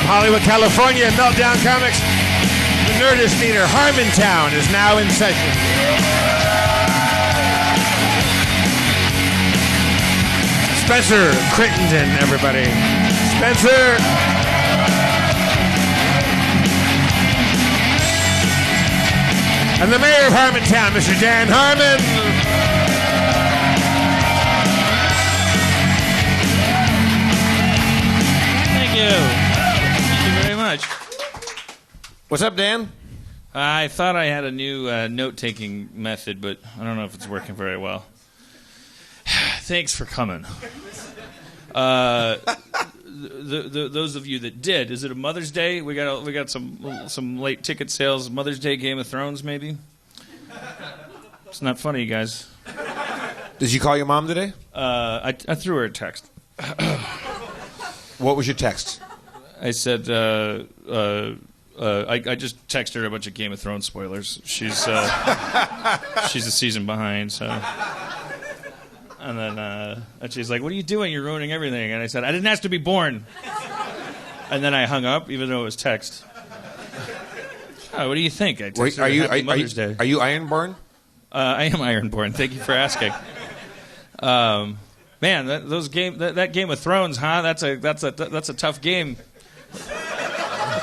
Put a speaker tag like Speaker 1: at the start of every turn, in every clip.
Speaker 1: Hollywood, California, Meltdown Comics. The Nerdist Theater, Harmontown, is now in session. Spencer Crittenden, everybody. Spencer. And the mayor of Harmontown, Mr. Dan Harmon.
Speaker 2: Thank you very much.
Speaker 1: What's up, Dan?
Speaker 2: I thought I had a new note-taking method, but I don't know if it's working very well. Thanks for coming. Those of you that did, is it a Mother's Day? We got some late ticket sales. Mother's Day, Game of Thrones, maybe. It's not funny, you guys.
Speaker 1: Did you call your mom today?
Speaker 2: I threw her a text.
Speaker 1: What was your text?
Speaker 2: I said, I just texted her a bunch of Game of Thrones spoilers. She's a season behind, so. And then and she's like, "What are you doing? You're ruining everything." And I said, "I didn't ask to be born." And then I hung up, even though it was text. Oh, what do you think? I texted her Happy Mother's Day.
Speaker 1: Are you Ironborn?
Speaker 2: I am Ironborn. Thank you for asking. Man, that Game of Thrones, huh? That's a tough game.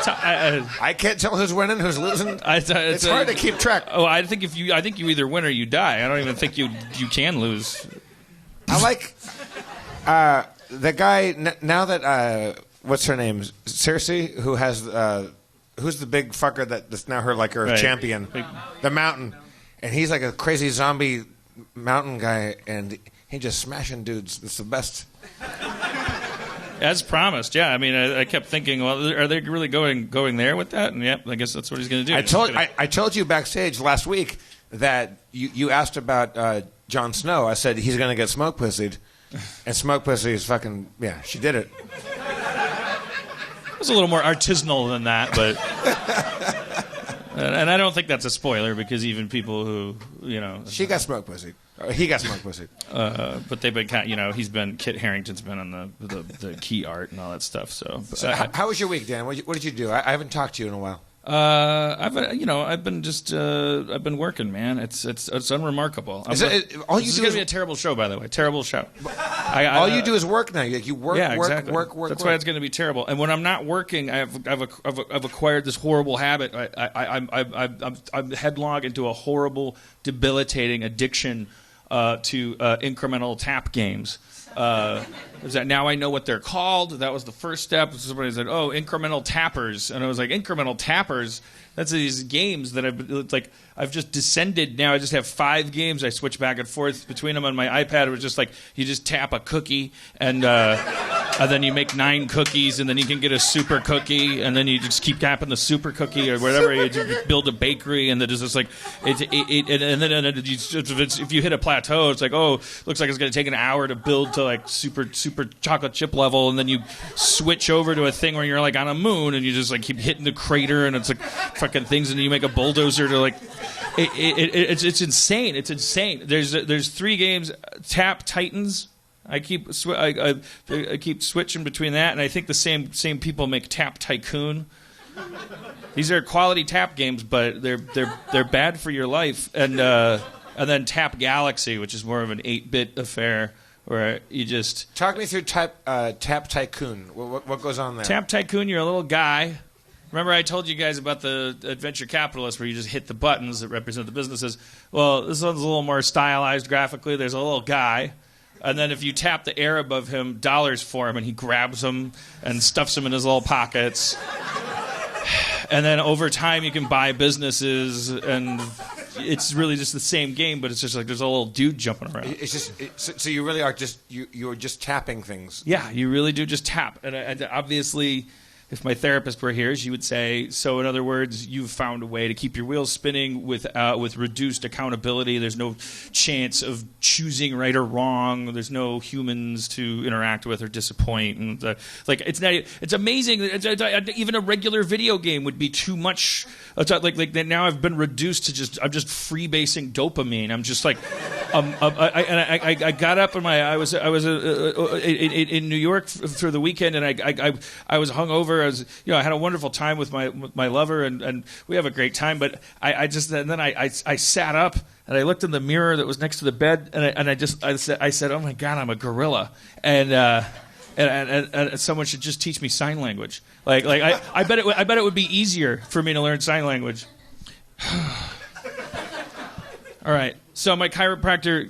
Speaker 1: I can't tell who's winning, who's losing. It's hard to keep track.
Speaker 2: Oh, I think you either win or you die. I don't even think you can lose.
Speaker 1: I like the guy now that what's her name, Cersei, who has who's the big fucker that's now her champion, the Mountain, and he's like a crazy zombie mountain guy, and he just smashing dudes. It's the best.
Speaker 2: As promised, yeah. I mean, I kept thinking, well, are they really going there with that? And yep, I guess that's what he's going to do.
Speaker 1: I told you backstage last week that you asked about Jon Snow. I said he's going to get smoke pussied, and smoke pussy is fucking she did it.
Speaker 2: It was a little more artisanal than that, but and I don't think that's a spoiler because even people who
Speaker 1: she got smoke pussy. He got smoke pussy.
Speaker 2: But they've been He's been Kit Harington's been on the key art and all that stuff. So
Speaker 1: how was your week, Dan? What did you do? I haven't talked to you in a while.
Speaker 2: I've been working, man. It's unremarkable. This is going to be a terrible show, by the way. Terrible show.
Speaker 1: All you do is work now. You work,
Speaker 2: exactly.
Speaker 1: work.
Speaker 2: That's why it's going to be terrible. And when I'm not working, I've acquired this horrible habit. I'm headlong into a horrible, debilitating addiction to incremental tap games. Is that now I know what they're called? That was the first step. Somebody said, "Oh, incremental tappers," and I was like, "Incremental tappers? That's these games that I've just descended. Now I just have 5 games. I switch back and forth between them on my iPad. It was just like you just tap a cookie, and then you make 9 cookies, and then you can get a super cookie, and then you just keep tapping the super cookie or whatever. You build a bakery, and then it's just like if you hit a plateau, it's like, oh, looks like it's going to take an hour to build to like super chocolate chip level, and then you switch over to a thing where you're like on a moon, and you just like keep hitting the crater, and it's like fucking things, and then you make a bulldozer to like. It's insane. It's insane. There's 3 games. Tap Titans. I keep switching between that, and I think the same people make Tap Tycoon. These are quality tap games, but they're bad for your life. And then Tap Galaxy, which is more of an 8-bit affair, where you just
Speaker 1: talk me through Tap Tycoon. What goes on there?
Speaker 2: Tap Tycoon. You're a little guy. Remember I told you guys about the Adventure Capitalist where you just hit the buttons that represent the businesses? Well, this one's a little more stylized graphically. There's a little guy, and then if you tap the air above him, dollars for him, and he grabs them and stuffs them in his little pockets. And then over time you can buy businesses, and it's really just the same game, but it's just like there's a little dude jumping around.
Speaker 1: It's just so you really are just you're just tapping things.
Speaker 2: Yeah, you really do just tap, and obviously. If my therapist were here, she would say, so in other words, you've found a way to keep your wheels spinning with reduced accountability. There's no chance of choosing right or wrong. There's no humans to interact with or disappoint. And it's amazing. Even a regular video game would be too much. Like now I've been reduced to I'm just freebasing dopamine. I'm just like, I got up and I was in New York for the weekend, and I was hungover. over. I had a wonderful time with my lover, and we have a great time. But I sat up and I looked in the mirror that was next to the bed, and I said, "Oh my God, I'm a gorilla," and someone should just teach me sign language. I bet it would be easier for me to learn sign language. All right. So my chiropractor,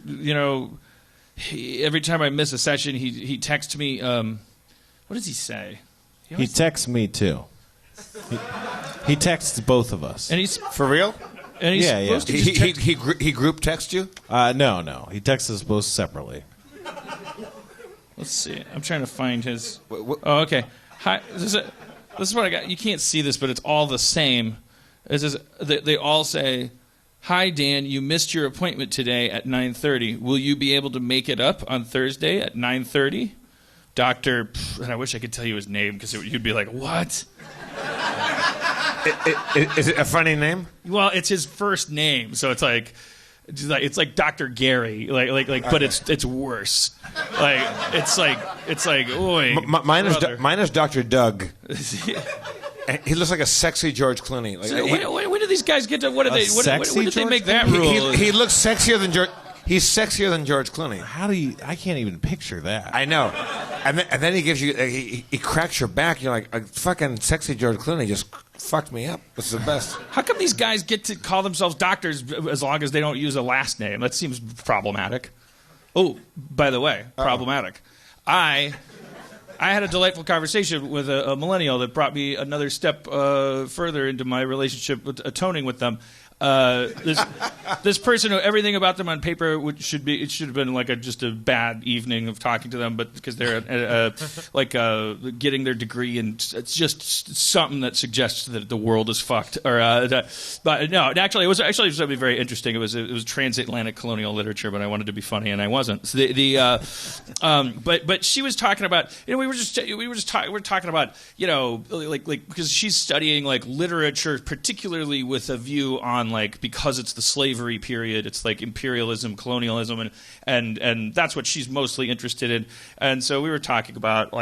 Speaker 2: every time I miss a session, he texts me. What does he say?
Speaker 3: He texts me too. He texts both of us.
Speaker 2: And he's
Speaker 1: for real.
Speaker 2: And he's supposed to
Speaker 1: he group text you?
Speaker 3: No. He texts us both separately.
Speaker 2: Let's see. I'm trying to find his. Oh, okay. Hi. This is what I got. You can't see this, but it's all the same. It says they all say, "Hi Dan, you missed your appointment today at 9:30. Will you be able to make it up on Thursday at 9:30? Doctor," and I wish I could tell you his name because you'd be like, "What?"
Speaker 1: Is it a funny name?
Speaker 2: Well, it's his first name, so it's like Dr. Gary, but it's worse. It's like, oi.
Speaker 1: Mine is Dr. Doug. He looks like a sexy George Clooney.
Speaker 2: When do these guys get to? What do they? When did they make that rule?
Speaker 1: He looks sexier than George. He's sexier than George Clooney.
Speaker 3: How do you? I can't even picture that.
Speaker 1: I know. And then he gives you. He cracks your back. You're like, a fucking sexy George Clooney just fucked me up. This is the best.
Speaker 2: How come these guys get to call themselves doctors as long as they don't use a last name? That seems problematic. Oh, by the way, problematic. I had a delightful conversation with a millennial that brought me another step further into my relationship with atoning with them. This person, everything about them on paper should have been like just a bad evening of talking to them, but because they're getting their degree, and it's just something that suggests that the world is fucked. But no, actually, it was something very interesting. It was transatlantic colonial literature, but I wanted to be funny and I wasn't. So but she was talking about, we were talking about, because she's studying literature, particularly with a view on because it's the slavery period, it's like imperialism, colonialism, and that's what she's mostly interested in. And so we were talking about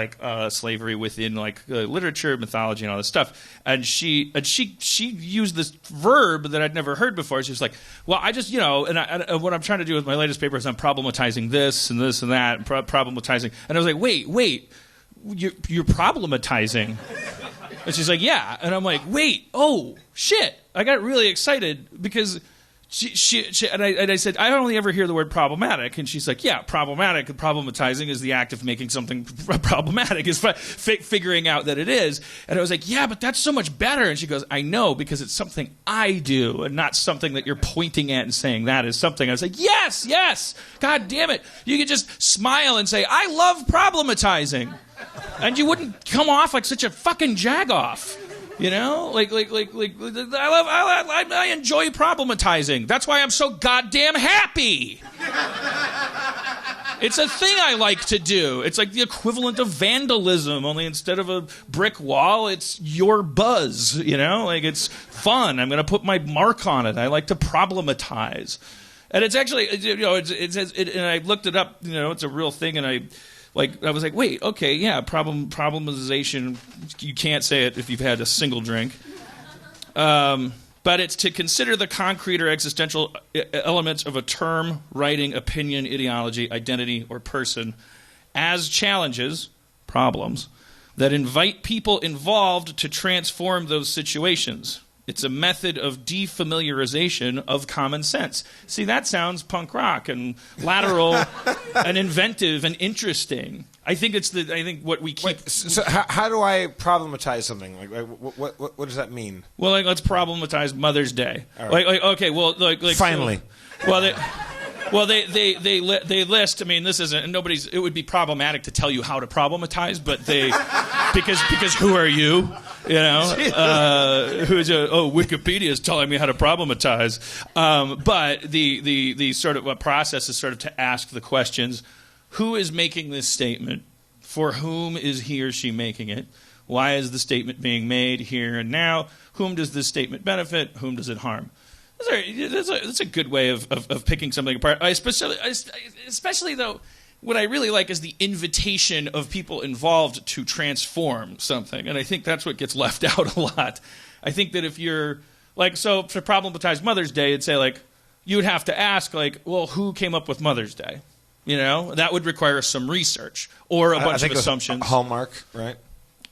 Speaker 2: slavery within literature, mythology, and all this stuff. And she used this verb that I'd never heard before. She was like, "Well, I just and what I'm trying to do with my latest paper is I'm problematizing this and this and that, problematizing." And I was like, "Wait, you're problematizing?" And she's like, "Yeah." And I'm like, "Wait, oh shit!" I got really excited because she and I said, "I only ever hear the word problematic," and she's like, "Yeah, problematic. Problematizing is the act of making something problematic, is figuring out that it is." And I was like, "Yeah, but that's so much better." And she goes, "I know, because it's something I do and not something that you're pointing at and saying that is something." I was like, "Yes, God damn it! You could just smile and say, 'I love problematizing,' and you wouldn't come off like such a fucking jagoff." I enjoy problematizing. That's why I'm so goddamn happy. It's a thing I like to do. It's like the equivalent of vandalism, only instead of a brick wall, it's your buzz. It's fun. I'm going to put my mark on it. I like to problematize, and it's actually, and I looked it up. It's a real thing, and I was like, wait, okay, yeah, problematization, you can't say it if you've had a single drink. But it's to consider the concrete or existential elements of a term, writing, opinion, ideology, identity, or person as challenges, problems, that invite people involved to transform those situations. It's a method of defamiliarization of common sense. See, that sounds punk rock and lateral and inventive and interesting. I think what we keep.
Speaker 1: Wait, so how do I problematize something? What does that mean?
Speaker 2: Well, let's problematize Mother's Day. Right. Okay, well,
Speaker 1: finally.
Speaker 2: So, well, they list. I mean, this isn't nobody's. It would be problematic to tell you how to problematize, but because who are you? Wikipedia is telling me how to problematize. But the sort of process is sort of to ask the questions: who is making this statement? For whom is he or she making it? Why is the statement being made here and now? Whom does this statement benefit? Whom does it harm? That's a good way of picking something apart. Especially though, what I really like is the invitation of people involved to transform something. And I think that's what gets left out a lot. I think that if you're, like, so to problematize Mother's Day, it'd say, like, you would have to ask, like, well, who came up with Mother's Day? You know, that would require some research or a bunch of assumptions.
Speaker 1: Hallmark, right?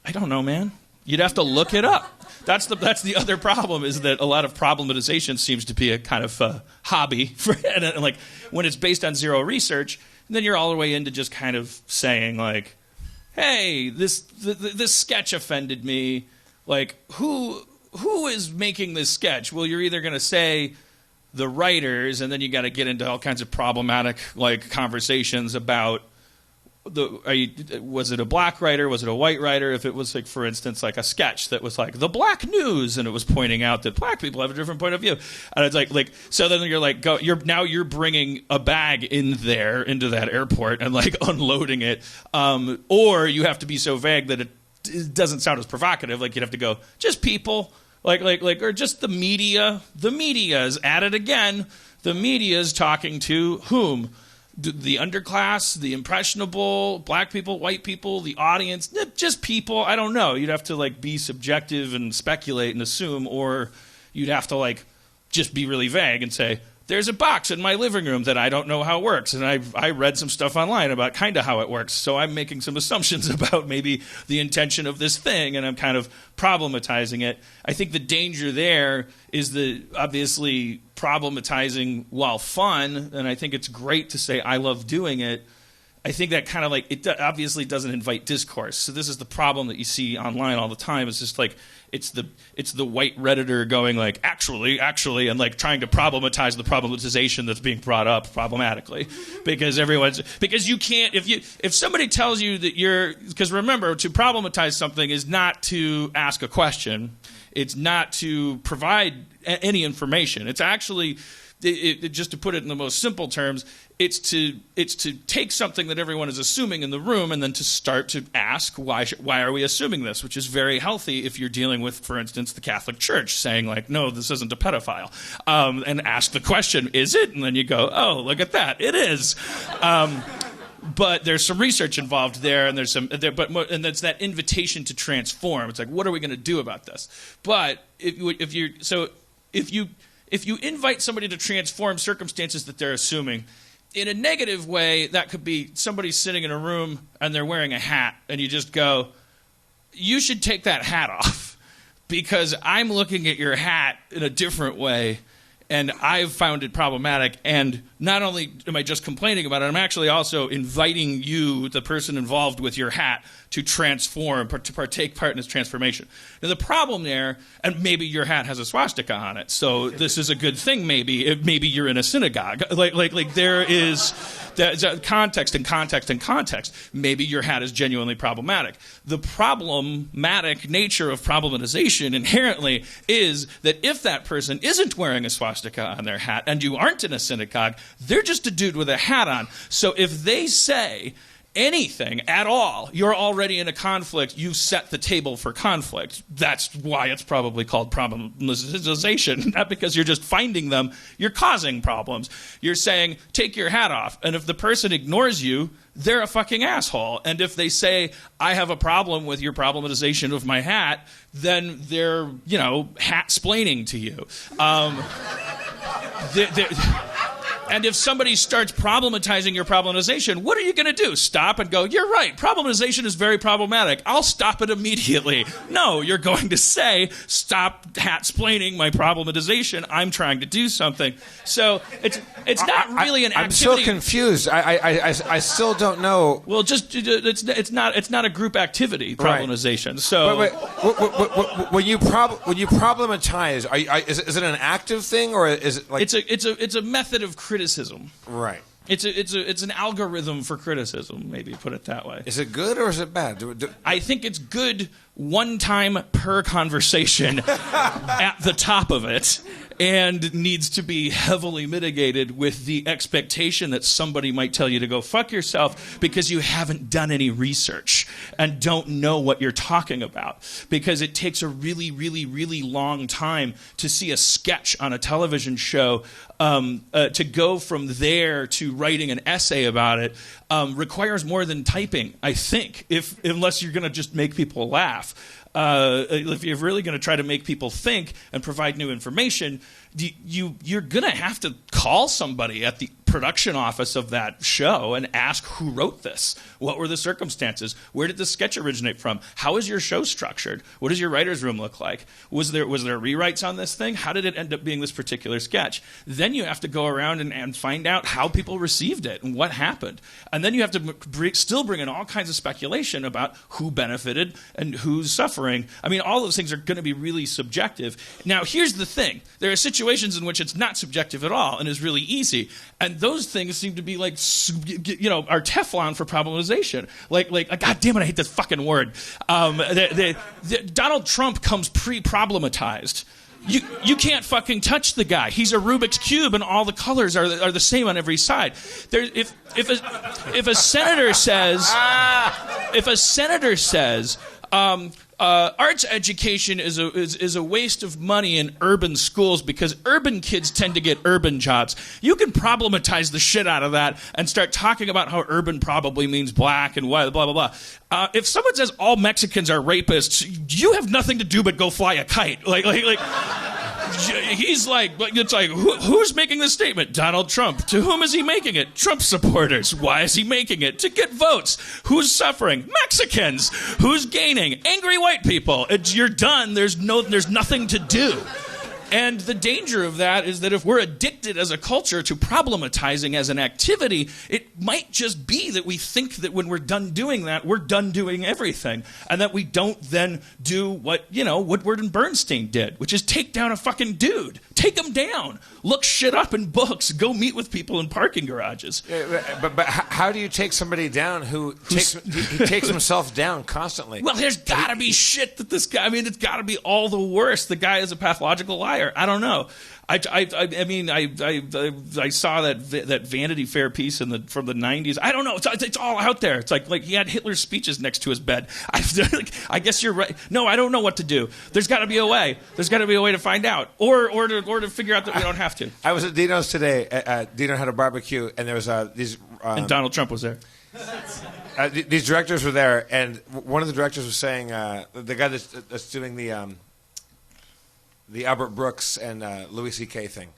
Speaker 2: I don't know, man. You'd have to look it up. That's the other problem, is that a lot of problematization seems to be a kind of hobby for, and like when it's based on zero research, then you're all the way into just kind of saying, like, hey, this sketch offended me. Like, who is making this sketch? Well, you're either going to say the writers, and then you got to get into all kinds of problematic, like, conversations about was it a black writer? Was it a white writer? If it was, like, for instance, like a sketch that was like the Black News, and it was pointing out that black people have a different point of view, and it's like so then you're like, you're bringing a bag in there into that airport and, like, unloading it, or you have to be so vague that it doesn't sound as provocative. Like, you'd have to go just people, like, or just the media. The media is at it again. The media is talking to whom? The underclass, the impressionable, black people, white people, the audience, just people. I don't know. You'd have to, like, be subjective and speculate and assume, or you'd have to, like, just be really vague and say, there's a box in my living room that I don't know how it works, and I read some stuff online about kind of how it works, so I'm making some assumptions about maybe the intention of this thing, and I'm kind of problematizing it. I think the danger there is that, obviously, problematizing, while fun, and I think it's great to say I love doing it, I think that kind of, like, it obviously doesn't invite discourse. So this is the problem that you see online all the time. It's just like it's the white Redditor going, like, actually, and, like, trying to problematize the problematization that's being brought up problematically, because you can't, if somebody tells you that because remember, to problematize something is not to ask a question, it's not to provide any information. It's actually, just to put it in the most simple terms, it's to take something that everyone is assuming in the room and then to start to ask, why are we assuming this, which is very healthy if you're dealing with, for instance, the Catholic Church saying, like, no, this isn't a pedophile, and ask the question, is it? And then you go, oh, look at that, it is. But there's some research involved there, and and that's that invitation to transform. It's like, what are we going to do about this? But if you invite somebody to transform circumstances that they're assuming, in a negative way, that could be somebody sitting in a room and they're wearing a hat, and you just go, you should take that hat off because I'm looking at your hat in a different way, and I've found it problematic. And not only am I just complaining about it, I'm actually also inviting you, the person involved with your hat, to transform, to take part in this transformation. Now, the problem there, and maybe your hat has a swastika on it, so this is a good thing. Maybe you're in a synagogue. Like there is context and context and context. Maybe your hat is genuinely problematic. The problematic nature of problematization inherently is that if that person isn't wearing a swastika on their hat and you aren't in a synagogue, they're just a dude with a hat on. So if they say anything at all, you're already in a conflict. You set the table for conflict. That's why it's probably called problematization, not because you're just finding them. You're causing problems. You're saying, take your hat off. And if the person ignores you, they're a fucking asshole. And if they say, I have a problem with your problematization of my hat, then they're, hat-splaining to you. And if somebody starts problematizing your problematization, what are you going to do? Stop and go, you're right, problematization is very problematic. I'll stop it immediately. No, you're going to say, stop hat-splaining my problematization. I'm trying to do something. So it's not really an activity.
Speaker 1: I'm so confused. I still don't know.
Speaker 2: Well, just it's not a group activity, problematization. Right. So
Speaker 1: when you problematize, is it an active thing, or is it like
Speaker 2: it's a method of criticism?
Speaker 1: Right.
Speaker 2: It's an algorithm for criticism, maybe put it that way.
Speaker 1: Is it good or is it bad?
Speaker 2: I think it's good one time per conversation at the top of it. and needs to be heavily mitigated with the expectation that somebody might tell you to go fuck yourself because you haven't done any research and don't know what you're talking about. Because it takes a really, really, really long time to see a sketch on a television show. To go from there to writing an essay about it requires more than typing, I think, unless you're going to just make people laugh. If you're really going to try to make people think and provide new information, you're going to have to call somebody at the production office of that show and ask who wrote this. What were the circumstances? Where did the sketch originate from? How is your show structured? What does your writer's room look like? Was there rewrites on this thing? How did it end up being this particular sketch? Then you have to go around and find out how people received it and what happened. And then you have to still bring in all kinds of speculation about who benefited and who's suffering. I mean, all those things are going to be really subjective. Now, here's the thing. There are situations in which it's not subjective at all and is really easy. And those things seem to be like, are Teflon for problematization. Like, God damn it, I hate this fucking word. Donald Trump comes pre-problematized. You can't fucking touch the guy. He's a Rubik's Cube, and all the colors are the same on every side. If a senator says, arts education is a waste of money in urban schools because urban kids tend to get urban jobs. You can problematize the shit out of that and start talking about how urban probably means black and why, blah, blah, blah. If someone says all Mexicans are rapists, you have nothing to do but go fly a kite. Like he's like, it's like, who's making this statement? Donald Trump. To whom is he making it? Trump supporters. Why is he making it? To get votes. Who's suffering? Mexicans. Who's gaining? Angry white people. You're done. There's nothing to do. And the danger of that is that if we're addicted as a culture to problematizing as an activity, it might just be that we think that when we're done doing that, we're done doing everything. And that we don't then do what, Woodward and Bernstein did, which is take down a fucking dude. Take him down. Look shit up in books. Go meet with people in parking garages.
Speaker 1: But how do you take somebody down who takes himself down constantly?
Speaker 2: Well, there's got to be shit that this guy, it's got to be all the worst. The guy is a pathological liar. I don't know. I saw that Vanity Fair piece from the 90s. I don't know. It's all out there. It's like he had Hitler's speeches next to his bed. I guess you're right. No, I don't know what to do. There's got to be a way. There's got to be a way to find out, or to figure out that we don't have to.
Speaker 1: I was at Dino's today. Dino had a barbecue, and there was these.
Speaker 2: And Donald Trump was there.
Speaker 1: These directors were there, and one of the directors was saying, the guy that's doing the Albert Brooks and Louis C.K. thing,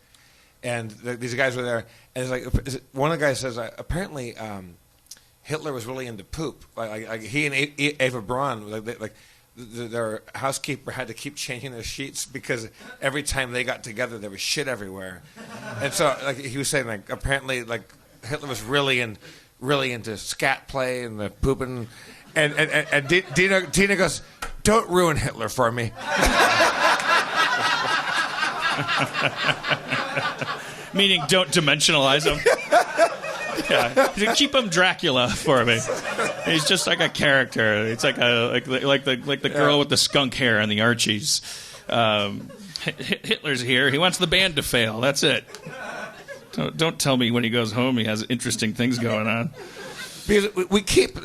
Speaker 1: and these guys were there, and it's like one of the guys says apparently Hitler was really into poop. Like he and Eva Braun, their housekeeper had to keep changing their sheets because every time they got together there was shit everywhere, and so he was saying apparently Hitler was really into scat play and the pooping, and Dina goes, "Don't ruin Hitler for me."
Speaker 2: Meaning, don't dimensionalize him. Yeah, keep him Dracula for me. He's just like a character. It's like the girl with the skunk hair and the Archies. Hitler's here. He wants the band to fail. That's it. Don't tell me when he goes home he has interesting things going on.
Speaker 1: Because we keep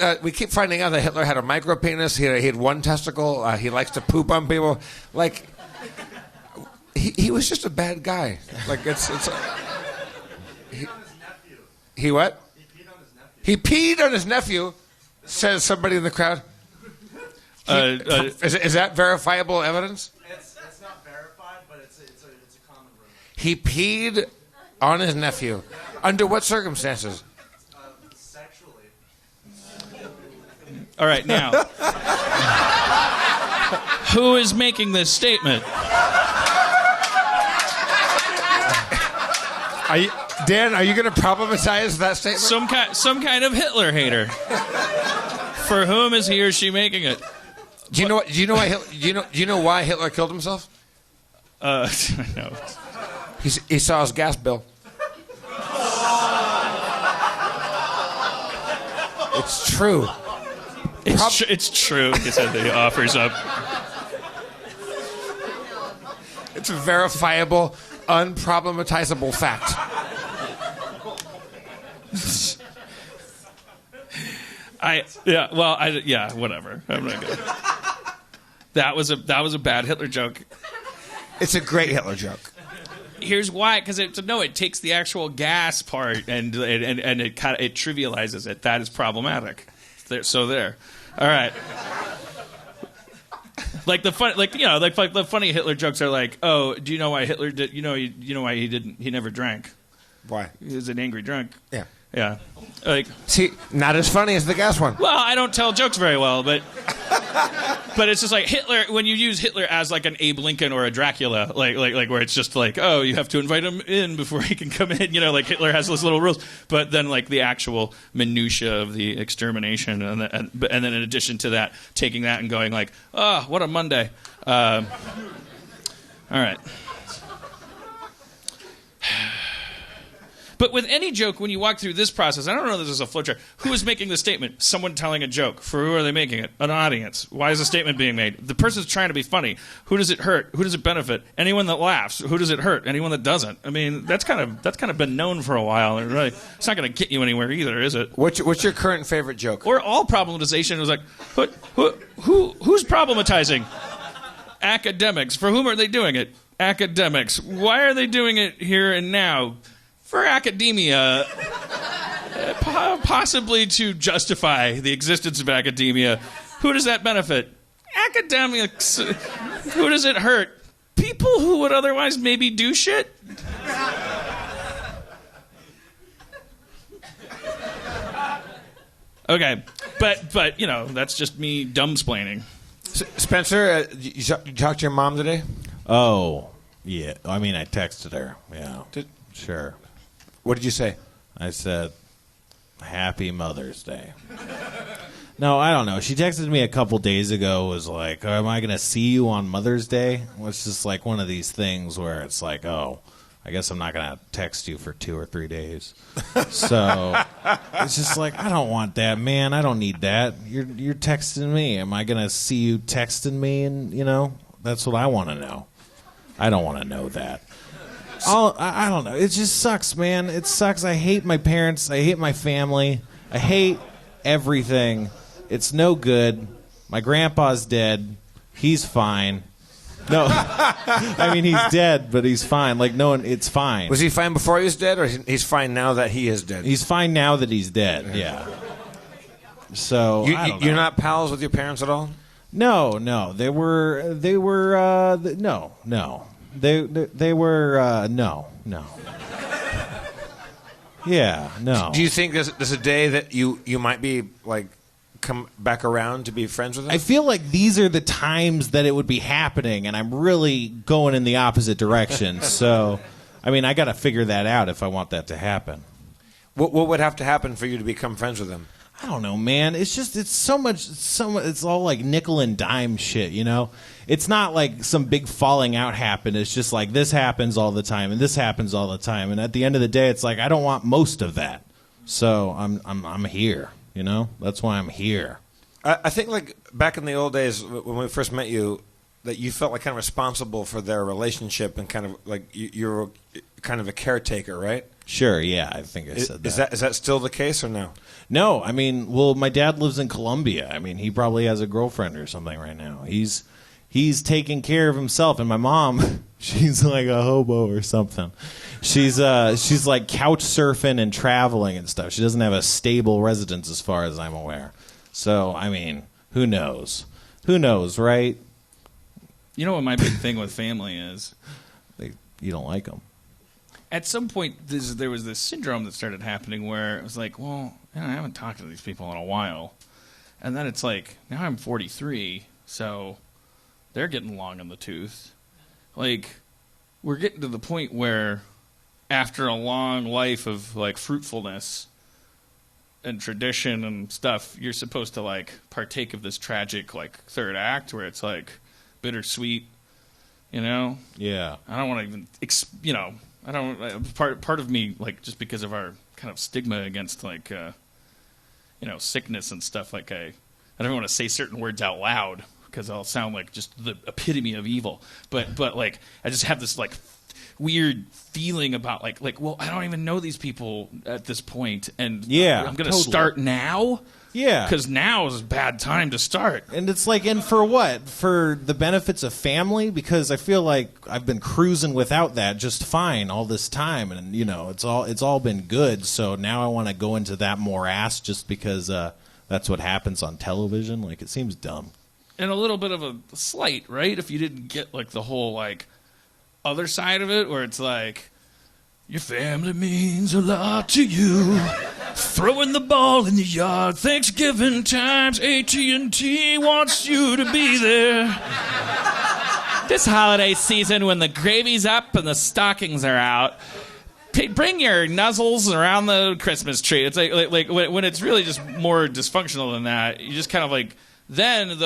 Speaker 1: finding out that Hitler had a micro penis. He had one testicle. He likes to poop on people. He was just a bad guy. He what? He peed on his nephew. Says somebody in the crowd. Is that verifiable evidence?
Speaker 4: It's not verified, but it's a common rumor.
Speaker 1: He peed on his nephew. Under what circumstances?
Speaker 4: Sexually.
Speaker 2: All right, now. Who is making this statement?
Speaker 1: Dan, are you going to problematize that statement?
Speaker 2: Some kind of Hitler hater. For whom is he or she making it?
Speaker 1: Do you know why Hitler killed himself?
Speaker 2: No.
Speaker 1: He saw his gas bill. It's true.
Speaker 2: It's true. He said that he offers up.
Speaker 1: It's verifiable. unproblematizable fact.
Speaker 2: Whatever. I'm not good. That was a bad Hitler joke.
Speaker 1: It's a great Hitler joke.
Speaker 2: Here's why, because it takes the actual gas part and it trivializes it. That is problematic. There. All right. Like the funny Hitler jokes are like, oh, do you know why Hitler did? You know why he never drank?
Speaker 1: Why?
Speaker 2: He was an angry drunk.
Speaker 1: Yeah.
Speaker 2: Yeah. Like,
Speaker 1: see, not as funny as the gas one.
Speaker 2: Well, I don't tell jokes very well, but it's just like Hitler. When you use Hitler as like an Abe Lincoln or a Dracula, like where it's just like, oh, you have to invite him in before he can come in. Like Hitler has those little rules. But then like the actual minutia of the extermination, and then in addition to that, taking that and going like, oh, what a Monday. All right. But with any joke, when you walk through this process, I don't know if this is a flowchart. Who is making the statement? Someone telling a joke. For who are they making it? An audience. Why is the statement being made? The person's trying to be funny. Who does it hurt? Who does it benefit? Anyone that laughs. Who does it hurt? Anyone that doesn't. I mean, that's kind of been known for a while. It's not going to get you anywhere either, is it?
Speaker 1: What's your current favorite joke?
Speaker 2: Or all problematization was like, who's problematizing? Academics. For whom are they doing it? Academics. Why are they doing it here and now? For academia, possibly to justify the existence of academia. Who does that benefit? Academics. Who does it hurt? People who would otherwise maybe do shit. Okay, but that's just me dumbsplaining.
Speaker 1: Spencer, you talked to your mom today?
Speaker 3: Oh, yeah. I mean, I texted her. Yeah, sure.
Speaker 1: What did you say?
Speaker 3: I said, Happy Mother's Day. No, I don't know. She texted me a couple days ago, was like, am I going to see you on Mother's Day? It's just like one of these things where it's like, oh, I guess I'm not going to text you for 2 or 3 days. So it's just like, I don't want that, man. I don't need that. You're texting me. Am I going to see you texting me? And, that's what I want to know. I don't want to know that. I don't know. It just sucks, man. It sucks. I hate my parents. I hate my family. I hate everything. It's no good. My grandpa's dead. He's fine. No, I mean, he's dead, but he's fine. Like, no one, it's fine.
Speaker 1: Was he fine before he was dead, or he's fine now that he is dead?
Speaker 3: He's fine now that he's dead, yeah. So, I don't know.
Speaker 1: You're not pals with your parents at all?
Speaker 3: No. They were, no. They were, no. Yeah, no.
Speaker 1: Do you think there's a day that you might be, like, come back around to be friends with them?
Speaker 3: I feel like these are the times that it would be happening, and I'm really going in the opposite direction. So, I mean, I got to figure that out if I want that to happen.
Speaker 1: What would have to happen for you to become friends with them?
Speaker 3: I don't know, man. It's so much. It's all like nickel and dime shit, It's not like some big falling out happened. It's just like this happens all the time, and this happens all the time. And at the end of the day, it's like I don't want most of that. So I'm here. That's why I'm here.
Speaker 1: I think like back in the old days when we first met you, that you felt like kind of responsible for their relationship and kind of like you were kind of a caretaker, right?
Speaker 3: Sure, yeah, I think I said that.
Speaker 1: Is that still the case or no?
Speaker 3: No, I mean, well, my dad lives in Colombia. I mean, he probably has a girlfriend or something right now. He's taking care of himself, and my mom, she's like a hobo or something. She's like couch surfing and traveling and stuff. She doesn't have a stable residence as far as I'm aware. So, I mean, who knows? Who knows, right?
Speaker 2: You know what my big thing with family is?
Speaker 3: You don't like them.
Speaker 2: At some point, there was this syndrome that started happening where it was like, well, I haven't talked to these people in a while. And then it's like, now I'm 43, so they're getting long in the tooth. Like, we're getting to the point where after a long life of, like, fruitfulness and tradition and stuff, you're supposed to, like, partake of this tragic, like, third act where it's, like, bittersweet,
Speaker 3: Yeah.
Speaker 2: I don't want to even, I don't. Part of me, like, just because of our kind of stigma against, like, sickness and stuff. Like, I don't want to say certain words out loud because I'll sound like just the epitome of evil. But like, I just have this like weird feeling about like well, I don't even know these people at this point, and I'm going to start now.
Speaker 3: Yeah.
Speaker 2: Because now is a bad time to start.
Speaker 3: And it's like, and for what? For the benefits of family? Because I feel like I've been cruising without that just fine all this time. And, you know, it's all been good. So now I want to go into that morass just because that's what happens on television. Like, it seems dumb.
Speaker 2: And a little bit of a slight, right? If you didn't get, like, the whole, like, other side of it where it's like, your family means a lot to you. Throwing the ball in the yard, Thanksgiving times, AT&T wants you to be there. This holiday season, when the gravy's up and the stockings are out, bring your nuzzles around the Christmas tree. It's like when it's really just more dysfunctional than that. You just kind of like. Then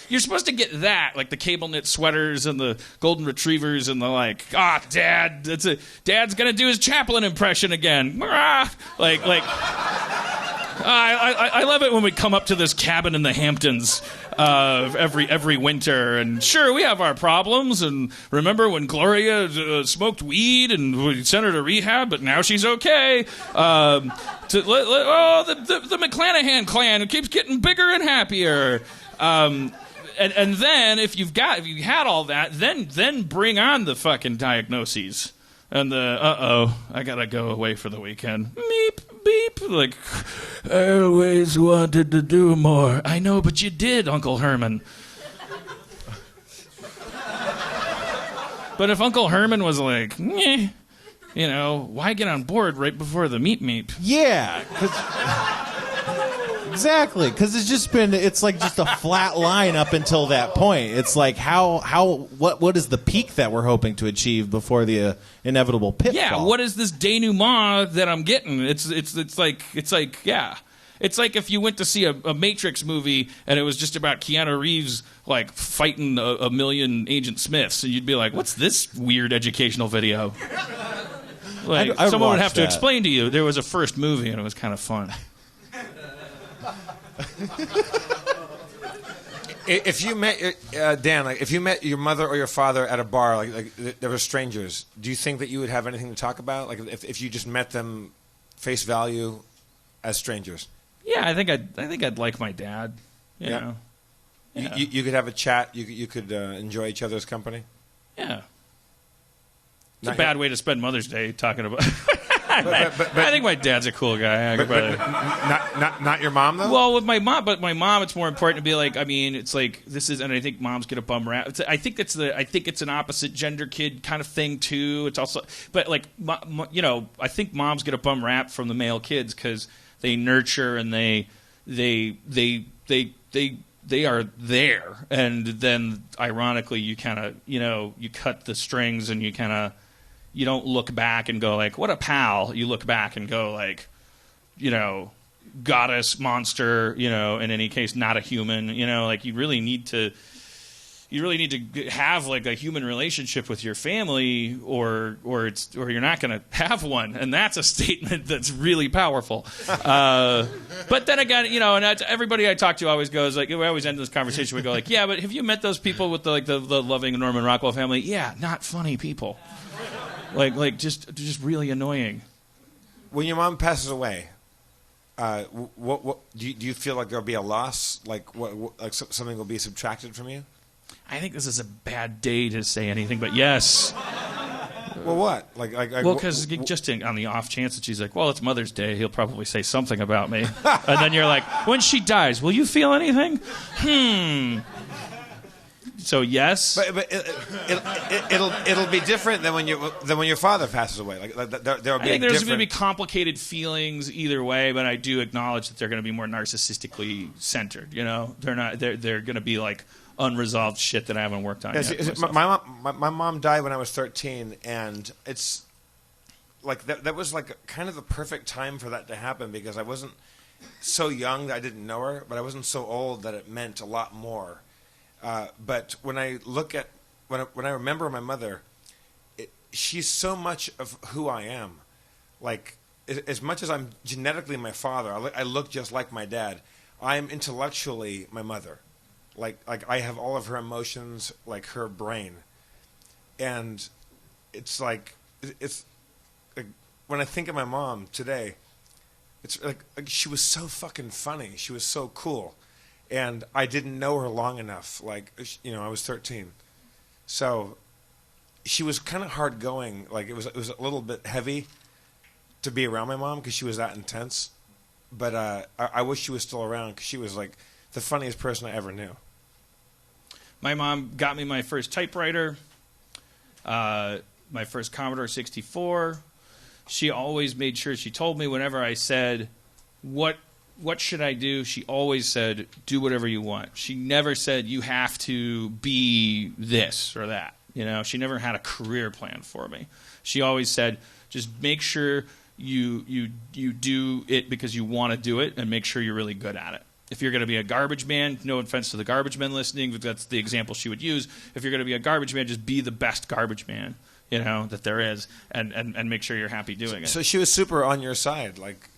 Speaker 2: you're supposed to get that, like the cable knit sweaters and the golden retrievers and the like. Dad's gonna do his Chaplin impression again. I love it when we come up to this cabin in the Hamptons every winter, and sure we have our problems. And remember when Gloria smoked weed and we sent her to rehab, but now she's okay. The McClanahan clan keeps getting bigger and happier. And then if you had all that, then bring on the fucking diagnoses and the I gotta go away for the weekend. Meep beep. Like, I always wanted to do more. I know, but you did, Uncle Herman. But if Uncle Herman was like, "Nyeh," you know, why get on board right before the meep?
Speaker 3: Yeah, exactly. Because it's like just a flat line up until that point. It's like what is the peak that we're hoping to achieve before the inevitable pitfall?
Speaker 2: Yeah, what is this denouement that I'm getting? It's like if you went to see a Matrix movie and it was just about Keanu Reeves like fighting a million Agent Smiths, and you'd be like, what's this weird educational video? Like, someone would have to explain to you there was a first movie and it was kind of fun.
Speaker 1: If you met Dan, like if you met your mother or your father at a bar, like they were strangers, do you think that you would have anything to talk about? Like if you just met them face value as strangers?
Speaker 2: Yeah, I think I'd like my dad. You know. Yeah.
Speaker 1: You could have a chat. You could enjoy each other's company.
Speaker 2: Yeah. It's a bad way to spend Mother's Day talking about. I think my dad's a cool guy.
Speaker 1: Not your mom though.
Speaker 2: Well, with my mom, it's more important to be like. I mean, it's like this is, and I think moms get a bum rap. I think it's an opposite gender kid kind of thing too. It's also, but like, I think moms get a bum rap from the male kids because they nurture and they are there, and then ironically, you kind of you cut the strings and you don't look back and go like, what a pal. You look back and go like, goddess, monster, in any case, not a human, like you really need to have like a human relationship with your family or you're not going to have one. And that's a statement that's really powerful. But then again, and everybody I talk to always goes like, we always end this conversation. We go like, yeah, but have you met those people with the loving Norman Rockwell family? Yeah. Not funny people. Like just really annoying.
Speaker 1: When your mom passes away, what do you feel like there'll be a loss? Like like something will be subtracted from you?
Speaker 2: I think this is a bad day to say anything, but yes.
Speaker 1: Well, what?
Speaker 2: Because just on the off chance that she's like, well, it's Mother's Day, he'll probably say something about me. And then you're like, when she dies, will you feel anything? So yes,
Speaker 1: but it'll be different than when your father passes away. Like there'll be.
Speaker 2: I think there's going to be complicated feelings either way, but I do acknowledge that they're going to be more narcissistically centered. They're not. They're going to be like unresolved shit that I haven't worked on yet.
Speaker 1: My mom died when I was 13, and it's like that was like kind of the perfect time for that to happen because I wasn't so young that I didn't know her, but I wasn't so old that it meant a lot more. But when I look at when I remember my mother, she's so much of who I am. Like as much as I'm genetically my father, I look just like my dad. I'm intellectually my mother. Like I have all of her emotions, like her brain, and it's like when I think of my mom today, it's like she was so fucking funny. She was so cool, and I didn't know her long enough. Like, you know, I was 13, so she was kind of hard going. Like it was a little bit heavy to be around my mom because she was that intense. But I wish she was still around because she was like the funniest person I ever knew.
Speaker 2: My mom got me my first typewriter, my first Commodore 64. She always made sure she told me whenever I said, what should I do? She always said, do whatever you want. She never said, you have to be this or that. You know, she never had a career plan for me. She always said, just make sure you do it because you want to do it, and make sure you're really good at it. If you're going to be a garbage man, no offense to the garbage men listening, but that's the example she would use. If you're going to be a garbage man, just be the best garbage man, you know, that there is, and make sure you're happy doing it.
Speaker 1: So she was super on your side. Like,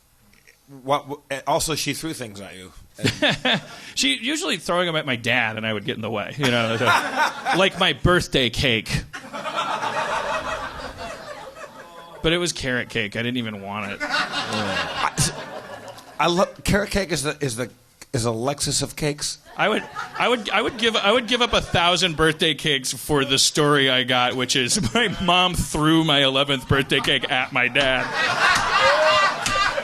Speaker 1: also she threw things at you.
Speaker 2: She usually throwing them at my dad, and I would get in the way, you know, like my birthday cake. But it was carrot cake. I didn't even want it.
Speaker 1: I love carrot cake. Is a Lexus of cakes.
Speaker 2: I would give up 1,000 birthday cakes for the story I got, which is my mom threw my 11th birthday cake at my dad.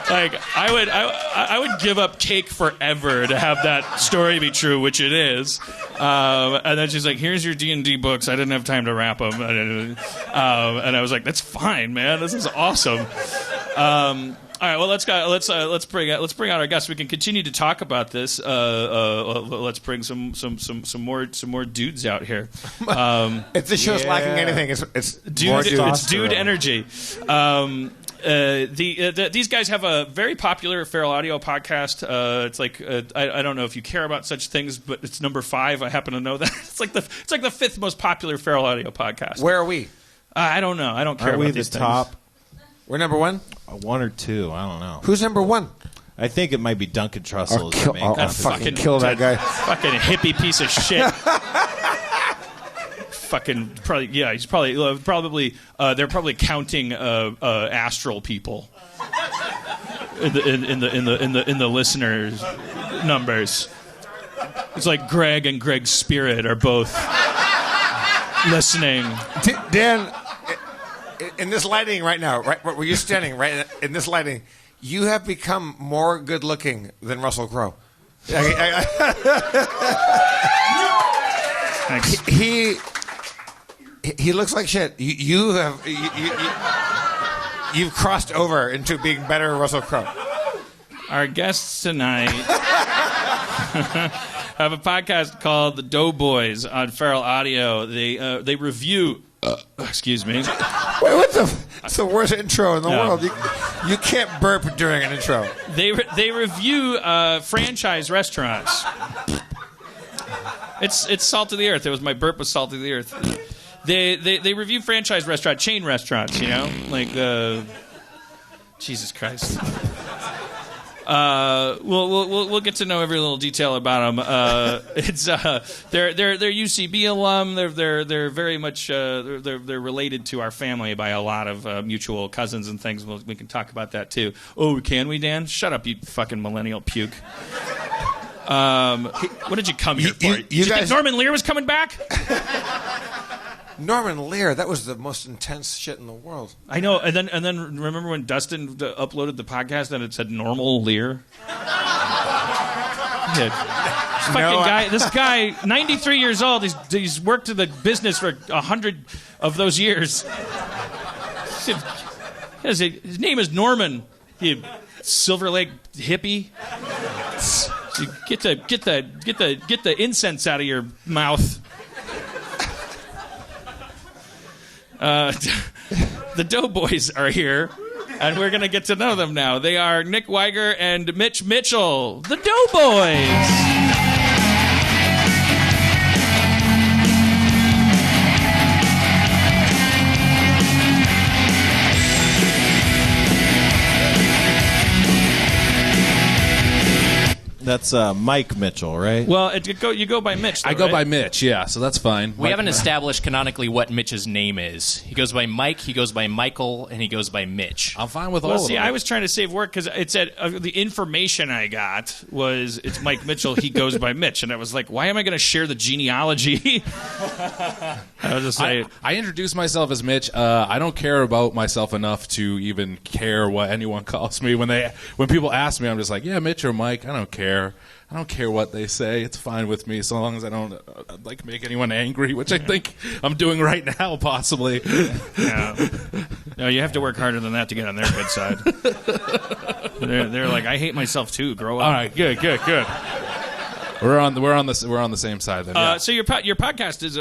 Speaker 2: Like I would give up cake forever to have that story be true, which it is. And then she's like, "Here's your D&D books." I didn't have time to wrap them, and I was like, "That's fine, man. This is awesome." All right, well, let's bring out our guests. We can continue to talk about this. Let's bring some more dudes out here.
Speaker 1: If this show's lacking anything, it's
Speaker 2: dude energy. These guys have a very popular Feral Audio podcast. It's like I don't know if you care about such things, but it's number 5. I happen to know that it's like the 5th most popular Feral Audio podcast.
Speaker 1: Where are we?
Speaker 2: I don't know. I don't care.
Speaker 3: Are
Speaker 2: about
Speaker 3: we
Speaker 2: these
Speaker 3: the
Speaker 2: things.
Speaker 3: top?
Speaker 1: We're number 1.
Speaker 3: 1 or 2? I don't know.
Speaker 1: Who's number 1?
Speaker 3: I think it might be Duncan Trussell.
Speaker 1: I'll fucking kill that guy.
Speaker 2: Fucking hippie piece of shit. Fucking probably, yeah. He's probably they're probably counting astral people in the listeners' numbers. It's like Greg and Greg's spirit are both listening.
Speaker 1: Dan, in this lighting right now, right where you're standing, right in this lighting, you have become more good-looking than Russell Crowe.
Speaker 2: Thanks.
Speaker 1: He looks like shit. You've crossed over into being better than Russell Crowe.
Speaker 2: Our guests tonight have a podcast called The Doughboys on Feral Audio. They review. Excuse me.
Speaker 1: Wait, what the? It's the worst intro in the world. You can't burp during an intro.
Speaker 2: They review franchise restaurants. It's Salt of the Earth. It was my burp was Salt of the Earth. They review franchise restaurant, chain restaurants. You know, like Jesus Christ. We'll get to know every little detail about them. They're UCB alum. They're very much they're related to our family by a lot of mutual cousins and things. We can talk about that too. Oh, can we, Dan? Shut up, you fucking millennial puke. What did you come here for? Did you think Norman Lear was coming back?
Speaker 1: Norman Lear, that was the most intense shit in the world.
Speaker 2: I know, and then remember when Dustin uploaded the podcast and it said Normal Lear? This guy, 93 years old, he's worked in the business for 100 of those years. His name is Norman, you Silver Lake hippie. Get the incense out of your mouth. The Doughboys are here, and we're going to get to know them now. They are Nick Wiger and Mitch Mitchell, the Doughboys.
Speaker 3: That's Mike Mitchell, right?
Speaker 2: Well, you go by Mitch. Though,
Speaker 5: I go
Speaker 2: right?
Speaker 5: by Mitch, yeah, so that's fine.
Speaker 6: We haven't established canonically what Mitch's name is. He goes by Mike, he goes by Michael, and he goes by Mitch.
Speaker 5: I'm fine with all of them.
Speaker 2: I was trying to save work because it said the information I got was it's Mike Mitchell. He goes by Mitch, and I was like, why am I going to share the genealogy? I was just saying.
Speaker 5: I introduce myself as Mitch. I don't care about myself enough to even care what anyone calls me. When people ask me, I'm just like, yeah, Mitch or Mike. I don't care. I don't care what they say. It's fine with me, so long as I don't make anyone angry, which I think I'm doing right now, possibly.
Speaker 2: Yeah. No, you have to work harder than that to get on their good side. They're like, I hate myself too. Grow up.
Speaker 5: All right, good. We're on the same side then. Yeah.
Speaker 2: So your podcast is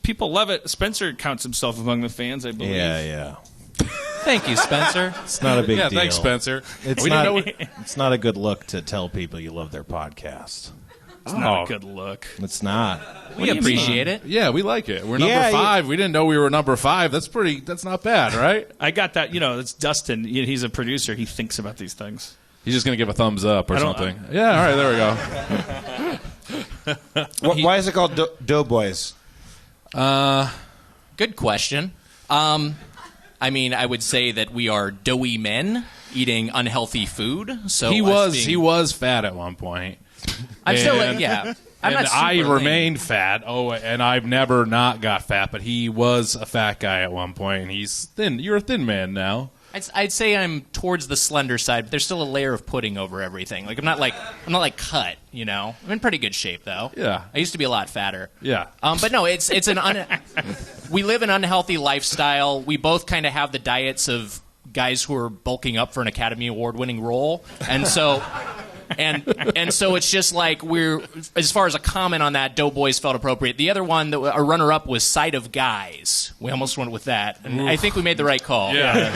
Speaker 2: people love it. Spencer counts himself among the fans, I believe.
Speaker 3: Yeah.
Speaker 6: Thank you, Spencer.
Speaker 3: It's not a big deal.
Speaker 5: Thanks, Spencer.
Speaker 3: It's not a good look to tell people you love their podcast.
Speaker 2: It's not a good look.
Speaker 3: It's not.
Speaker 6: We appreciate it.
Speaker 5: Yeah, we like it. We're number 5. We didn't know we were number 5. That's not bad, right?
Speaker 2: I got that. It's Dustin. He's a producer. He thinks about these things.
Speaker 5: He's just going to give a thumbs up or something. Yeah, all right, there we go.
Speaker 1: Why is it called Doughboys?
Speaker 6: Good question. I mean, I would say that we are doughy men eating unhealthy food. So
Speaker 5: he was fat at one point.
Speaker 6: I'm still, yeah.
Speaker 5: I remained fat. Oh, and I've never not got fat, but he was a fat guy at one point, and he's thin. You're a thin man now.
Speaker 6: I'd say I'm towards the slender side, but there's still a layer of pudding over everything. Like I'm not like cut, I'm in pretty good shape though.
Speaker 5: Yeah.
Speaker 6: I used to be a lot fatter.
Speaker 5: Yeah.
Speaker 6: But no, it's we live an unhealthy lifestyle. We both kind of have the diets of guys who are bulking up for an Academy Award winning role, and so. And so it's just like as far as a comment on that, Doughboys felt appropriate. The other one, a runner-up, was Side of Guys. We almost went with that. And I think we made the right call.
Speaker 5: Yeah.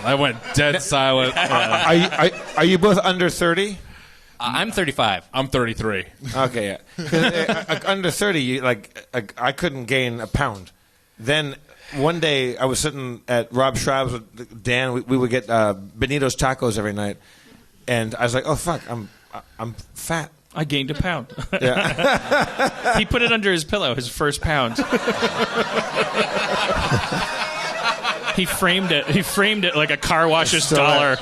Speaker 5: I went dead silent.
Speaker 1: Are you both under 30?
Speaker 6: I'm 35.
Speaker 5: I'm 33.
Speaker 1: Okay, yeah. Under 30, I couldn't gain a pound. Then one day I was sitting at Rob Schraub's with Dan. We would get Benito's tacos every night. And I was like, oh, fuck, I'm fat.
Speaker 2: I gained a pound.
Speaker 1: Yeah.
Speaker 2: He put it under his pillow, his first pound. He framed it like a car wash's dollar.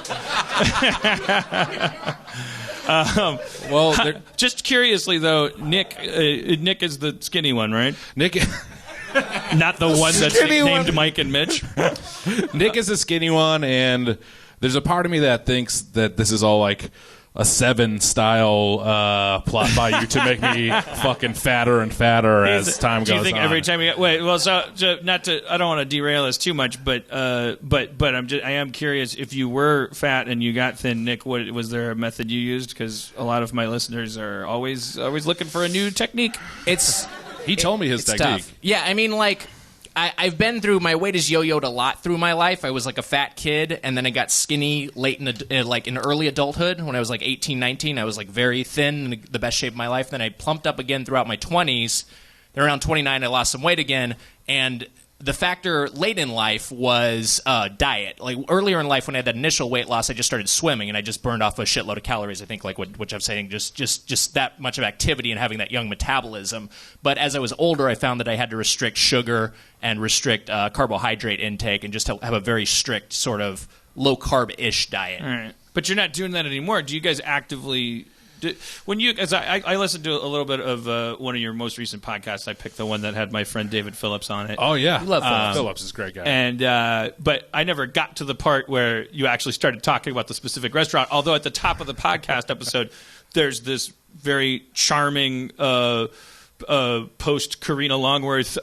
Speaker 2: Just curiously, though, Nick is the skinny one, right?
Speaker 5: Nick...
Speaker 2: Not the one that's named Mike and Mitch.
Speaker 5: Nick is the skinny one, and... There's a part of me that thinks that this is all like a Seven style plot by you to make me fucking fatter and fatter as time goes on.
Speaker 2: Do you think every time you I don't want to derail us too much, but I am curious, if you were fat and you got thin, Nick, was there a method you used? Because a lot of my listeners are always looking for a new technique.
Speaker 5: He told me his technique.
Speaker 6: Tough. Yeah, I mean, like. I've been through, my weight has yo-yoed a lot through my life. I was like a fat kid, and then I got skinny late in early adulthood. When I was like 18, 19, I was like very thin, in the best shape of my life. Then I plumped up again throughout my 20s. Then around 29, I lost some weight again, and the factor late in life was diet. Like earlier in life, when I had that initial weight loss, I just started swimming, and I just burned off a shitload of calories. I think, like which I'm saying, just that much of activity and having that young metabolism. But as I was older, I found that I had to restrict sugar and restrict carbohydrate intake, and just have a very strict sort of low carb-ish diet.
Speaker 2: All right, but you're not doing that anymore. Do you guys actively? As I listened to a little bit of one of your most recent podcasts, I picked the one that had my friend David Phillips on it.
Speaker 5: Oh yeah,
Speaker 6: I love Phillips.
Speaker 5: Phillips is a great guy.
Speaker 2: And but I never got to the part where you actually started talking about the specific restaurant. Although at the top of the podcast episode, there's this very charming post Karina Longworth.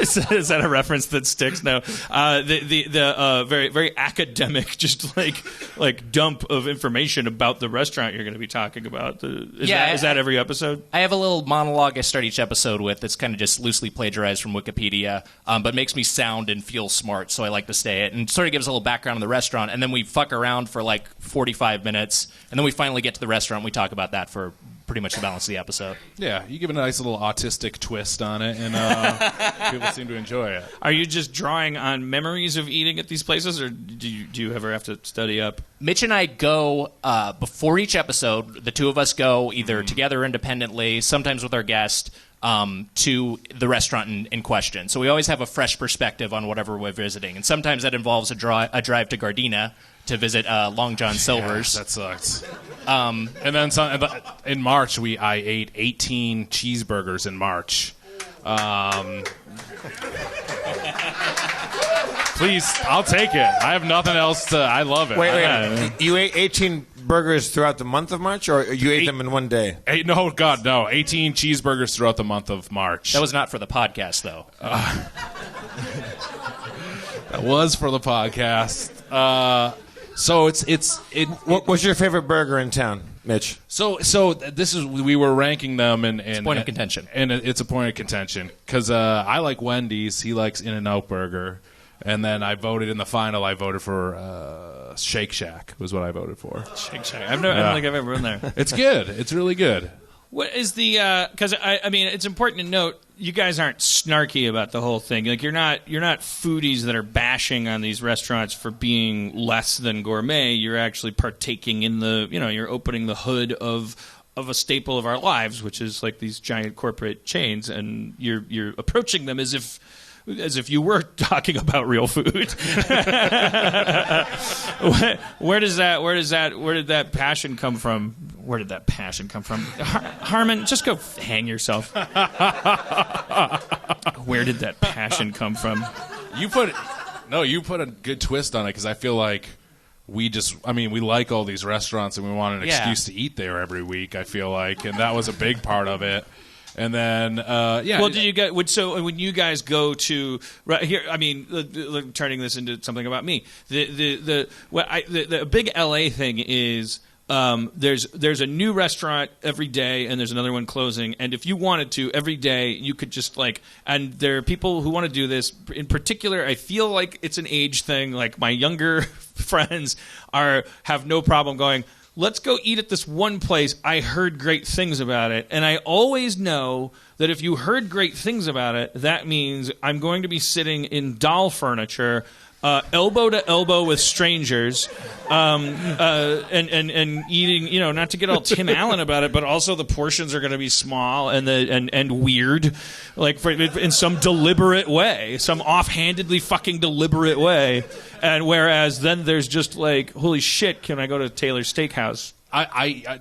Speaker 2: Is that a reference that sticks? No. The very very academic, just like dump of information about the restaurant you're going to be talking about. Is that every episode?
Speaker 6: I have a little monologue I start each episode with that's kind of just loosely plagiarized from Wikipedia, but makes me sound and feel smart, so I like to say it. And sort of gives a little background on the restaurant, and then we fuck around for like 45 minutes, and then we finally get to the restaurant and we talk about that for pretty much the balance of the episode.
Speaker 5: Yeah, you give a nice little autistic twist on it, and people seem to enjoy it.
Speaker 2: Are you just drawing on memories of eating at these places, or do you ever have to study up?
Speaker 6: Mitch and I go before each episode. The two of us go either together or independently, sometimes with our guest, to the restaurant in question. So we always have a fresh perspective on whatever we're visiting. And sometimes that involves a drive to Gardena to visit Long John Silver's.
Speaker 5: Yeah, that sucks. And then in March, I ate 18 cheeseburgers in March. Please, I'll take it. I have nothing else to... I love it.
Speaker 1: Wait. You ate 18 burgers throughout the month of March, or you ate them in one day?
Speaker 5: No, God, no. 18 cheeseburgers throughout the month of March.
Speaker 6: That was not for the podcast, though.
Speaker 5: That was for the podcast. So
Speaker 1: What's your favorite burger in town, Mitch?
Speaker 5: So this is, we were ranking them, and
Speaker 6: it's a point of contention.
Speaker 5: And it's a point of contention because I like Wendy's, he likes In-N-Out Burger, and then I voted in the final. I voted for Shake Shack was what I voted for.
Speaker 2: Shake Shack. I don't think I've ever been there.
Speaker 5: It's good. It's really good.
Speaker 2: What is the? Because I mean, it's important to note you guys aren't snarky about the whole thing. Like you're not foodies that are bashing on these restaurants for being less than gourmet. You're actually partaking in the. You're opening the hood of a staple of our lives, which is like these giant corporate chains, and you're approaching them as if you were talking about real food. Where did that passion come from? Where did that passion come from? Harmon, just go hang yourself. Where did that passion come from?
Speaker 5: You put a good twist on it because I feel like we like all these restaurants and we want an excuse to eat there every week, I feel like, and that was a big part of it. And then,
Speaker 2: Well, did you guys? So when you guys go to right here, I mean, turning this into something about me, the big LA thing is there's a new restaurant every day, and there's another one closing. And if you wanted to, every day you could just and there are people who want to do this. In particular, I feel like it's an age thing. Like my younger friends have no problem going, let's go eat at this one place. I heard great things about it. And I always know that if you heard great things about it, that means I'm going to be sitting in doll furniture, elbow to elbow with strangers, and eating, not to get all Tim Allen about it, but also the portions are going to be small and weird, like in some deliberate way, some offhandedly fucking deliberate way. And whereas then there's just like, holy shit, can I go to Taylor's Steakhouse?
Speaker 5: I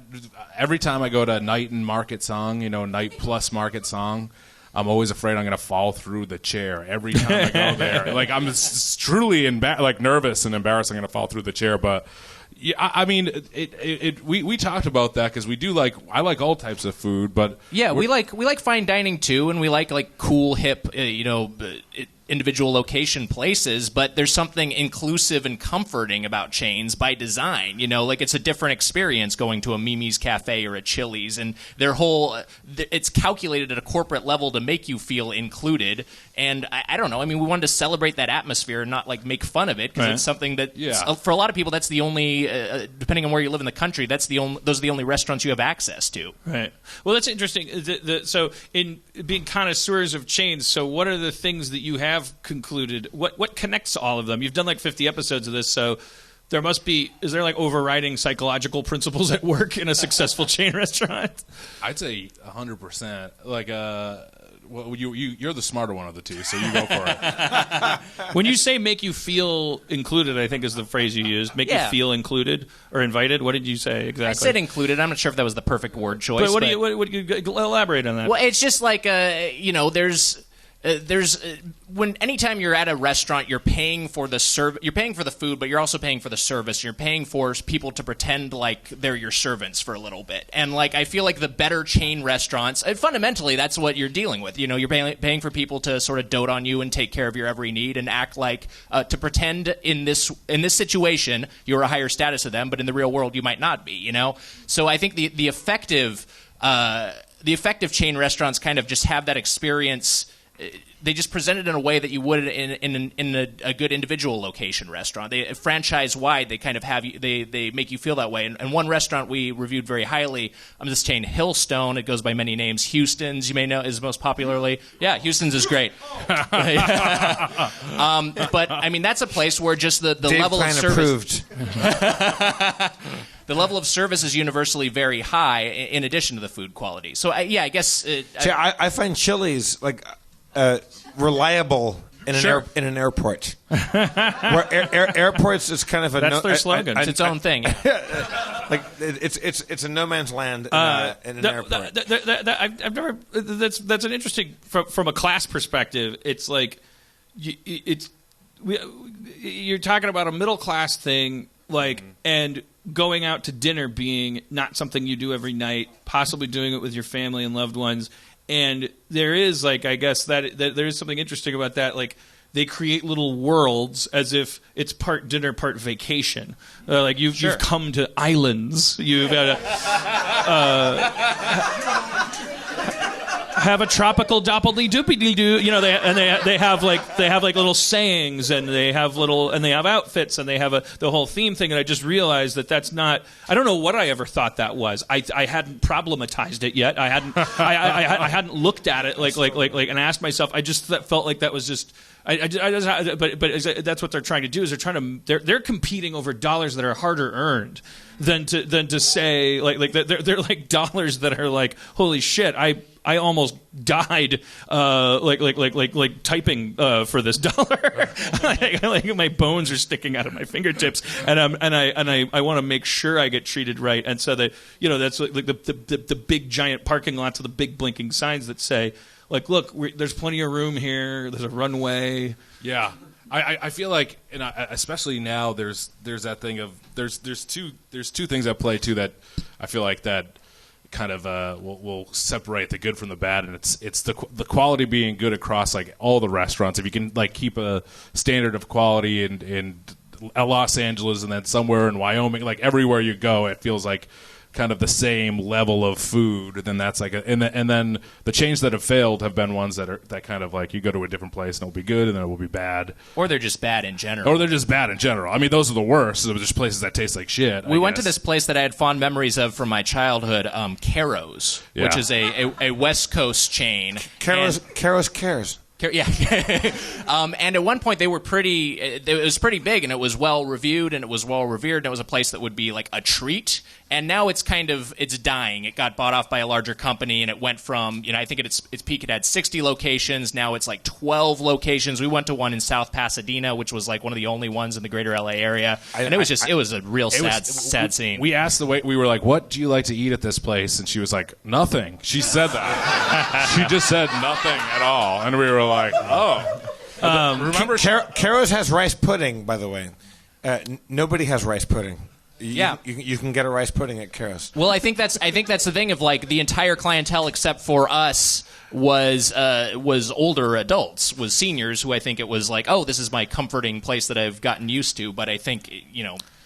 Speaker 5: every time I go to Night and Market Song, Night plus Market Song, I'm always afraid I'm going to fall through the chair every time I go there. Like I'm truly nervous and embarrassed I'm going to fall through the chair. But yeah, I mean, we talked about that because I like all types of food, but
Speaker 6: yeah, we like fine dining too, and we like cool, hip, individual location places, but there's something inclusive and comforting about chains by design. It's a different experience going to a Mimi's Cafe or a Chili's, and their whole it's calculated at a corporate level to make you feel included. And I don't know. I mean, we wanted to celebrate that atmosphere and not make fun of it because it's something that for a lot of people that's the only depending on where you live in the country, those are the only restaurants you have access to.
Speaker 2: Right. Well, that's interesting. So in being connoisseurs of chains, so what are the things that you have concluded? What connects all of them? You've done 50 episodes of this, so there must be. Is there overriding psychological principles at work in a successful chain restaurant?
Speaker 5: I'd say 100%. Well, you're the smarter one of the two, so you go for it.
Speaker 2: When you say make you feel included, I think is the phrase you used. Make you feel included or invited. What did you say exactly?
Speaker 6: I said included. I'm not sure if that was the perfect word choice.
Speaker 2: But what do you elaborate on that?
Speaker 6: Well, it's just anytime you're at a restaurant, you're paying for the food, but you're also paying for the service. You're paying for people to pretend like they're your servants for a little bit. And I feel like the better chain restaurants, fundamentally, that's what you're dealing with. You're paying for people to sort of dote on you and take care of your every need and act like to pretend in this situation you're a higher status of them, but in the real world you might not be. So I think the effective chain restaurants kind of just have that experience they just present it in a way that you would in a good individual location restaurant. They franchise wide. They kind of have you. They make you feel that way. And one restaurant we reviewed very highly. This chain Hillstone. It goes by many names. Houston's, you may know, is most popularly. Yeah, Houston's is great. But I mean, that's a place where just the level of service. The level of service is universally very high, in addition to the food quality. So, I guess...
Speaker 1: I find Chili's, like, reliable in an airport. Where airports is kind of a...
Speaker 2: That's their slogan.
Speaker 6: It's its own thing.
Speaker 1: Like, it's a no man's land in an airport.
Speaker 2: I've never... That's an interesting... From a class perspective, it's like... You're talking about a middle-class thing, like, and... going out to dinner being not something you do every night, possibly doing it with your family and loved ones. And there is, like, I guess that there is something interesting about that. Like, they create little worlds as if it's part dinner, part vacation. Like, you've come to islands. You've got have a tropical doppeldy-doopy-doo. You know, they have little sayings, and they have outfits, and they have the whole theme thing. And I just realized that's not. I don't know what I ever thought that was. I hadn't problematized it yet. I hadn't looked at it like and asked myself. I just felt like that was just. But that's what they're trying to do. Is they're competing over dollars that are harder earned than to say like they're like dollars that are like, holy shit, I almost died like typing for this dollar. like my bones are sticking out of my fingertips, and I want to make sure I get treated right. And so that's like the big giant parking lots with the big blinking signs that say, like, look, there's plenty of room here. There's a runway.
Speaker 5: Yeah, I feel like, and especially now, there's that thing of there's two things at play too that I feel like that kind of will separate the good from the bad, and it's the quality being good across like all the restaurants. If you can like keep a standard of quality in Los Angeles and then somewhere in Wyoming, like everywhere you go, it feels like kind of the same level of food, then that's like and then the chains that have failed have been ones that kind of like you go to a different place and it'll be good and then it will be bad,
Speaker 6: or they're just bad in general.
Speaker 5: I mean, those are the worst. There's just places that taste like shit.
Speaker 6: We went to this place that I had fond memories of from my childhood, Caro's, which is a West Coast chain.
Speaker 1: Caro's.
Speaker 6: Yeah, and at one point they were pretty. It was pretty big, and it was well reviewed, and it was well revered, and it was a place that would be like a treat. And now it's dying. It got bought off by a larger company, and it went from I think at its peak it had 60 locations. Now it's like 12 locations. We went to one in South Pasadena, which was like one of the only ones in the greater LA area, and it was a real sad scene.
Speaker 5: We asked we were like, "What do you like to eat at this place?" And she was like, "Nothing." She said that. She just said nothing at all, and we were like, "Oh."
Speaker 1: Remember, Caro's has rice pudding. By the way, nobody has rice pudding. You can get a rice pudding at Caro's.
Speaker 6: Well, I think that's the thing of like the entire clientele except for us was older adults, was seniors who I think it was like, oh, this is my comforting place that I've gotten used to. But I think
Speaker 1: Do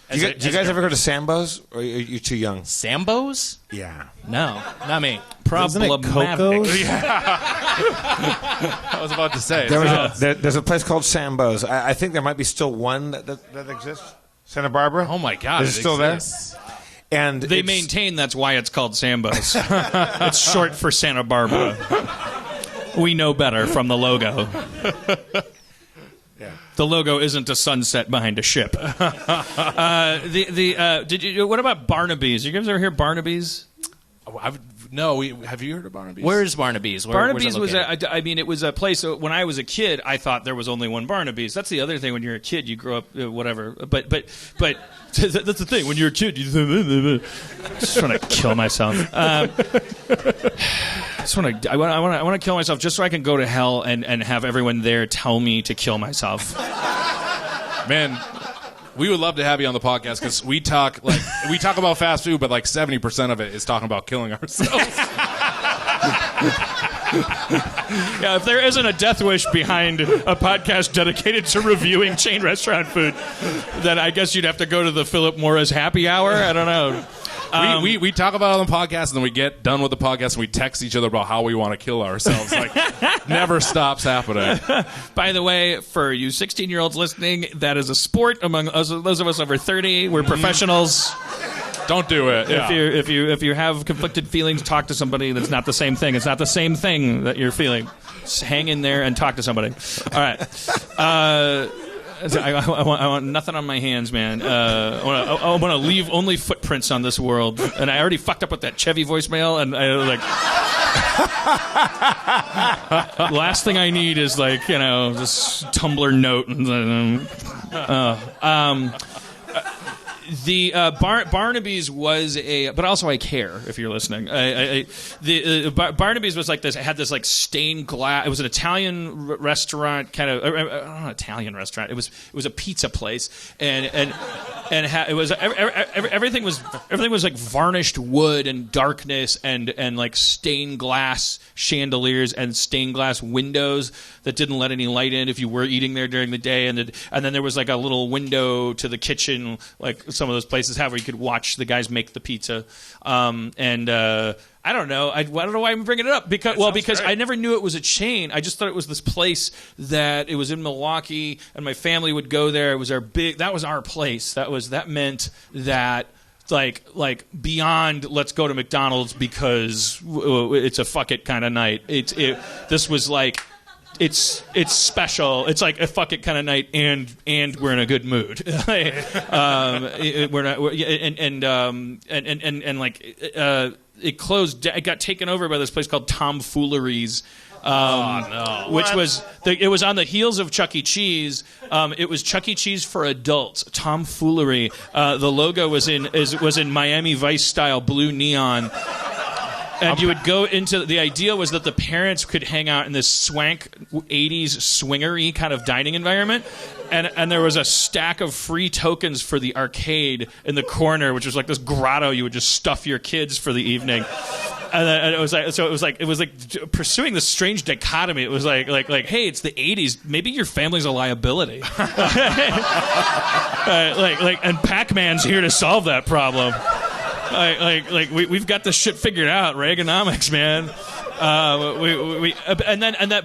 Speaker 1: you guys ever go to Sambo's, or are you too young?
Speaker 6: Sambo's?
Speaker 1: Yeah.
Speaker 6: No, not me.
Speaker 3: Problematic. Coco's?
Speaker 5: I was about to say.
Speaker 1: There's a place called Sambo's. I think there might be still one that exists. Santa Barbara?
Speaker 5: Oh, my God.
Speaker 1: Is it still there? And
Speaker 2: they maintain that's why it's called Sambo's. It's short for Santa Barbara. We know better from the logo. Yeah. The logo isn't a sunset behind a ship. What about Barnaby's? You guys ever hear Barnaby's?
Speaker 5: No, have you heard of Barnaby's?
Speaker 6: Where is Barnaby's?
Speaker 2: Barnaby's was it was a place. When I was a kid, I thought there was only one Barnaby's. That's the other thing. When you're a kid, you grow up whatever. But that's the thing. When you're a kid, you just want to kill myself. I want to kill myself just so I can go to hell and have everyone there tell me to kill myself.
Speaker 5: Man, we would love to have you on the podcast because we talk about fast food, but like 70% of it is talking about killing ourselves.
Speaker 2: Yeah, if there isn't a death wish behind a podcast dedicated to reviewing chain restaurant food, then I guess you'd have to go to the Philip Morris happy hour. I don't know.
Speaker 5: We talk about it on the podcast, and then we get done with the podcast, and we text each other about how we want to kill ourselves. Like never stops happening.
Speaker 2: By the way, for you 16-year-olds listening, that is a sport among us, those of us over 30. We're professionals.
Speaker 5: Don't do it. Yeah.
Speaker 2: If you have conflicted feelings, talk to somebody that's not the same thing. It's not the same thing that you're feeling. Just hang in there and talk to somebody. All right. I want nothing on my hands, man. I want to leave only footprints on this world. And I already fucked up with that Chevy voicemail, and I was like, last thing I need is like, this Tumblr note. The Barnaby's was but also I care if you're listening. Barnaby's was like this. It had this like stained glass. It was an Italian restaurant, kind of not Italian restaurant. It was a pizza place, and it was everything was like varnished wood and darkness and like stained glass chandeliers and stained glass windows that didn't let any light in if you were eating there during the day, and then there was like a little window to the kitchen, like some of those places have, where you could watch the guys make the pizza. I don't know. I don't know why I'm bringing it up because great. I never knew it was a chain. I just thought it was this place that it was in Milwaukee, and my family would go there. It was that was our place. That meant that. Like beyond let's go to McDonald's because it's a fuck it kind of night. This was like it's special. It's like a fuck it kind of night, and we're in a good mood. It closed. It got taken over by this place called Tomfooleries. Which was it was on the heels of Chuck E. Cheese. It was Chuck E. Cheese for adults. Tomfoolery. The logo was in Miami Vice style blue neon. And you would go into the idea was that the parents could hang out in this swank 80s swingery kind of dining environment. And there was a stack of free tokens for the arcade in the corner, which was like this grotto you would just stuff your kids for the evening. And it was like pursuing this strange dichotomy. It was like, hey, it's the 80s. Maybe your family's a liability. And Pac-Man's here to solve that problem. We've got this shit figured out. Reaganomics, man.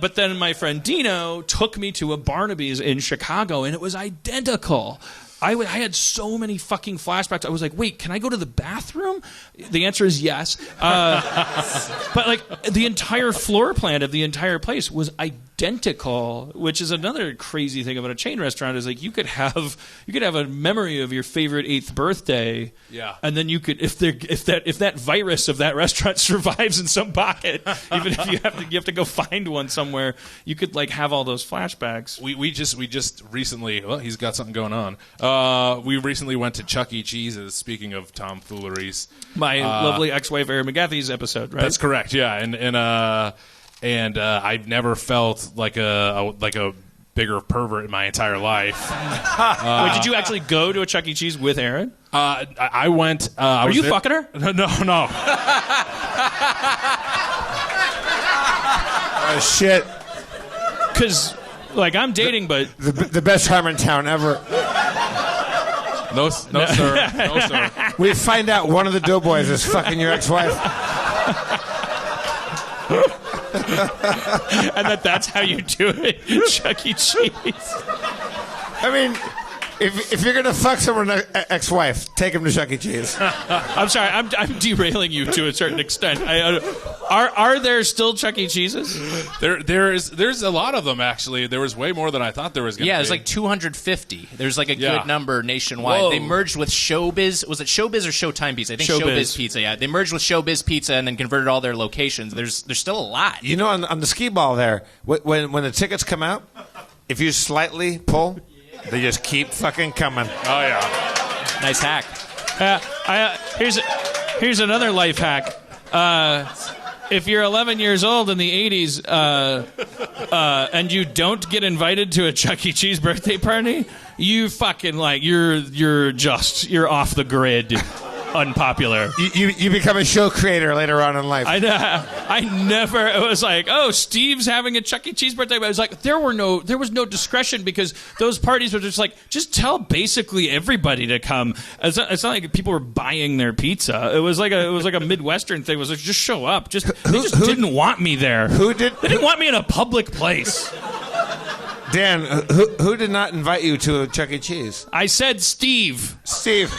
Speaker 2: But then my friend Dino took me to a Barnaby's in Chicago, and it was identical. I had so many fucking flashbacks. I was like, wait, can I go to the bathroom? The answer is yes. But like the entire floor plan of the entire place was identical, which is another crazy thing about a chain restaurant is like you could have a memory of your favorite 8th birthday.
Speaker 5: Yeah.
Speaker 2: And then you could if that virus of that restaurant survives in some pocket, even if you have to go find one somewhere, you could like have all those flashbacks.
Speaker 5: We just recently, well, he's got something going on. We recently went to Chuck E. Cheese's, speaking of tomfooleries.
Speaker 2: My lovely ex-wife Erin McGathy's episode, right?
Speaker 5: That's correct, yeah. And I've never felt like a bigger pervert in my entire life.
Speaker 2: Wait, did you actually go to a Chuck E. Cheese with Erin?
Speaker 5: I went.
Speaker 2: Are you fucking her?
Speaker 5: No.
Speaker 1: Oh, shit.
Speaker 2: Because, like, I'm dating, but...
Speaker 1: The best Harmontown ever.
Speaker 5: No, sir. No, sir.
Speaker 1: We find out one of the doughboys is fucking your ex-wife.
Speaker 2: And that's how you do it, Chuck E. Cheese.
Speaker 1: I mean, if you're gonna fuck someone's ex-wife, take him to Chuck E. Cheese.
Speaker 2: I'm sorry, I'm derailing you to a certain extent. Are there still Chuck E. Cheeses?
Speaker 5: There's a lot of them actually. There was way more than I thought there was going to be.
Speaker 6: Yeah, there's like 250. There's like a good number nationwide.
Speaker 2: Whoa.
Speaker 6: They merged with Showbiz. Was it Showbiz or Showtime Pizza? I think Showbiz Pizza. Yeah, they merged with Showbiz Pizza and then converted all their locations. There's still a lot.
Speaker 1: You know, on the skee ball there, when the tickets come out, if you slightly pull, they just keep fucking coming.
Speaker 5: Oh yeah,
Speaker 6: nice hack.
Speaker 2: Here's another life hack. If you're 11 years old in the 80s and you don't get invited to a Chuck E. Cheese birthday party, you fucking you're off the grid. unpopular.
Speaker 1: You become a show creator later on in life.
Speaker 2: I never. It was like, oh, Steve's having a Chuck E. Cheese birthday. But I was like, there was no discretion because those parties were just like, just tell basically everybody to come. It's not like people were buying their pizza. It was like a Midwestern thing. It was like, just show up. They just didn't want me there.
Speaker 1: Who did?
Speaker 2: They didn't want me in a public place.
Speaker 1: Dan, who did not invite you to a Chuck E. Cheese?
Speaker 2: I said Steve.
Speaker 1: Steve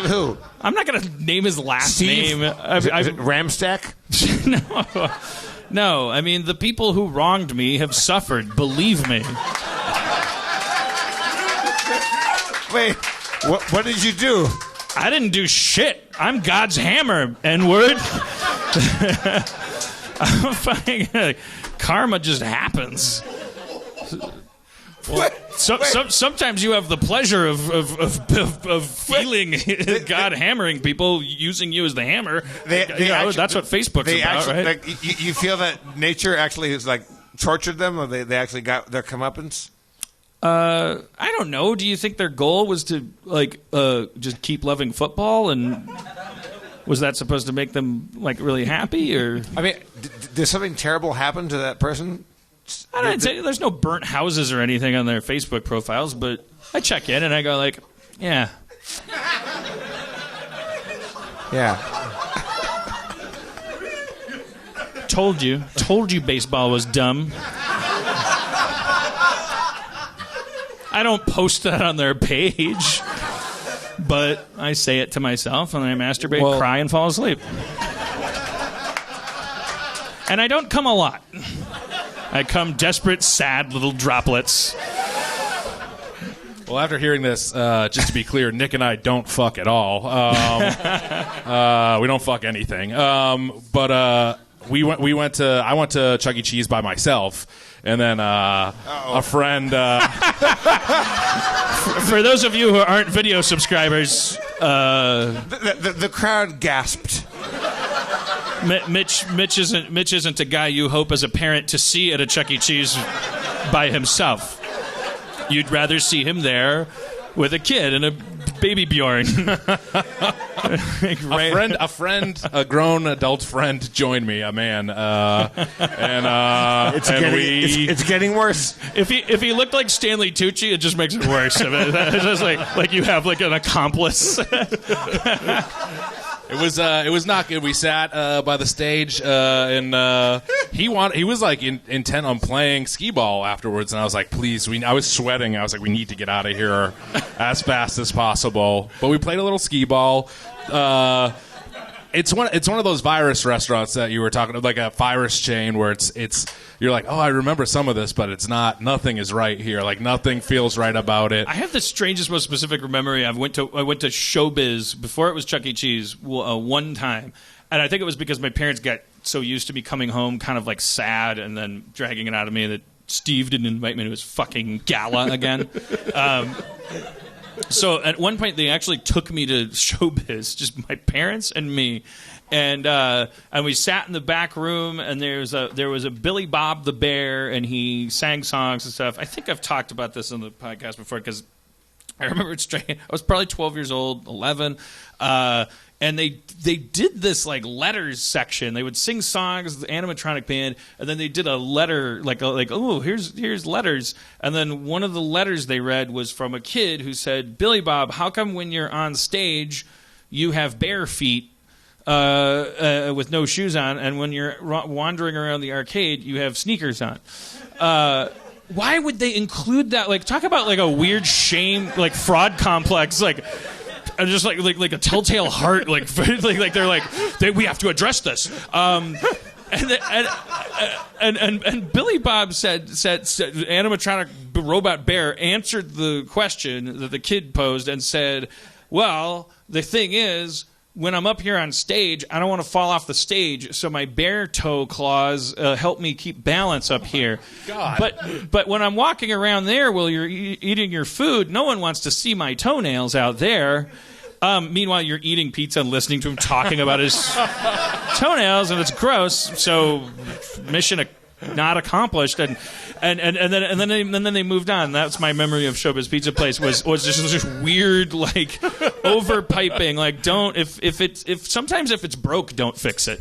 Speaker 1: who?
Speaker 2: I'm not going to name his last name.
Speaker 1: Ramstack?
Speaker 2: No. I mean, the people who wronged me have suffered. Believe me.
Speaker 1: Wait, what did you do?
Speaker 2: I didn't do shit. I'm God's hammer, N-word. I'm finding karma just happens. Well, sometimes you have the pleasure of feeling God hammering people, using you as the hammer. That's what Facebook's about, right?
Speaker 1: Like, you feel that nature actually is like tortured them, or they actually got their comeuppance?
Speaker 2: I don't know. Do you think their goal was to just keep loving football, and was that supposed to make them like really happy? Or
Speaker 1: I mean, did something terrible happen to that person?
Speaker 2: I don't say there's no burnt houses or anything on their Facebook profiles, but I check in and I go like, yeah. Told you baseball was dumb. I don't post that on their page, but I say it to myself and I masturbate, cry, and fall asleep. And I don't come a lot. I come desperate, sad little droplets.
Speaker 5: Well, after hearing this, just to be clear, Nick and I don't fuck at all. We don't fuck anything. But I went to Chuck E. Cheese by myself, and then a friend.
Speaker 2: For those of you who aren't video subscribers,
Speaker 1: the crowd gasped.
Speaker 2: Mitch isn't a guy you hope as a parent to see at a Chuck E. Cheese by himself. You'd rather see him there with a kid and a baby Bjorn.
Speaker 5: A grown adult friend joined me, a man,
Speaker 1: it's getting worse.
Speaker 2: If he looked like Stanley Tucci, it just makes it worse. It's just like you have like an accomplice.
Speaker 5: It was not good. We sat by the stage, and he was like intent on playing skee ball afterwards, and I was like, please, I was sweating. I was like, we need to get out of here as fast as possible. But we played a little skee ball. It's one of those virus restaurants that you were talking about, like a virus chain where it's you're like, oh, I remember some of this, but it's not. Nothing is right here. Like nothing feels right about it.
Speaker 2: I have the strangest, most specific memory. I went to Showbiz before it was Chuck E. Cheese one time, and I think it was because my parents got so used to me coming home kind of like sad and then dragging it out of me that Steve didn't invite me to his fucking gala again. So at one point they actually took me to Showbiz, just my parents and me, and we sat in the back room, and there was a Billy Bob the Bear, and he sang songs and stuff. I think I've talked about this on the podcast before because I remember it straight. I was probably 12 years old, 11, and they did this like letters section. They would sing songs, the animatronic band, and then they did a letter like oh here's letters, and then one of the letters they read was from a kid who said, Billy Bob, how come when you're on stage you have bare feet with no shoes on, and when you're wandering around the arcade you have sneakers on? Why would they include that? Like, talk about like a weird shame, like fraud complex, like just like a telltale heart, like they're like we have to address this. And Billy Bob said animatronic robot bear answered the question that the kid posed and said, well, the thing is, when I'm up here on stage, I don't want to fall off the stage, so my bear toe claws help me keep balance up here.
Speaker 5: God.
Speaker 2: But when I'm walking around there while you're eating your food, no one wants to see my toenails out there. Meanwhile, you're eating pizza and listening to him talking about his toenails, and it's gross. So mission not accomplished, and then they moved on. That's my memory of Showbiz Pizza Place was just weird, like over piping. Like, don't if sometimes if it's broke, don't fix it.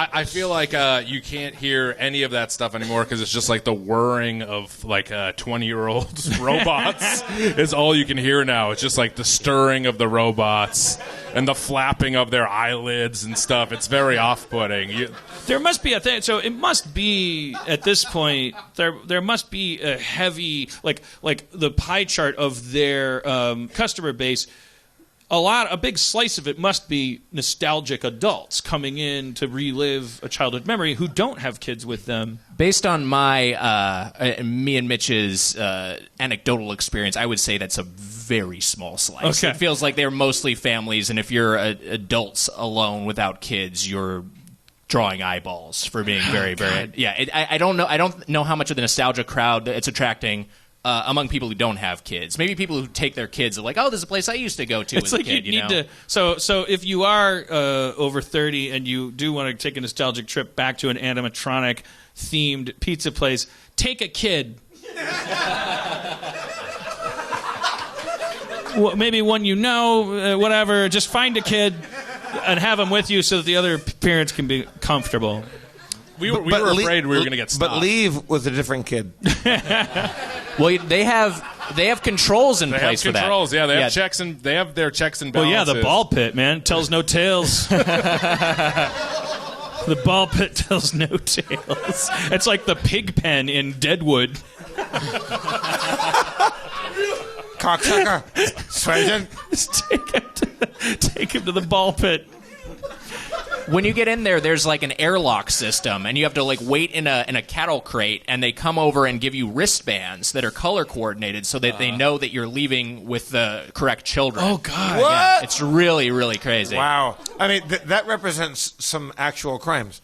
Speaker 5: I feel like you can't hear any of that stuff anymore because it's just like the whirring of like 20-year-old robots is all you can hear now. It's just like the stirring of the robots and the flapping of their eyelids and stuff. It's very off-putting.
Speaker 2: There must be a thing. So it must be at this point. There must be a heavy like the pie chart of their customer base. A big slice of it must be nostalgic adults coming in to relive a childhood memory who don't have kids with them.
Speaker 6: Based on my me and Mitch's anecdotal experience, I would say that's a very small slice.
Speaker 2: Okay.
Speaker 6: It feels like they're mostly families, and if you're adults alone without kids, you're drawing eyeballs for being very, very. Yeah, I don't know. I don't know how much of the nostalgia crowd it's attracting. Among people who don't have kids, maybe people who take their kids are like, "Oh, there's a place I used to go to as a kid." You need to.
Speaker 2: So if you are over 30 and you do want to take a nostalgic trip back to an animatronic themed pizza place, take a kid. Maybe one whatever. Just find a kid and have them with you so that the other parents can be comfortable.
Speaker 5: We were afraid we were going to get stopped.
Speaker 1: But leave with a different kid.
Speaker 6: Well, they have controls in place for that.
Speaker 5: Controls, yeah. They have checks and they have their checks and balances.
Speaker 2: Well, yeah, the ball pit, man, tells no tales. The ball pit tells no tales. It's like the pig pen in Deadwood.
Speaker 1: Cocksucker. Swearingen.
Speaker 2: Take him to the ball pit.
Speaker 6: When you get in there, there's like an airlock system, and you have to like wait in a cattle crate, and they come over and give you wristbands that are color coordinated so that they know that you're leaving with the correct children.
Speaker 2: Oh God!
Speaker 1: What?
Speaker 6: Yeah, it's really, really crazy.
Speaker 1: Wow. I mean, that represents some actual crimes.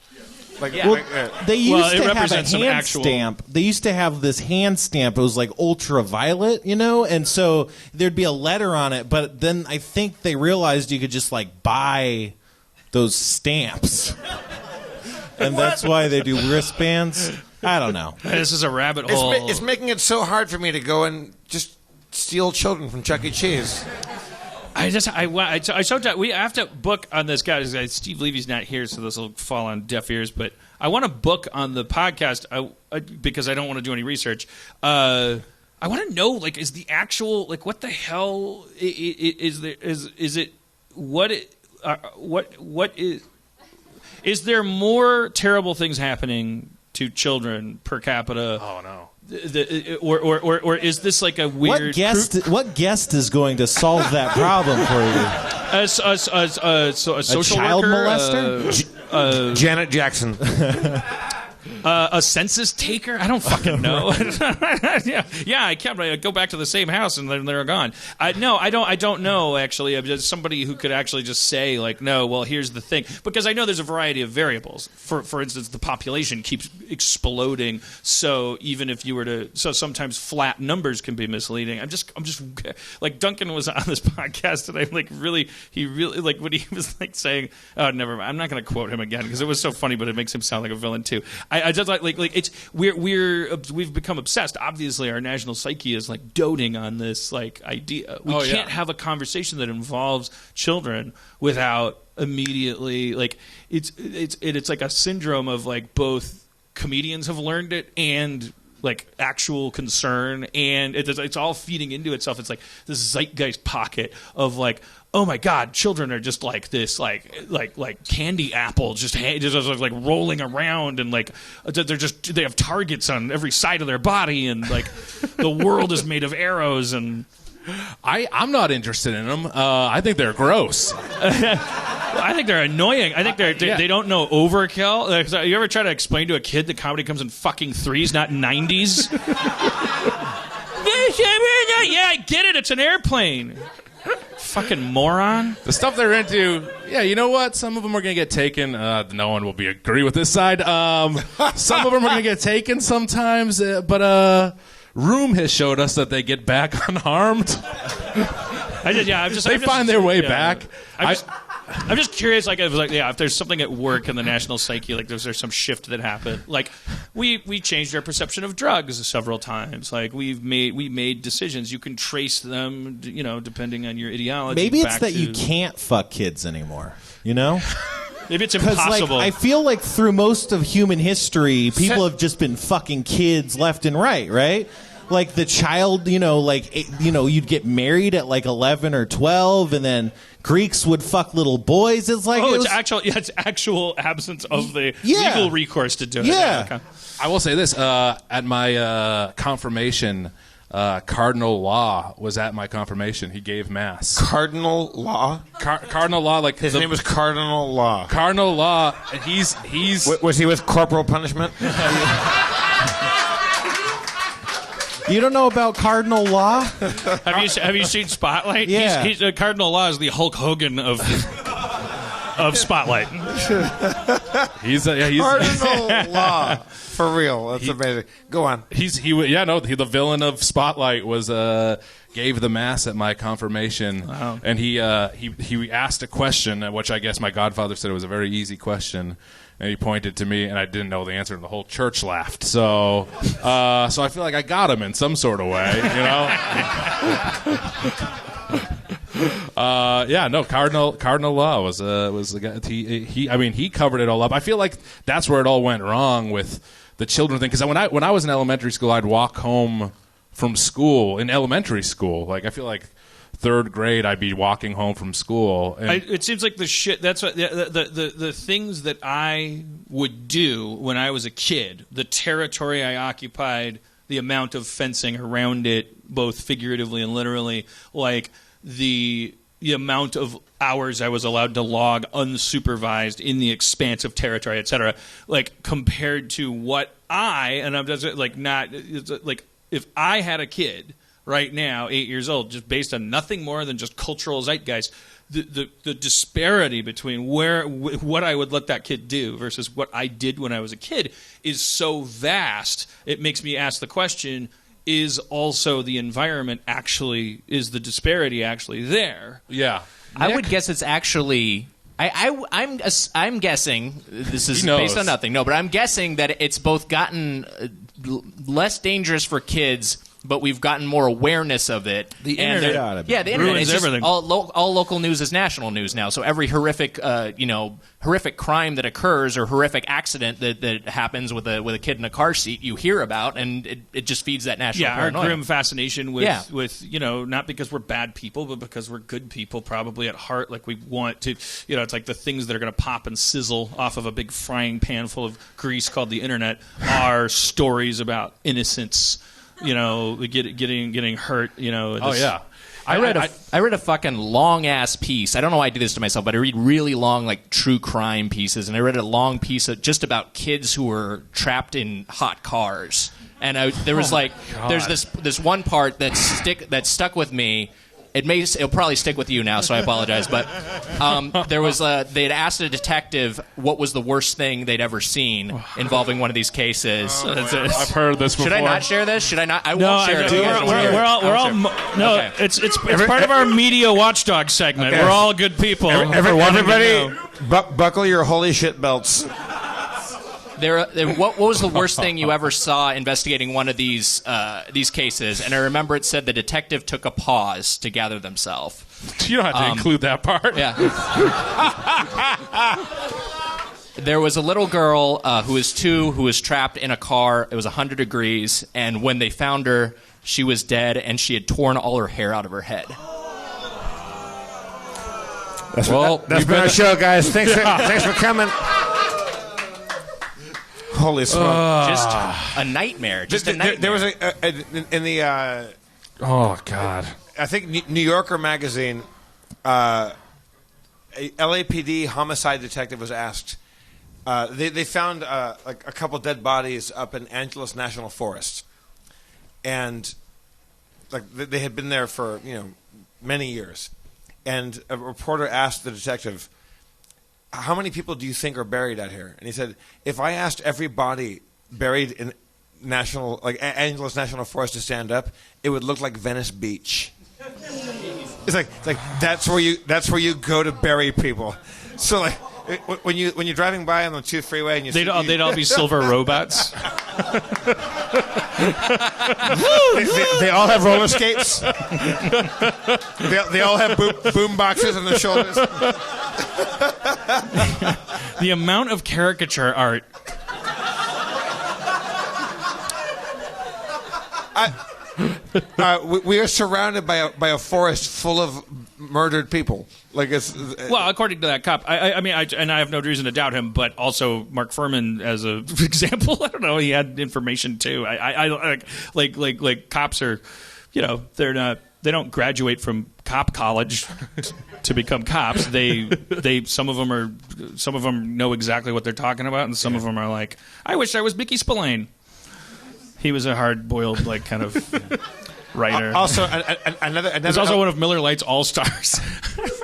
Speaker 1: Like,
Speaker 6: Yeah.
Speaker 3: They used to have a
Speaker 2: represents some
Speaker 3: hand
Speaker 2: actual-
Speaker 3: stamp. They used to have this hand stamp. It was like ultraviolet, and so there'd be a letter on it. But then I think they realized you could just like buy those stamps, and that's why they do wristbands. I don't know.
Speaker 2: This is a rabbit hole.
Speaker 1: it's making it so hard for me to go and just steal children from Chuck E. Cheese.
Speaker 2: I have to book on this guy. Steve Levy's not here, so this will fall on deaf ears. But I want to book on the podcast because I don't want to do any research. I want to know, like, is the actual, like, what the hell is there? Is it what is there more terrible things happening to children per capita?
Speaker 5: Oh no.
Speaker 2: Or is this like a weird?
Speaker 3: What guest is going to solve that problem for you?
Speaker 2: A social
Speaker 3: child
Speaker 2: worker,
Speaker 3: molester?
Speaker 1: Janet Jackson.
Speaker 2: A census taker? I don't fucking know. yeah, I kept. I go back to the same house and then they're gone. I don't know actually. I'm just somebody who could actually just say like, no. Well, here's the thing, because I know there's a variety of variables. For instance, the population keeps exploding. So even if you were to, sometimes flat numbers can be misleading. I'm just like Duncan was on this podcast and he really like when he was like saying, oh, never mind. I'm not going to quote him again because it was so funny, but it makes him sound like a villain too. I just like it's we've become obsessed. Obviously, our national psyche is like doting on this like idea. We can't have a conversation that involves children without immediately like it's like a syndrome of like both comedians have learned it and like actual concern, and it's all feeding into itself. It's like this zeitgeist pocket of like, oh my God, children are just like this, like candy apple, just like rolling around, and like they have targets on every side of their body, and like the world is made of arrows, and
Speaker 5: I'm not interested in them. I think they're gross.
Speaker 2: I think they're annoying. I think they don't know overkill. You ever try to explain to a kid that comedy comes in fucking threes, not 90s? Yeah, I get it. It's an airplane. Fucking moron.
Speaker 5: The stuff they're into, yeah, you know what? Some of them are going to get taken. No one will agree with this side. Some of them are going to get taken sometimes, but Room has showed us that they get back unharmed.
Speaker 2: I did, yeah.
Speaker 5: They find their way back.
Speaker 2: I'm just curious, if there's something at work in the national psyche, like there's some shift that happened. Like we changed our perception of drugs several times. Like we made decisions. You can trace them, depending on your ideology.
Speaker 3: Maybe it's that you can't fuck kids anymore.
Speaker 2: Maybe it's impossible.
Speaker 3: I feel like through most of human history, people have just been fucking kids left and right? Like the child, you'd get married at like 11 or 12, and then Greeks would fuck little boys. It's like
Speaker 2: it's actual absence of the legal recourse to do it.
Speaker 3: Yeah.
Speaker 2: Okay.
Speaker 5: I will say this: at my confirmation, Cardinal Law was at my confirmation. He gave mass.
Speaker 1: Cardinal Law?
Speaker 5: Cardinal Law, like
Speaker 1: his name was Cardinal Law.
Speaker 5: Cardinal Law. And he's.
Speaker 1: Was he with corporal punishment?
Speaker 3: You don't know about Cardinal Law?
Speaker 2: Have you seen Spotlight?
Speaker 3: Yeah.
Speaker 2: He's Cardinal Law is the Hulk Hogan of Spotlight.
Speaker 5: He's
Speaker 1: Cardinal Law. For real. That's amazing. Go on.
Speaker 5: The villain of Spotlight was gave the mass at my confirmation.
Speaker 2: Wow.
Speaker 5: And he asked a question, which I guess my godfather said it was a very easy question. And he pointed to me, and I didn't know the answer, and the whole church laughed. So I feel like I got him in some sort of way, Cardinal Law was the guy. He covered it all up. I feel like that's where it all went wrong with the children thing. Because when I was in elementary school, I'd walk home from school in elementary school. Like I feel like third grade, I'd be walking home from school. And
Speaker 2: it seems like the shit. That's what the things that I would do when I was a kid. The territory I occupied, the amount of fencing around it, both figuratively and literally, like the amount of hours I was allowed to log unsupervised in the expanse of territory, etc. Like compared to what I'm just like not like if I had a kid right now, 8 years old, just based on nothing more than just cultural zeitgeist, the disparity between what I would let that kid do versus what I did when I was a kid is so vast. It makes me ask the question: is also the environment is the disparity actually there?
Speaker 5: Yeah,
Speaker 6: I would guess it's actually. I'm guessing this is based on nothing. No, but I'm guessing that it's both gotten less dangerous for kids, but we've gotten more awareness of it.
Speaker 2: The internet,
Speaker 6: the internet.
Speaker 2: Ruins
Speaker 6: it's just
Speaker 2: everything.
Speaker 6: All local news is national news now. So every horrific, horrific crime that occurs or horrific accident that happens with a kid in a car seat, you hear about, and it just feeds that national paranoia.
Speaker 2: Our grim fascination with not because we're bad people, but because we're good people, probably at heart. Like we want to, it's like the things that are going to pop and sizzle off of a big frying pan full of grease called the internet are stories about innocence. Getting hurt.
Speaker 6: I read a fucking long ass piece. I don't know why I do this to myself, but I read really long, like true crime pieces, and I read a long piece just about kids who were trapped in hot cars. And there's this one part that stuck with me. It'll probably stick with you now, so I apologize. But they had asked a detective what was the worst thing they'd ever seen involving one of these cases.
Speaker 5: I've heard this before.
Speaker 6: Should I not share this? Should I not? I won't share it.
Speaker 2: It's part of our media watchdog segment. Okay. We're all good people.
Speaker 1: Everybody, buckle your holy shit belts.
Speaker 6: What was the worst thing you ever saw investigating one of these cases? And I remember it said the detective took a pause to gather themselves.
Speaker 5: You don't have to include that part.
Speaker 6: Yeah. There was a little girl who was 2 who was trapped in a car. It was 100 degrees, and when they found her, she was dead, and she had torn all her hair out of her head.
Speaker 1: That's been our show, guys. Thanks for coming. Holy smoke!
Speaker 6: Just a nightmare. Just a nightmare.
Speaker 1: There was in the.
Speaker 5: Oh God!
Speaker 1: I think New Yorker magazine, a LAPD homicide detective was asked. They found like a couple dead bodies up in Angeles National Forest, and like they had been there for many years, and a reporter asked the detective, how many people do you think are buried out here? And he said, if I asked every body buried in Angeles National Forest to stand up, it would look like Venice Beach. It's like that's where you go to bury people. So like when you're driving by on the 2 freeway and
Speaker 2: they'd all be silver robots.
Speaker 1: they all have roller skates. they all have boom boxes on their shoulders.
Speaker 2: The amount of caricature art.
Speaker 1: We are surrounded by a forest full of murdered people. Like it's
Speaker 2: well, according to that cop, I mean, I have no reason to doubt him, but also Mark Furman as an example. I don't know, he had information too. I like cops are, they don't graduate from cop college to become cops. Some of them know exactly what they're talking about, and some of them are like, I wish I was Mickey Spillane. He was a hard-boiled, like, kind of writer.
Speaker 1: Also, another.
Speaker 2: He's also one of Miller Lite's all-stars.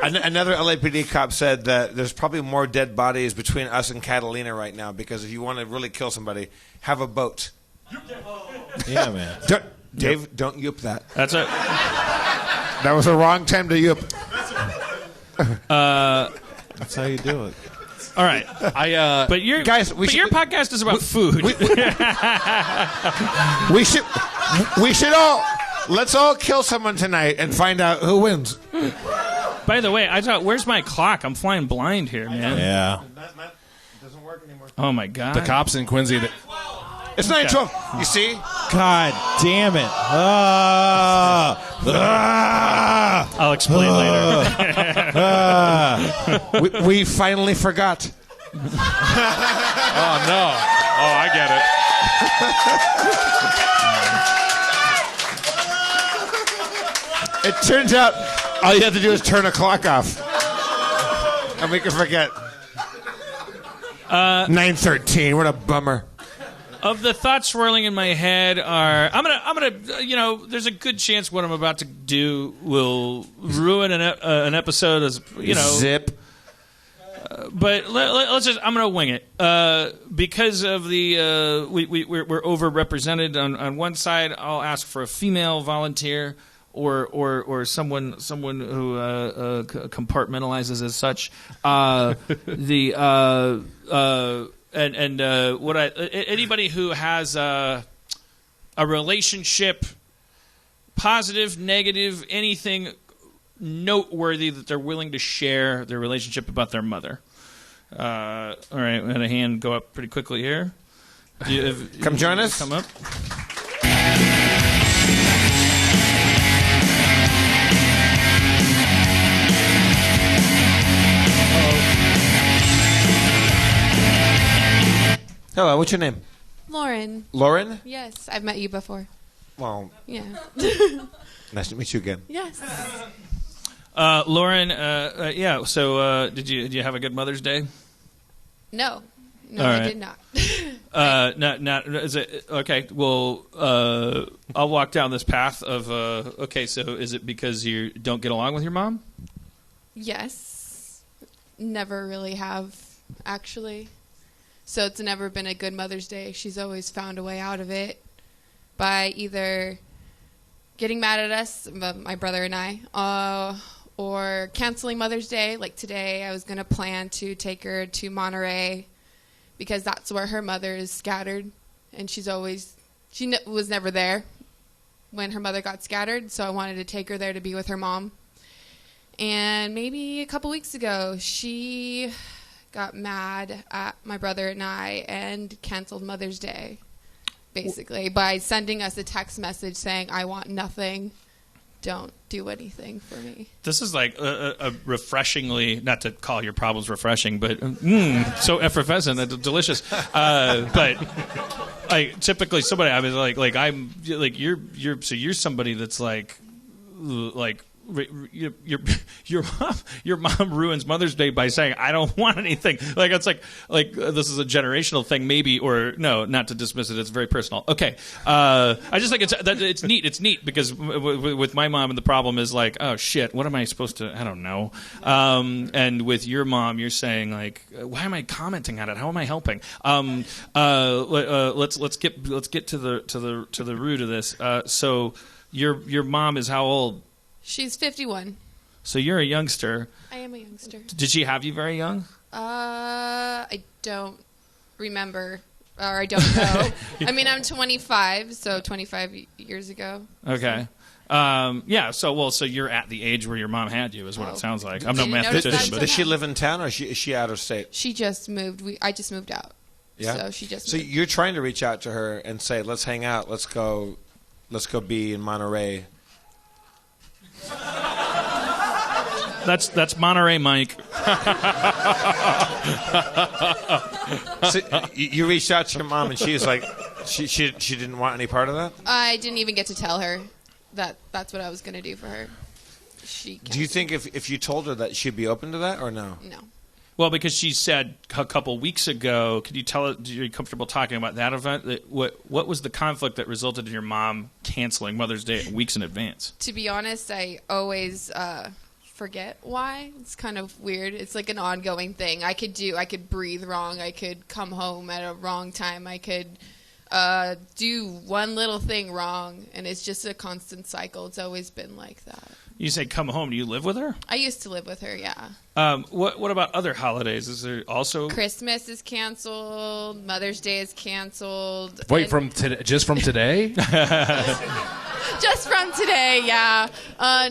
Speaker 1: Another LAPD cop said that there's probably more dead bodies between us and Catalina right now because if you want to really kill somebody, have a boat.
Speaker 3: Yeah, man.
Speaker 1: Dave, don't yoop that.
Speaker 2: That's it.
Speaker 1: That was the wrong time to yoop.
Speaker 3: That's how you do it.
Speaker 2: All right, but your podcast is about food.
Speaker 1: Let's all kill someone tonight and find out who wins.
Speaker 2: By the way, I thought, where's my clock? I'm flying blind here, man.
Speaker 3: Yeah.
Speaker 1: It doesn't work anymore.
Speaker 2: Oh my god.
Speaker 5: The cops in Quincy.
Speaker 1: It's 9:12. You see?
Speaker 3: God damn it.
Speaker 2: I'll explain
Speaker 1: later. We finally forgot.
Speaker 5: Oh, no. Oh, I
Speaker 1: get it. It turns out all you have to do is turn a clock off. And we can forget. 9:13. What a bummer.
Speaker 2: Of the thoughts swirling in my head are, I'm gonna, there's a good chance what I'm about to do will ruin an episode, as
Speaker 1: Zip.
Speaker 2: But I'm gonna wing it because of the we're overrepresented on one side. I'll ask for a female volunteer or someone who compartmentalizes as such. Anybody who has a relationship, positive, negative, anything noteworthy that they're willing to share their relationship about their mother. All right, we had a hand go up pretty quickly here.
Speaker 1: Come join us.
Speaker 2: Come up.
Speaker 1: Hello, what's your name?
Speaker 7: Lauren.
Speaker 1: Lauren?
Speaker 7: Yes, I've met you before.
Speaker 1: Well,
Speaker 7: yeah.
Speaker 1: Nice to meet you again.
Speaker 7: Yes.
Speaker 2: Lauren, yeah. So, did you have a good Mother's Day?
Speaker 7: No,
Speaker 2: right.
Speaker 7: I did not.
Speaker 2: Not is it okay? Well, I'll walk down this path of okay. So, is it because you don't get along with your mom?
Speaker 7: Yes, never really have actually. So it's never been a good Mother's Day. She's always found a way out of it by either getting mad at us, my brother and I, or canceling Mother's Day. Like today, I was going to plan to take her to Monterey because that's where her mother is scattered. And she was never there when her mother got scattered. So I wanted to take her there to be with her mom. And maybe a couple weeks ago, she got mad at my brother and I and canceled Mother's Day, basically, by sending us a text message saying, I want nothing, don't do anything for me.
Speaker 2: This is like a refreshingly, not to call your problems refreshing, but so effervescent and delicious. But like typically somebody, I was like I'm like you're somebody that's like your mom ruins Mother's Day by saying I don't want anything. Like it's like this is a generational thing, maybe, or no, not to dismiss it. It's very personal. Okay, I just think it's neat. It's neat because with my mom, and the problem is like, oh shit, what am I supposed to? I don't know. And with your mom, you're saying like, why am I commenting on it? How am I helping? Let's get to the root of this. So your mom is how old?
Speaker 7: She's 51.
Speaker 2: So you're a youngster.
Speaker 7: I am a youngster.
Speaker 2: Did she have you very young?
Speaker 7: I don't remember, or I don't know. I mean, I'm 25, so 25 years ago.
Speaker 2: Okay. So you're at the age where your mom had you, is what it sounds like. I'm no
Speaker 7: Didn't notice
Speaker 2: mathematician,
Speaker 7: that
Speaker 2: but
Speaker 1: Does she live in town, or is she out of state?
Speaker 7: She just moved. I just moved out.
Speaker 1: Yeah.
Speaker 7: So she just
Speaker 1: So
Speaker 7: moved.
Speaker 1: you're trying to reach out to her and say, let's hang out. Let's go be in Monterey.
Speaker 2: that's Monterey Mike.
Speaker 1: So you reached out to your mom, and she was like, she didn't want any part of that?
Speaker 7: I didn't even get to tell her that that's what I was going to do for her.
Speaker 1: Do you think if you told her that she'd be open to that, or no?
Speaker 7: No.
Speaker 2: Well, because she said a couple weeks ago, could you tell us, are you comfortable talking about that event? What was the conflict that resulted in your mom canceling Mother's Day weeks in advance?
Speaker 7: To be honest, I always forget why. It's kind of weird. It's like an ongoing thing. I could breathe wrong. I could come home at a wrong time. I could do one little thing wrong, and it's just a constant cycle. It's always been like that.
Speaker 2: You say come home. Do you live with her?
Speaker 7: I used to live with her, yeah.
Speaker 2: What about other holidays? Is there also
Speaker 7: Christmas is canceled. Mother's Day is canceled.
Speaker 5: Wait, just from today?
Speaker 7: Just from today, yeah.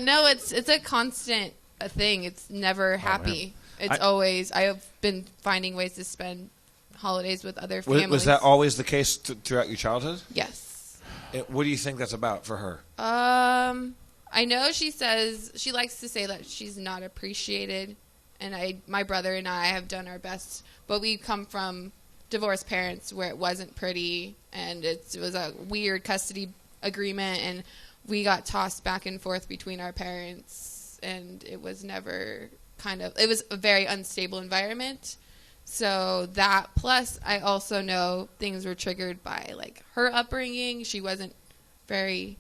Speaker 7: No, it's a constant thing. It's never happy. It's always. I have been finding ways to spend holidays with other families.
Speaker 1: Was that always the case throughout your childhood?
Speaker 7: Yes.
Speaker 1: What do you think that's about for her?
Speaker 7: I know she says she likes to say that she's not appreciated, and my brother and I have done our best, but we come from divorced parents where it wasn't pretty, and it was a weird custody agreement, and we got tossed back and forth between our parents, and it was never it was a very unstable environment. So that, plus I also know things were triggered by like her upbringing. She wasn't very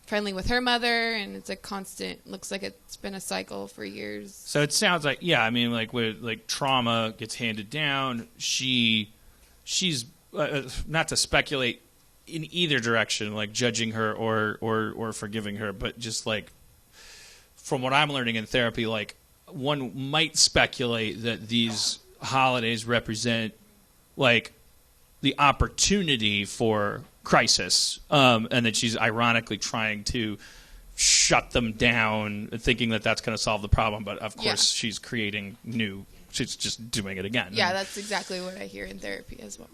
Speaker 7: friendly with her mother, and it's a constant, looks like it's been a cycle for years.
Speaker 2: So it sounds like, yeah, I mean, like with like trauma gets handed down, she's not to speculate in either direction, like judging her or forgiving her, but just like from what I'm learning in therapy, like one might speculate that these holidays represent like the opportunity for crisis, and that she's ironically trying to shut them down, thinking that that's going to solve the problem. But of course, she's creating new. She's just doing it again.
Speaker 7: Yeah, that's exactly what I hear in therapy as well.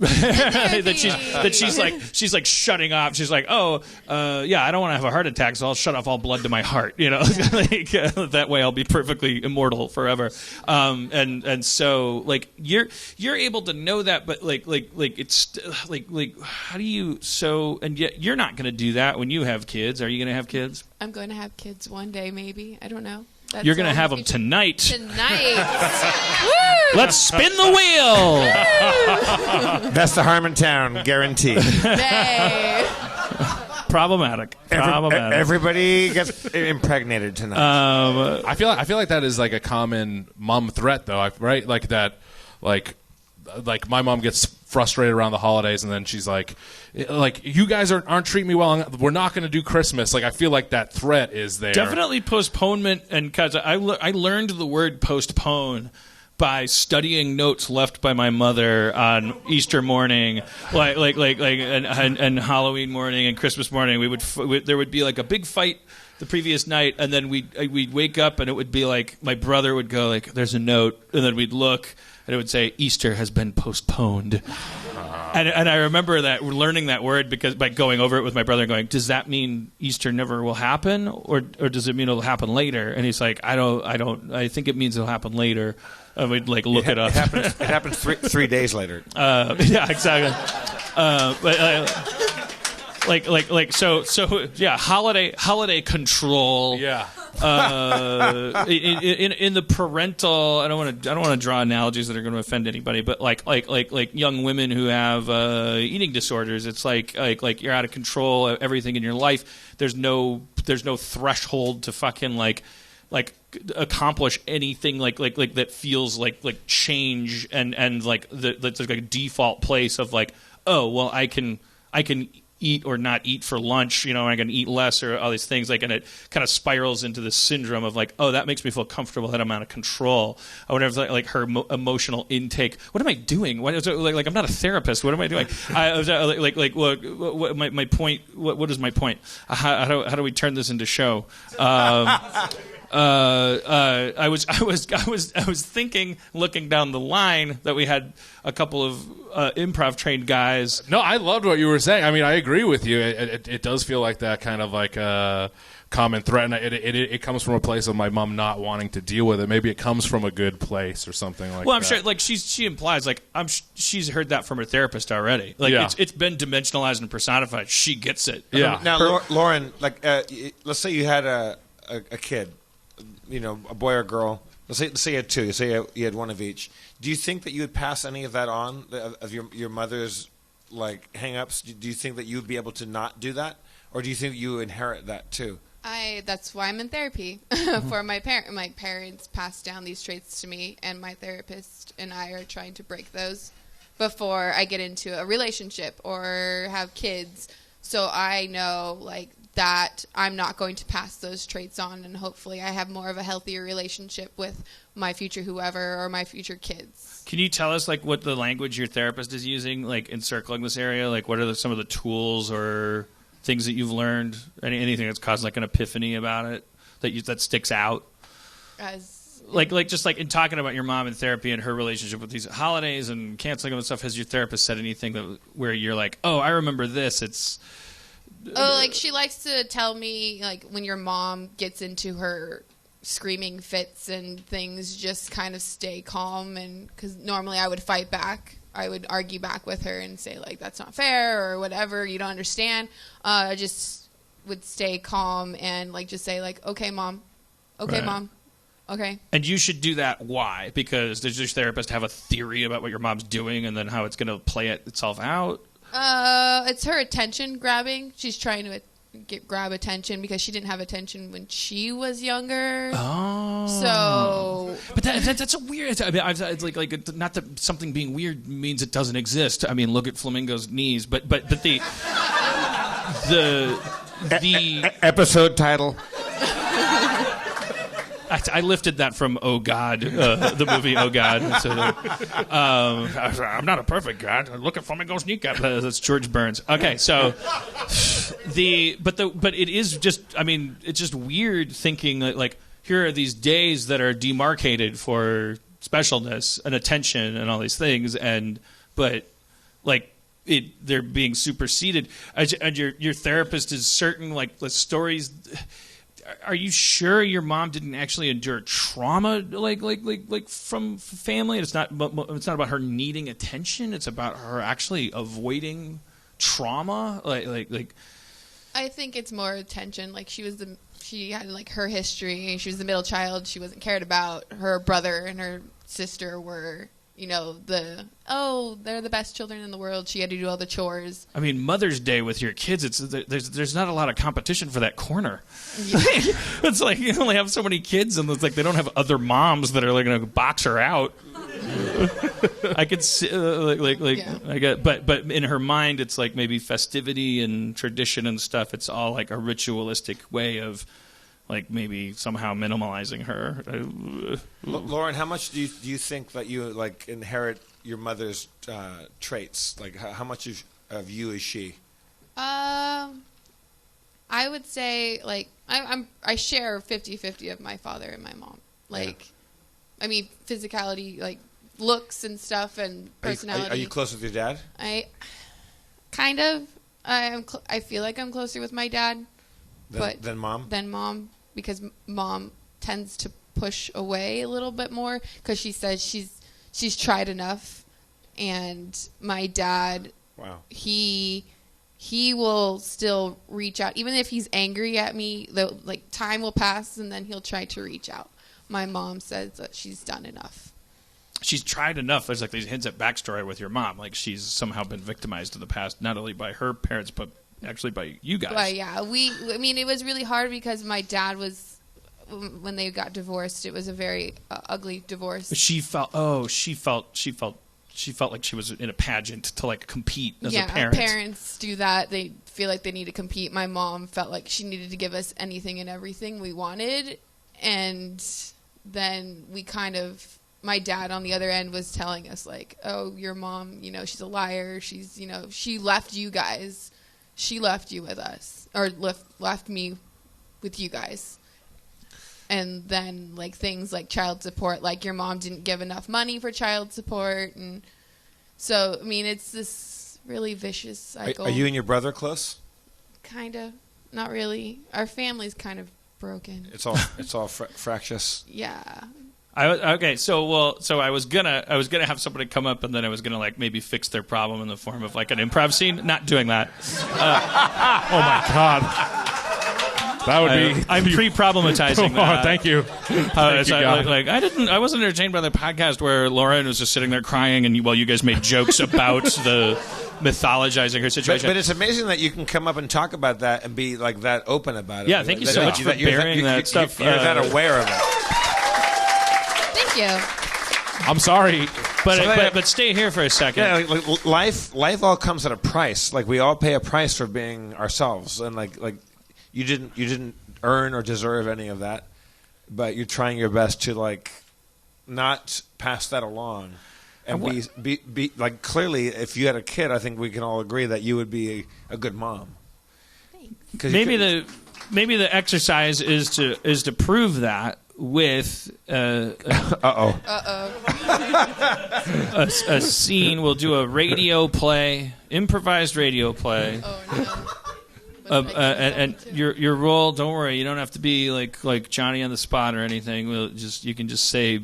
Speaker 2: she's like shutting off. She's like, I don't want to have a heart attack, so I'll shut off all blood to my heart. You know, that way I'll be perfectly immortal forever. And so like you're able to know that, but like it's like how do you and yet you're not going to do that when you have kids. Are you going to have kids?
Speaker 7: I'm going to have kids one day, maybe. I don't know.
Speaker 2: You're going to have them tonight.
Speaker 7: Tonight.
Speaker 2: Let's spin the wheel.
Speaker 1: That's the Harmontown guarantee.
Speaker 7: Hey.
Speaker 2: Problematic.
Speaker 1: Everybody gets impregnated tonight.
Speaker 5: I feel like that is like a common mom threat, though, right? Like that, like my mom gets frustrated around the holidays, and then she's like you guys aren't treating me well. We're not going to do Christmas. Like I feel like that threat is there.
Speaker 2: Definitely postponement, and because I learned the word postpone by studying notes left by my mother on Easter morning, and Halloween morning and Christmas morning. There would be like a big fight the previous night, and then we'd wake up, and it would be like my brother would go like, "There's a note," and then we'd look, and it would say, "Easter has been postponed." And I remember learning that word because by going over it with my brother and going, does that mean Easter never will happen, or does it mean it'll happen later? And he's like, I think it means it'll happen later. And we'd like look it up.
Speaker 1: It happens 3 days later.
Speaker 2: Yeah, exactly. So yeah, holiday control.
Speaker 5: Yeah.
Speaker 2: In the parental, I don't want to draw analogies that are going to offend anybody, but like young women who have eating disorders, it's like you're out of control. Everything in your life, there's no threshold to fucking like accomplish anything like that feels like change and like there's like a default place of like, oh well, I can eat or not eat for lunch, you know, I'm going to eat less or all these things, like, and it kind of spirals into this syndrome of like, oh, that makes me feel comfortable that I'm out of control. I wonder if like her emotional intake. What am I doing? What is it, like I'm not a therapist. What am I doing? My point. What is my point? How do we turn this into show? I was thinking, looking down the line, that we had a couple of improv trained guys.
Speaker 5: No, I loved what you were saying. I mean, I agree with you. It does feel like that kind of like common threat, and it comes from a place of my mom not wanting to deal with it. Maybe it comes from a good place or something like that.
Speaker 2: Well, I'm sure, like she implies, like she's heard that from her therapist already. Like it's been dimensionalized and personified. She gets it.
Speaker 5: Yeah.
Speaker 1: Now, Lauren, like let's say you had a kid, you know, a boy or girl. Let's say you had two. Say you had one of each. Do you think that you would pass any of that on, of your mother's like hang-ups? Do you think that you would be able to not do that, or do you think you inherit that too?
Speaker 7: That's why I'm in therapy. For my parents passed down these traits to me, and my therapist and I are trying to break those before I get into a relationship or have kids. So I know like that I'm not going to pass those traits on, and hopefully I have more of a healthier relationship with my future whoever or my future kids.
Speaker 2: Can you tell us like what the language your therapist is using, like encircling this area? Like what are some of the tools or things that you've learned? Anything that's caused like an epiphany about it that sticks out? Like just like in talking about your mom in therapy and her relationship with these holidays and canceling them and stuff, has your therapist said anything where you're like, oh, I remember this?
Speaker 7: Like she likes to tell me like when your mom gets into her screaming fits and things, just kind of stay calm, and because normally I would fight back. I would argue back with her and say like that's not fair or whatever, you don't understand. I just would stay calm and like just say like okay mom, okay.
Speaker 2: And you should do that. Why? Because does your therapist have a theory about what your mom's doing and then how it's going to play itself out?
Speaker 7: It's her attention grabbing. She's trying to grab attention because she didn't have attention when she was younger.
Speaker 2: Oh. So, but that's a weird. I mean, it's like not that something being weird means it doesn't exist. I mean, look at Flamingo's knees. But the
Speaker 1: episode title.
Speaker 2: I lifted that from Oh God, the movie Oh God. So, I'm not a perfect God. Look at Flamingo's kneecap. That's George Burns. Okay, so but it is just. I mean, it's just weird thinking like here are these days that are demarcated for specialness and attention and all these things, but like they're being superseded. And your therapist is certain like the stories. Are you sure your mom didn't actually endure trauma like from family? It's not about her needing attention. It's about her actually avoiding trauma. Like.
Speaker 7: I think it's more attention. Like she had like her history. She was the middle child. She wasn't cared about. Her brother and her sister were, you know, they're the best children in the world. She had to do all the chores.
Speaker 2: I mean, Mother's Day with your kids, there's not a lot of competition for that corner. Yeah. It's like you only have so many kids, and it's like they don't have other moms that are like going to box her out. I could see, yeah. I get, but in her mind, it's like maybe festivity and tradition and stuff. It's all like a ritualistic way of. Like maybe somehow minimalizing her.
Speaker 1: Lauren, how much do you think that you like inherit your mother's traits? Like how much of you is she?
Speaker 7: I would say like I share 50-50 of my father and my mom. Like, yeah. I mean physicality, like looks and stuff, and personality.
Speaker 1: Are you close with your dad?
Speaker 7: I kind of. I feel like I'm closer with my dad.
Speaker 1: Than mom?
Speaker 7: Than mom, because mom tends to push away a little bit more because she says she's tried enough, and my dad,
Speaker 1: wow,
Speaker 7: he will still reach out even if he's angry at me. Like time will pass and then he'll try to reach out. My mom says that she's done enough.
Speaker 2: She's tried enough. There's like these hints at backstory with your mom, like she's somehow been victimized in the past, not only by her parents but actually by you guys.
Speaker 7: Well, yeah, I mean, it was really hard because my dad was, when they got divorced, it was a very ugly divorce.
Speaker 2: She felt she felt like she was in a pageant to like compete as a parent.
Speaker 7: Parents do that. They feel like they need to compete. My mom felt like she needed to give us anything and everything we wanted, and then we my dad on the other end was telling us like, oh, your mom, she's a liar. She's, she left you guys. She left you with us, or left me with you guys. And then like things like child support, like your mom didn't give enough money for child support. And so, I mean, it's this really vicious cycle.
Speaker 1: Are you and your brother close?
Speaker 7: Kind of. Not really. Our family's kind of broken.
Speaker 1: It's all fractious.
Speaker 7: Yeah.
Speaker 2: So I was gonna have somebody come up, and then I was gonna like maybe fix their problem in the form of like an improv scene. Not doing that.
Speaker 5: Oh my God, that would be.
Speaker 2: I'm pre-problematizing.
Speaker 5: Oh, thank you.
Speaker 2: I wasn't entertained by the podcast where Lauren was just sitting there crying, and while you guys made jokes about the mythologizing her situation.
Speaker 1: But it's amazing that you can come up and talk about that and be like that open about it.
Speaker 2: Yeah, thank you so much for bearing that stuff.
Speaker 1: You're that aware of it.
Speaker 7: Thank you.
Speaker 5: I'm sorry,
Speaker 2: but stay here for a second.
Speaker 1: Yeah, like life all comes at a price. Like we all pay a price for being ourselves, and like you didn't earn or deserve any of that, but you're trying your best to like not pass that along, and be like clearly. If you had a kid, I think we can all agree that you would be a good mom.
Speaker 7: Thanks.
Speaker 2: Maybe the exercise is to prove that with a scene. We'll do a radio play, improvised radio play.
Speaker 7: Oh no.
Speaker 2: And your role, don't worry, you don't have to be like Johnny on the spot or anything. You can just say,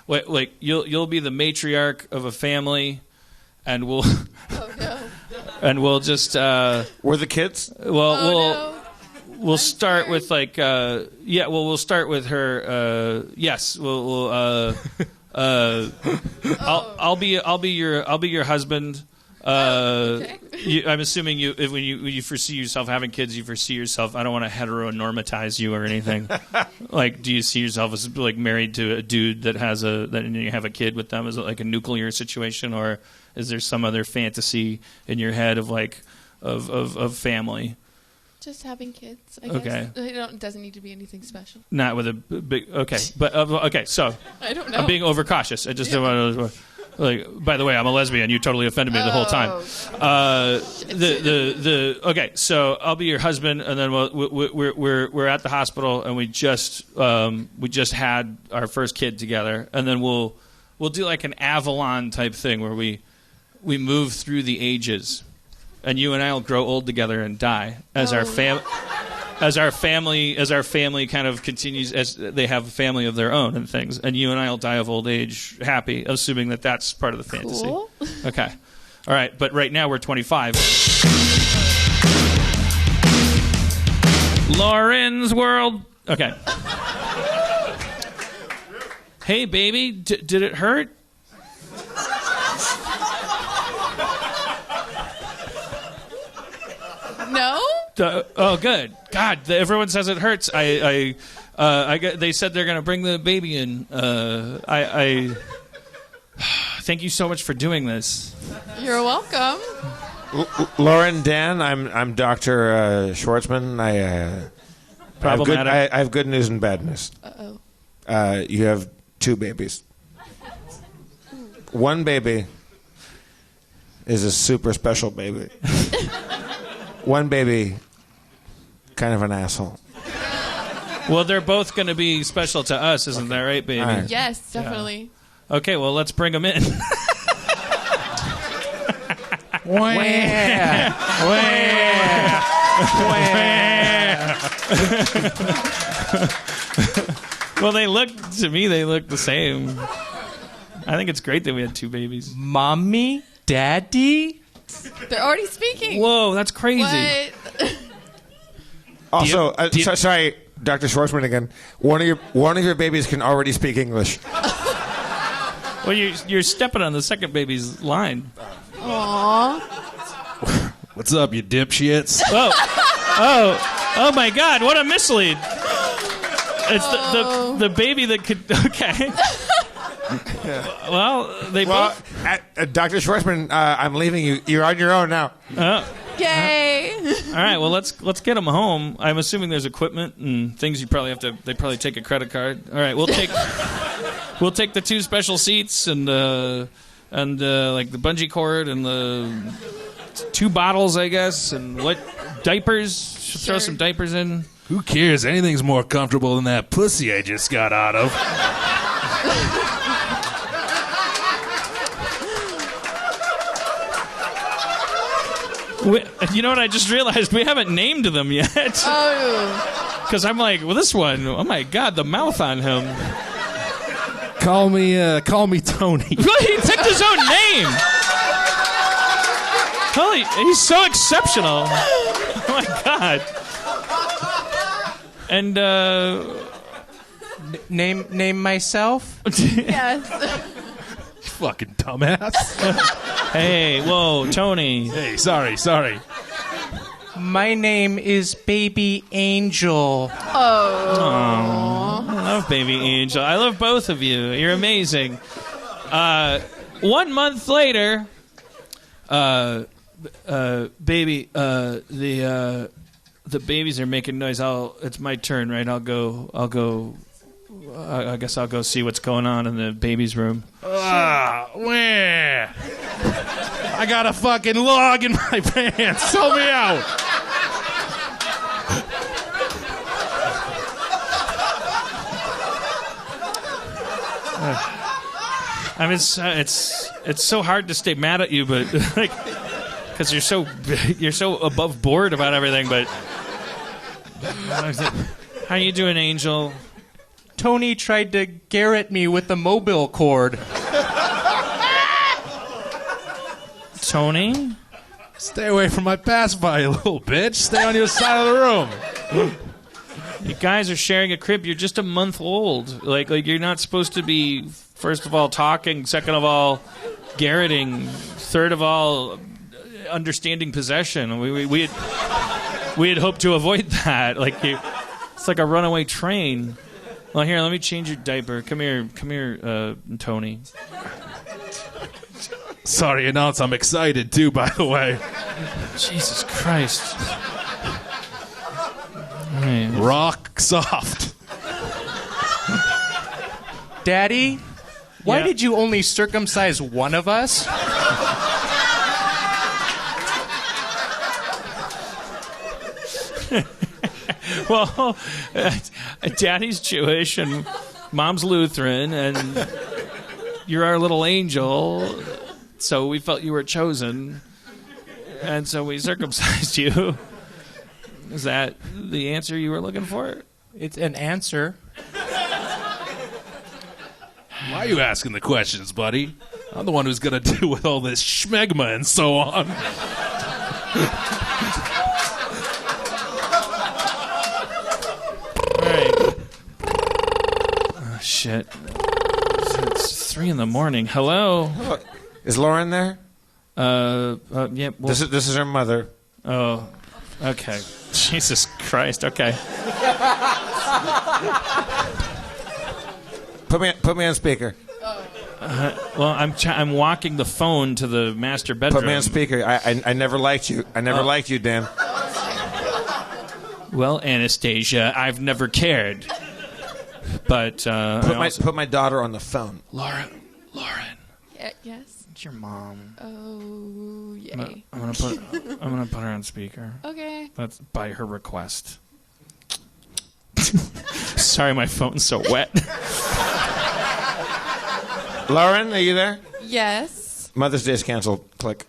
Speaker 2: like you'll be the matriarch of a family, and we'll
Speaker 7: Oh no.
Speaker 2: and we'll just
Speaker 1: We're the kids.
Speaker 2: We'll start with like we'll start with her. Yes, I'll be your husband.
Speaker 7: Okay.
Speaker 2: I'm assuming when you foresee yourself having kids, you foresee yourself. I don't want to heteronormatize you or anything. Like, do you see yourself as like married to a dude that you have a kid with them? Is it like a nuclear situation, or is there some other fantasy in your head of like of family?
Speaker 7: Just having kids, I
Speaker 2: Okay.
Speaker 7: guess. It doesn't need to be anything special.
Speaker 2: Not with a big. Okay, but okay. So
Speaker 7: I don't know.
Speaker 2: I'm being overcautious. I just don't want to. Like, by the way, I'm a lesbian. You totally offended me the whole time. Okay. So I'll be your husband, and then we're at the hospital, and we just had our first kid together, and then we'll do like an Avalon type thing where we move through the ages, and you and I will grow old together and die as our family. As our family kind of continues, as they have a family of their own and things, and you and I will die of old age happy, assuming that that's part of the fantasy.
Speaker 7: Cool.
Speaker 2: Okay. All right, but right now we're 25. Lauren's World. Okay. Hey, baby, did it hurt?
Speaker 7: No?
Speaker 2: Oh, good. God, everyone says it hurts. They said they're going to bring the baby in. I thank you so much for doing this.
Speaker 7: You're welcome.
Speaker 1: Lauren, Dan, I'm Dr. Schwartzman. I have good news and bad news.
Speaker 7: Uh-oh.
Speaker 1: You have 2 babies. One baby is a super special baby. One baby, kind of an asshole.
Speaker 2: Well, they're both going to be special to us, isn't that right, baby?
Speaker 1: Right.
Speaker 7: Yes, definitely.
Speaker 2: Yeah. Okay, well, let's bring them in. Well, they look the same. I think it's great that we had 2 babies.
Speaker 6: Mommy, Daddy.
Speaker 7: They're already speaking.
Speaker 2: Whoa, that's crazy.
Speaker 7: What?
Speaker 1: Also, sorry, Dr. Schwartzman again. One of your babies can already speak English.
Speaker 2: Well, you're stepping on the second baby's line.
Speaker 7: Aww.
Speaker 5: What's up, you dipshits?
Speaker 2: Oh my God! What a mislead. It's the baby that could. Okay. Well, they both.
Speaker 1: Dr. Schwarzman, I'm leaving you. You're on your own now.
Speaker 7: Yay!
Speaker 2: All right. Well, let's get them home. I'm assuming there's equipment and things you probably have to. They probably take a credit card. All right. We'll take the 2 special seats and like the bungee cord and the 2 bottles, I guess, and what diapers? Should throw some diapers in.
Speaker 5: Who cares? Anything's more comfortable than that pussy I just got out of.
Speaker 2: You know what? I just realized we haven't named them yet.
Speaker 7: Oh.
Speaker 2: Because I'm like, well, this one. Oh my God, the mouth on him.
Speaker 5: Call me Tony.
Speaker 2: He picked his own name. Holy, he's so exceptional. Oh my God. And
Speaker 6: Name myself?
Speaker 7: Yes.
Speaker 5: Fucking dumbass.
Speaker 2: Hey, whoa, Tony.
Speaker 5: Hey, sorry.
Speaker 6: My name is Baby Angel.
Speaker 7: Oh.
Speaker 2: I love Baby Angel. I love both of you. You're amazing. 1 month later, baby, the babies are making noise. It's my turn, right? I'll go. I guess I'll go see what's going on in the baby's room.
Speaker 5: Where? I got a fucking log in my pants. Help me out.
Speaker 2: I mean, it's so hard to stay mad at you, but like, because you're so above board about everything. But how you doing, Angel?
Speaker 6: Tony tried to garrote me with the mobile cord.
Speaker 2: Tony?
Speaker 5: Stay away from my pacifier, you little bitch. Stay on your side of the room.
Speaker 2: You guys are sharing a crib. You're just a month old. Like you're not supposed to be, first of all, talking. Second of all, garroting. Third of all, understanding possession. We had hoped to avoid that. It's like a runaway train. Well, here, let me change your diaper. Come here, Tony.
Speaker 5: Sorry to announce I'm excited, too, by the way.
Speaker 2: Jesus Christ. Right.
Speaker 5: Rock soft.
Speaker 6: Daddy, why
Speaker 2: Yeah?
Speaker 6: did you only circumcise one of us?
Speaker 2: Well, Daddy's Jewish and Mom's Lutheran, and you're our little angel, so we felt you were chosen, and so we circumcised you. Is that the answer you were looking for?
Speaker 6: It's an answer.
Speaker 5: Why are you asking the questions, buddy? I'm the one who's going to deal with all this schmegma and so on.
Speaker 2: Oh, shit. It's 3 a.m. Hello?
Speaker 1: Is Lauren there?
Speaker 2: Yeah. Well,
Speaker 1: This is her mother.
Speaker 2: oh, okay. Jesus Christ. Okay.
Speaker 1: Put me on speaker.
Speaker 2: Well, I'm walking the phone to the master bedroom.
Speaker 1: Put me on speaker. I never liked you. I never liked you, Dan.
Speaker 2: Well, Anastasia, I've never cared. But
Speaker 1: Put my daughter on the phone.
Speaker 2: Lauren,
Speaker 7: Yes.
Speaker 2: it's your mom.
Speaker 7: Oh, yay.
Speaker 2: I'm gonna put her on speaker.
Speaker 7: Okay.
Speaker 2: That's by her request. Sorry, my phone's so wet.
Speaker 1: Lauren, are you there?
Speaker 7: Yes.
Speaker 1: Mother's Day is canceled. Click.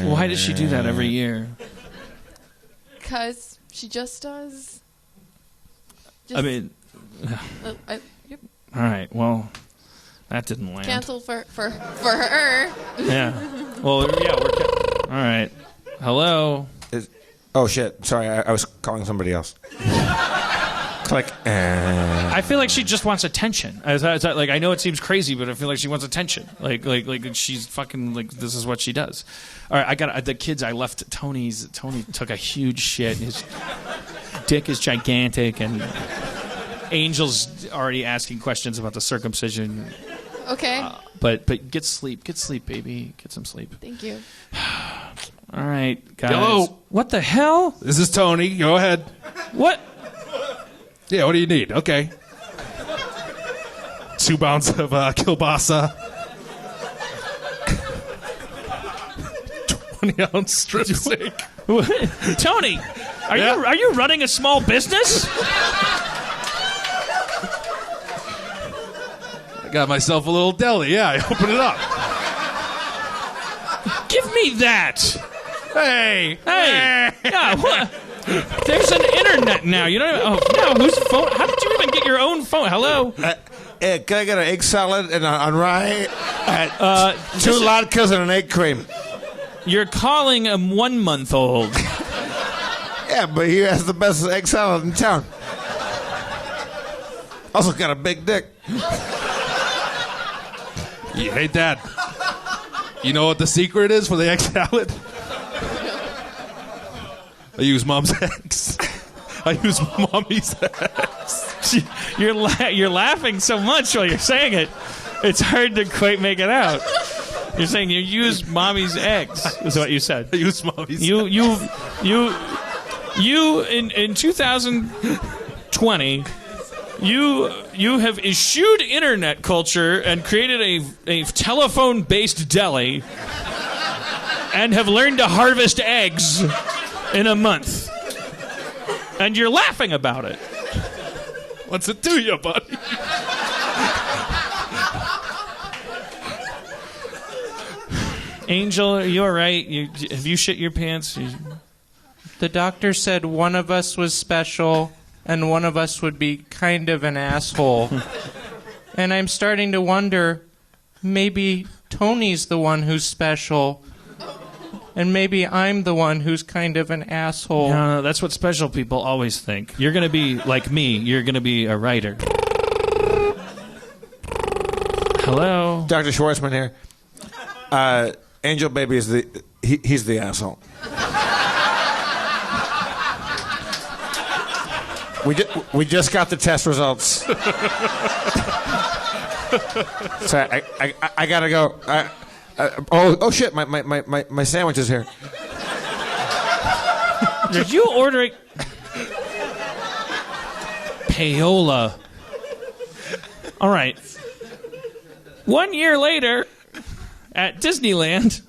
Speaker 2: Why does she do that every year?
Speaker 7: Because she just does.
Speaker 2: I mean,
Speaker 7: Yep.
Speaker 2: all right. Well, that didn't land.
Speaker 7: Cancel for her.
Speaker 2: Yeah. Well, yeah. All right. Hello.
Speaker 1: Oh shit! Sorry, I was calling somebody else. Click.
Speaker 2: I feel like she just wants attention. Like, I know it seems crazy, but I feel like she wants attention. Like she's fucking like, this is what she does. All right, I got the kids. I left Tony took a huge shit. His dick is gigantic, and Angel's already asking questions about the circumcision.
Speaker 7: Okay.
Speaker 2: But get sleep, baby. Get some sleep.
Speaker 7: Thank you.
Speaker 2: All right, guys.
Speaker 5: Hello.
Speaker 2: What the hell?
Speaker 5: This is Tony. Go ahead.
Speaker 2: What?
Speaker 5: Yeah, what do you need? Okay. 2 pounds of kielbasa. 20-ounce strip steak.
Speaker 2: Tony, are you running a small business?
Speaker 5: I got myself a little deli. Yeah, I opened it up.
Speaker 2: Give me that.
Speaker 5: Hey.
Speaker 2: Yeah, what? There's an internet now. You don't even, no, whose phone? How did you even get your own phone? Hello?
Speaker 1: Can I get an egg salad and on rye? 2 latkes and an egg cream.
Speaker 2: You're calling a 1-month-old.
Speaker 1: Yeah, but he has the best egg salad in town. Also got a big dick.
Speaker 5: You hate that. You know what the secret is for the egg salad? I use mom's eggs. I use mommy's eggs.
Speaker 2: You're laughing so much while you're saying it. It's hard to quite make it out. You're saying you use mommy's eggs. Is what you said.
Speaker 5: I use mommy's eggs.
Speaker 2: You in 2020. You have eschewed internet culture and created a telephone-based deli and have learned to harvest eggs in a month. And you're laughing about it.
Speaker 5: What's it do you, buddy?
Speaker 2: Angel, are you all right? Have you shit your pants?
Speaker 6: The doctor said one of us was special and one of us would be kind of an asshole. And I'm starting to wonder, maybe Tony's the one who's special, and maybe I'm the one who's kind of an asshole.
Speaker 2: No, that's what special people always think. You're going to be like me. You're going to be a writer. Hello?
Speaker 1: Dr. Schwartzman here. Angel Baby is he's the asshole. We just got the test results. So I gotta go. Oh shit! My sandwich is here.
Speaker 2: Did you order payola? All right. 1 year later, at Disneyland.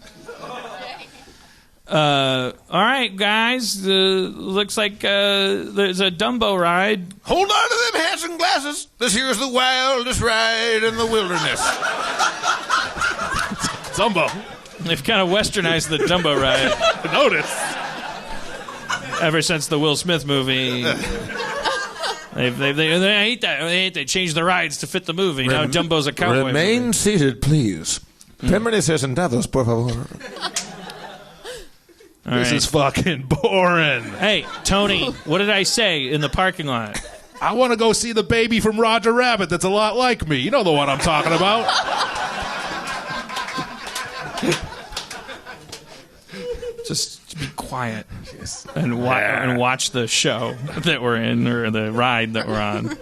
Speaker 2: All right, guys. Looks like there's a Dumbo ride.
Speaker 1: Hold on to them hats and glasses. This here's the wildest ride in the wilderness.
Speaker 5: Dumbo.
Speaker 2: They've kind of westernized the Dumbo ride.
Speaker 5: Notice.
Speaker 2: Ever since the Will Smith movie. They hate that. They changed the rides to fit the movie. Now Dumbo's a cowboy.
Speaker 1: Remain seated, please. Permanece sentados, por favor.
Speaker 5: This is fucking boring.
Speaker 2: Hey, Tony, what did I say in the parking lot?
Speaker 5: I want to go see the baby from Roger Rabbit that's a lot like me. You know the one I'm talking about.
Speaker 2: Just be quiet and watch the show that we're in or the ride that we're on.
Speaker 5: What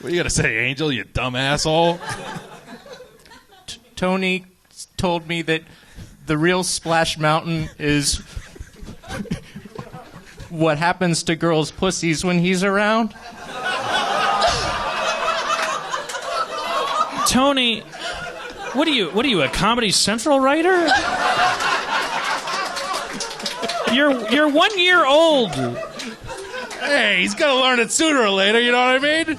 Speaker 5: are you going to say, Angel, you dumb asshole?
Speaker 6: Tony told me that the real Splash Mountain is what happens to girls' pussies when he's around.
Speaker 2: Tony, what are you, a Comedy Central writer? You're 1 year old.
Speaker 5: Hey, he's going to learn it sooner or later, you know what I mean?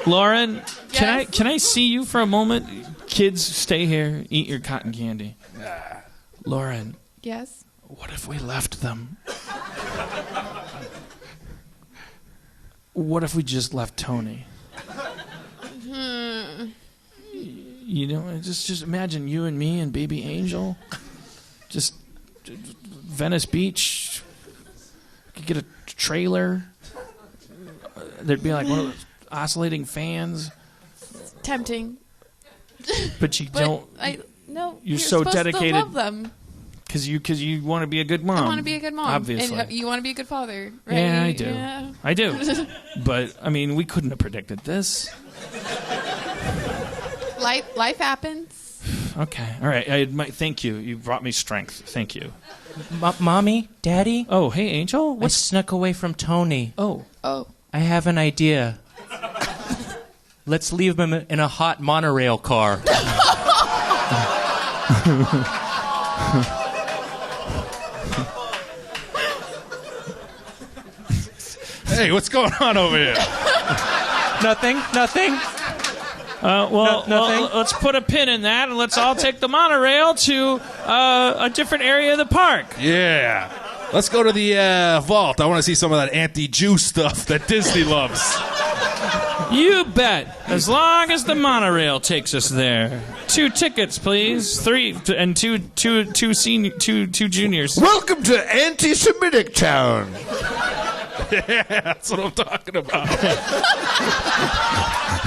Speaker 2: Lauren,
Speaker 7: Yes?
Speaker 2: can I see you for a moment? Kids, stay here. Eat your cotton candy. Lauren,
Speaker 7: Yes?
Speaker 2: what if we left them? What if we just left Tony? You know, just imagine you and me and baby Angel. Just Venice Beach. Could get a trailer. There'd be like one of those oscillating fans.
Speaker 7: Tempting.
Speaker 2: But you
Speaker 7: But
Speaker 2: don't.
Speaker 7: no.
Speaker 2: You're so
Speaker 7: supposed
Speaker 2: dedicated.
Speaker 7: to love them.
Speaker 2: Because you want to be a good mom.
Speaker 7: I want to be a good mom.
Speaker 2: Obviously.
Speaker 7: And you want to be a good father, right?
Speaker 2: Yeah, I do.
Speaker 7: Yeah.
Speaker 2: I do. But, I mean, we couldn't have predicted this.
Speaker 7: Life happens.
Speaker 2: Okay. All right. Thank you. You brought me strength. Thank you.
Speaker 6: Mommy, Daddy,
Speaker 2: Oh, hey, Angel.
Speaker 6: I snuck away from Tony.
Speaker 2: Oh.
Speaker 6: I have an idea. Let's leave him in a hot monorail car.
Speaker 5: Hey, what's going on over here?
Speaker 6: Nothing.
Speaker 2: Well,
Speaker 6: nothing.
Speaker 2: let's put a pin in that, and let's all take the monorail to a different area of the park.
Speaker 5: Yeah. Let's go to the vault. I want to see some of that anti-Jew stuff that Disney loves.
Speaker 2: You bet. As long as the monorail takes us there. 2 tickets, please. 3 and two juniors.
Speaker 1: Welcome to Anti-Semitic Town.
Speaker 5: Yeah, that's what I'm talking about.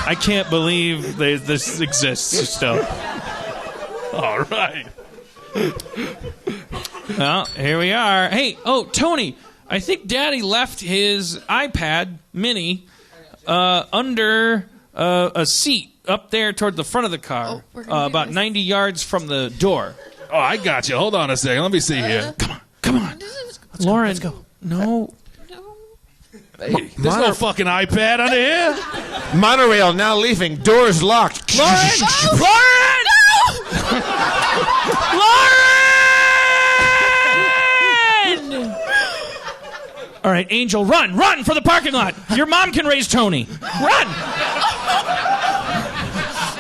Speaker 2: I can't believe this exists still.
Speaker 5: All right.
Speaker 2: Well, here we are. Hey, Tony, I think Daddy left his iPad mini under a seat up there toward the front of the car, about 90 yards from the door.
Speaker 5: Oh, I got you. Hold on a second. Let me see here.
Speaker 2: Come on. Lauren, let's
Speaker 6: go.
Speaker 2: No.
Speaker 5: Hey, there's no fucking iPad under here.
Speaker 1: Monorail now leaving. Doors locked.
Speaker 2: Lauren! Lauren! All right, Angel, run for the parking lot. Your mom can raise Tony. Run!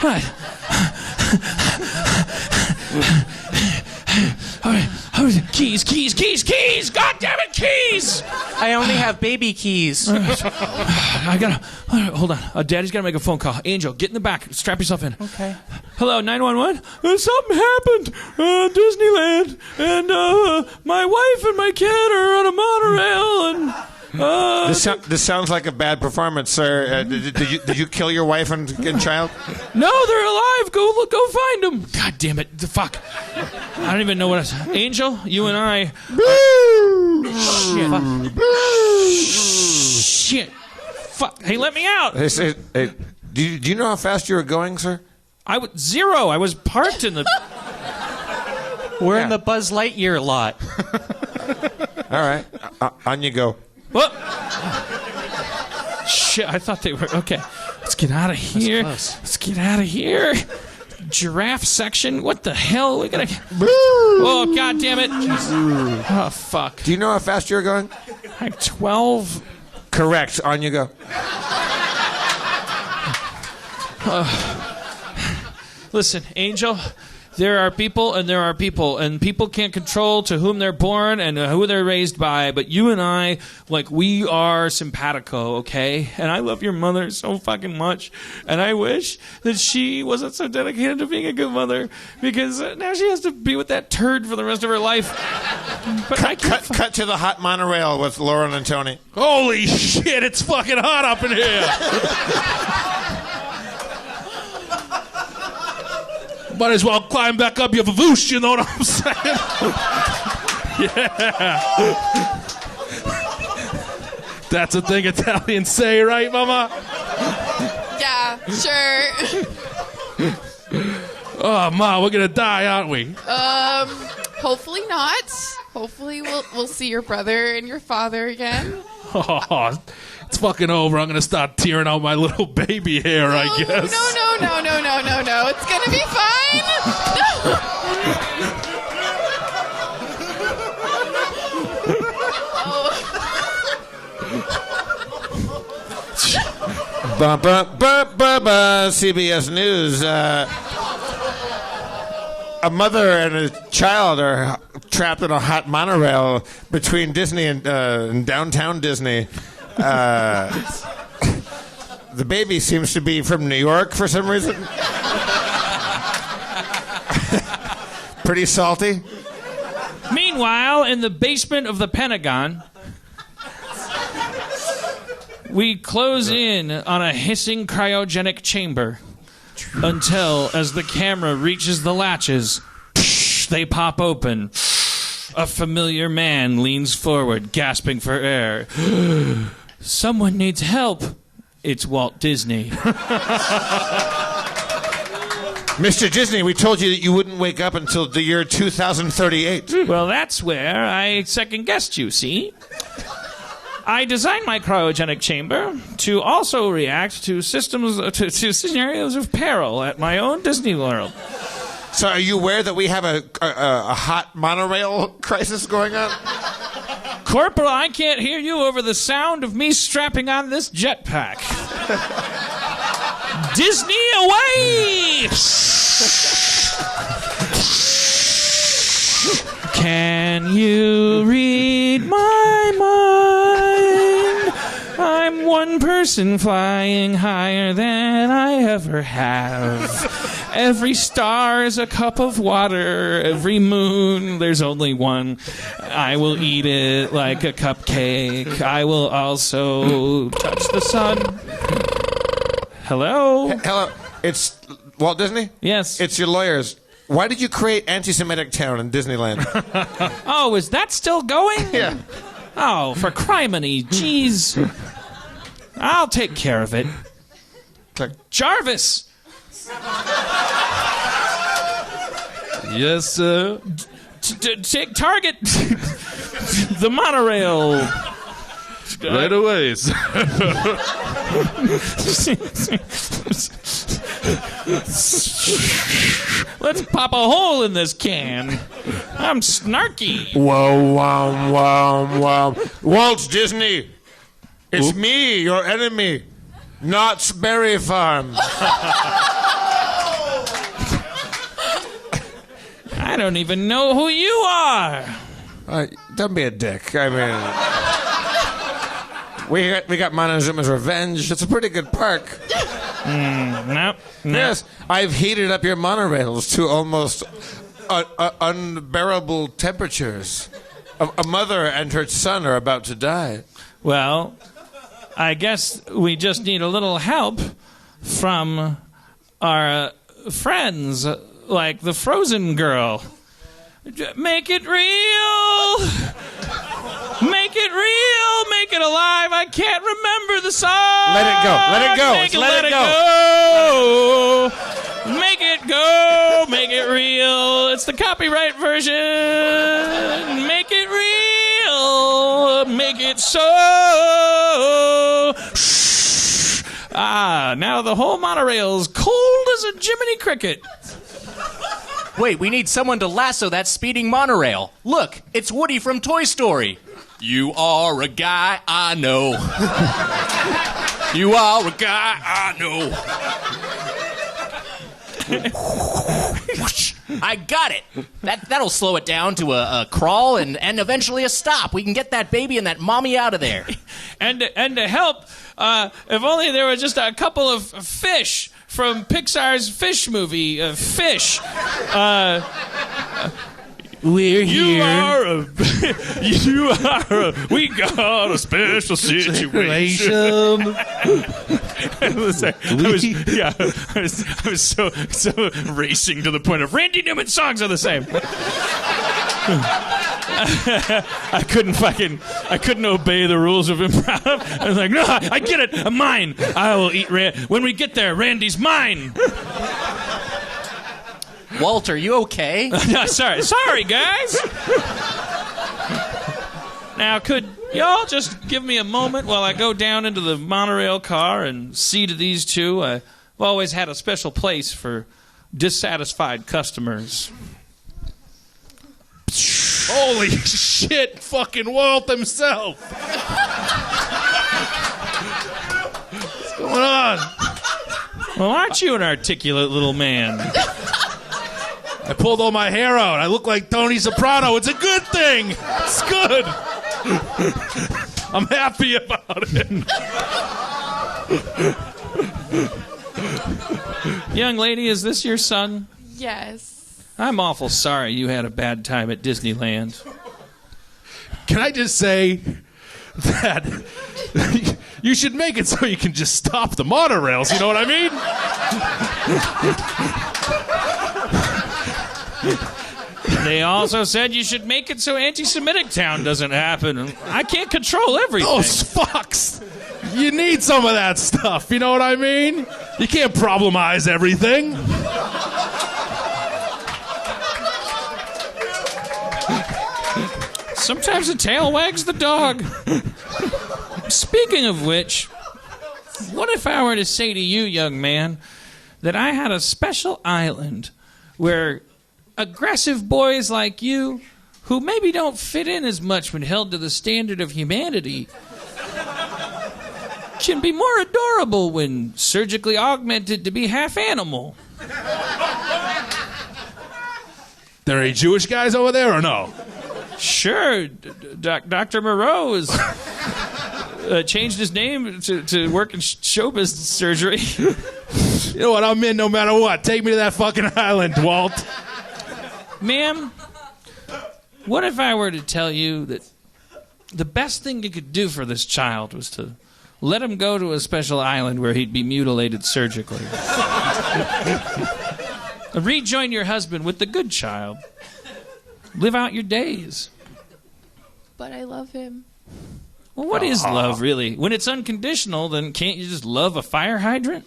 Speaker 2: All right. Keys. God damn it, keys!
Speaker 6: I only have baby keys.
Speaker 2: I gotta. Hold on. Daddy's gotta make a phone call. Angel, get in the back. Strap yourself in.
Speaker 6: Okay.
Speaker 2: Hello, 911. Something happened. Disneyland, and my wife and my kid are on a monorail, and.
Speaker 1: This sounds like a bad performance, sir. Did you kill your wife and child?
Speaker 2: No, they're alive. Go find them. God damn it! The fuck. I don't even know what. Angel, you and I. Shit. Fuck. Hey, let me out.
Speaker 1: Hey, do you know how fast you were going, sir?
Speaker 2: Zero. I was parked in the.
Speaker 6: We're in the Buzz Lightyear lot.
Speaker 1: All right, on you go.
Speaker 2: What? Shit, I thought they were... Okay, let's get out of here. Let's get out of here. Giraffe section? What the hell? We gotta... Oh, God damn it. Oh, fuck.
Speaker 1: Do you know how fast you're going?
Speaker 2: Like 12...
Speaker 1: Correct. On you go.
Speaker 2: Listen, Angel... There are people, and people can't control to whom they're born and who they're raised by, but you and I, we are simpatico, okay? And I love your mother so fucking much, and I wish that she wasn't so dedicated to being a good mother, because now she has to be with that turd for the rest of her life. But
Speaker 1: Cut to the hot monorail with Lauren and Tony.
Speaker 5: Holy shit, it's fucking hot up in here. Might as well climb back up your vavoosh, you know what I'm saying? Yeah. That's a thing Italians say, right, Mama?
Speaker 7: Yeah, sure.
Speaker 5: Oh, Ma, we're gonna die, aren't we?
Speaker 7: Hopefully not. Hopefully we'll see your brother and your father again.
Speaker 5: Oh, it's fucking over. I'm gonna start tearing out my little baby hair, I guess.
Speaker 7: No. It's gonna be fine.
Speaker 1: CBS News. A mother and a child are trapped in a hot monorail between Disney and downtown Disney. The baby seems to be from New York for some reason. Pretty salty.
Speaker 2: Meanwhile, in the basement of the Pentagon, we close in on a hissing cryogenic chamber until, as the camera reaches the latches, they pop open. A familiar man leans forward, gasping for air. Someone needs help. It's Walt Disney.
Speaker 1: Mr. Disney, we told you that you wouldn't wake up until the year 2038.
Speaker 2: Well, that's where I second-guessed you, see? I designed my cryogenic chamber to also react to to scenarios of peril at my own Disney World.
Speaker 1: So are you aware that we have a hot monorail crisis going on?
Speaker 2: Corporal, I can't hear you over the sound of me strapping on this jetpack. Disney away! Can you read my mind? I'm one person flying higher than I ever have. Every star is a cup of water. Every moon, there's only one. I will eat it like a cupcake. I will also touch the sun. Hello?
Speaker 1: Hello, it's Walt Disney?
Speaker 2: Yes.
Speaker 1: It's your lawyers. Why did you create Anti-Semitic Town in Disneyland?
Speaker 2: Oh, is that still going?
Speaker 1: Yeah.
Speaker 2: Oh, for criminy, jeez. I'll take care of it. Jarvis!
Speaker 5: Yes, sir.
Speaker 2: Take target the monorail.
Speaker 5: Right away.
Speaker 2: Let's pop a hole in this can. I'm snarky.
Speaker 1: Whoa, wow, wow, wow. Walt Disney, it's me, your enemy, Knott's Berry Farm.
Speaker 2: I don't even know who you are.
Speaker 1: Don't be a dick. I mean, we got Montezuma's Revenge. It's a pretty good park.
Speaker 2: Nope.
Speaker 1: Yes, I've heated up your monorails to almost unbearable temperatures. A mother and her son are about to die.
Speaker 2: Well, I guess we just need a little help from our friends, like the Frozen girl. Make it real! Make it real! Make it alive! I can't remember the song!
Speaker 1: Let it go! Let it go! Let it go!
Speaker 2: Make it go! Make it real! It's the copyright version! Make it real! Make it so! Now the whole monorail's cold as a Jiminy Cricket.
Speaker 6: Wait, we need someone to lasso that speeding monorail. Look, it's Woody from Toy Story. You are a guy I know. You are a guy I know. I got it. That'll slow it down to a crawl and eventually a stop. We can get that baby and that mommy out of there.
Speaker 2: And to help, if only there were just a couple of fish from Pixar's Fish movie, Fish. We're here. We got a special situation. I was so racing to the point of Randy Newman's songs are the same. I couldn't obey the rules of improv. I was like, no, I get it. I'm mine. I will eat when we get there, Randy's mine.
Speaker 6: Walter, you okay?
Speaker 2: Sorry, guys. Now, could y'all just give me a moment while I go down into the monorail car and see to these two? I've always had a special place for dissatisfied customers.
Speaker 5: Holy shit, fucking Walt himself. What's going on?
Speaker 2: Well, aren't you an articulate little man?
Speaker 5: I pulled all my hair out. I look like Tony Soprano. It's a good thing. It's good. I'm happy about it.
Speaker 2: Young lady, is this your son?
Speaker 7: Yes.
Speaker 2: I'm awful sorry you had a bad time at Disneyland.
Speaker 5: Can I just say that you should make it so you can just stop the monorails, you know what I mean?
Speaker 2: They also said you should make it so Anti-Semitic Town doesn't happen. I can't control everything.
Speaker 5: Those fucks. You need some of that stuff. You know what I mean? You can't problemize everything.
Speaker 2: Sometimes the tail wags the dog. Speaking of which, what if I were to say to you, young man, that I had a special island where aggressive boys like you, who maybe don't fit in as much when held to the standard of humanity, can be more adorable when surgically augmented to be half animal?
Speaker 5: There are any Jewish guys over there or no?
Speaker 2: Sure, Dr. Moreau has changed his name to work in show business surgery.
Speaker 5: You know what? I'm in no matter what. Take me to that fucking island, Walt.
Speaker 2: Ma'am, what if I were to tell you that the best thing you could do for this child was to let him go to a special island where he'd be mutilated surgically? Rejoin your husband with the good child. Live out your days.
Speaker 7: But I love him.
Speaker 2: Well, what is love, really? When it's unconditional, then can't you just love a fire hydrant?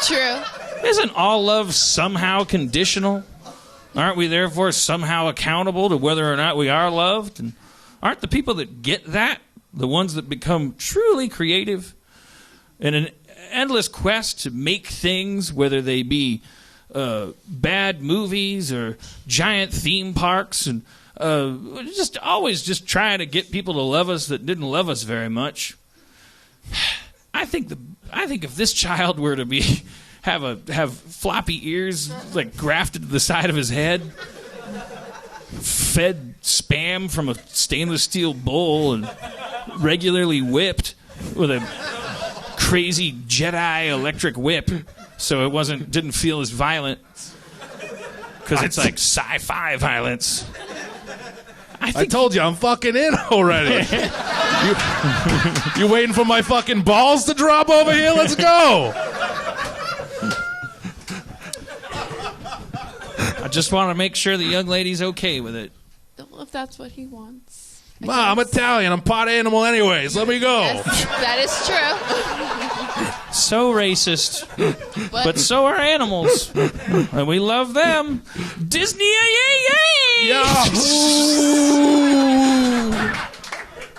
Speaker 7: True.
Speaker 2: Isn't all love somehow conditional? Aren't we therefore somehow accountable to whether or not we are loved? And aren't the people that get that the ones that become truly creative in an endless quest to make things, whether they be bad movies or giant theme parks, and just always just trying to get people to love us that didn't love us very much? I think if this child were to have floppy ears like grafted to the side of his head, fed Spam from a stainless steel bowl, and regularly whipped with a crazy Jedi electric whip, so it didn't feel as violent, because it's like sci-fi violence.
Speaker 5: I told you, I'm fucking in already. You waiting for my fucking balls to drop over here? Let's go.
Speaker 2: I just want to make sure the young lady's okay with it.
Speaker 7: Well, if that's what he wants.
Speaker 5: Ma, I'm Italian. I'm pot animal anyways. Let me go.
Speaker 7: Yes, that is true.
Speaker 2: So racist. But so are animals. And we love them. Disney, yay!
Speaker 5: Yahoo!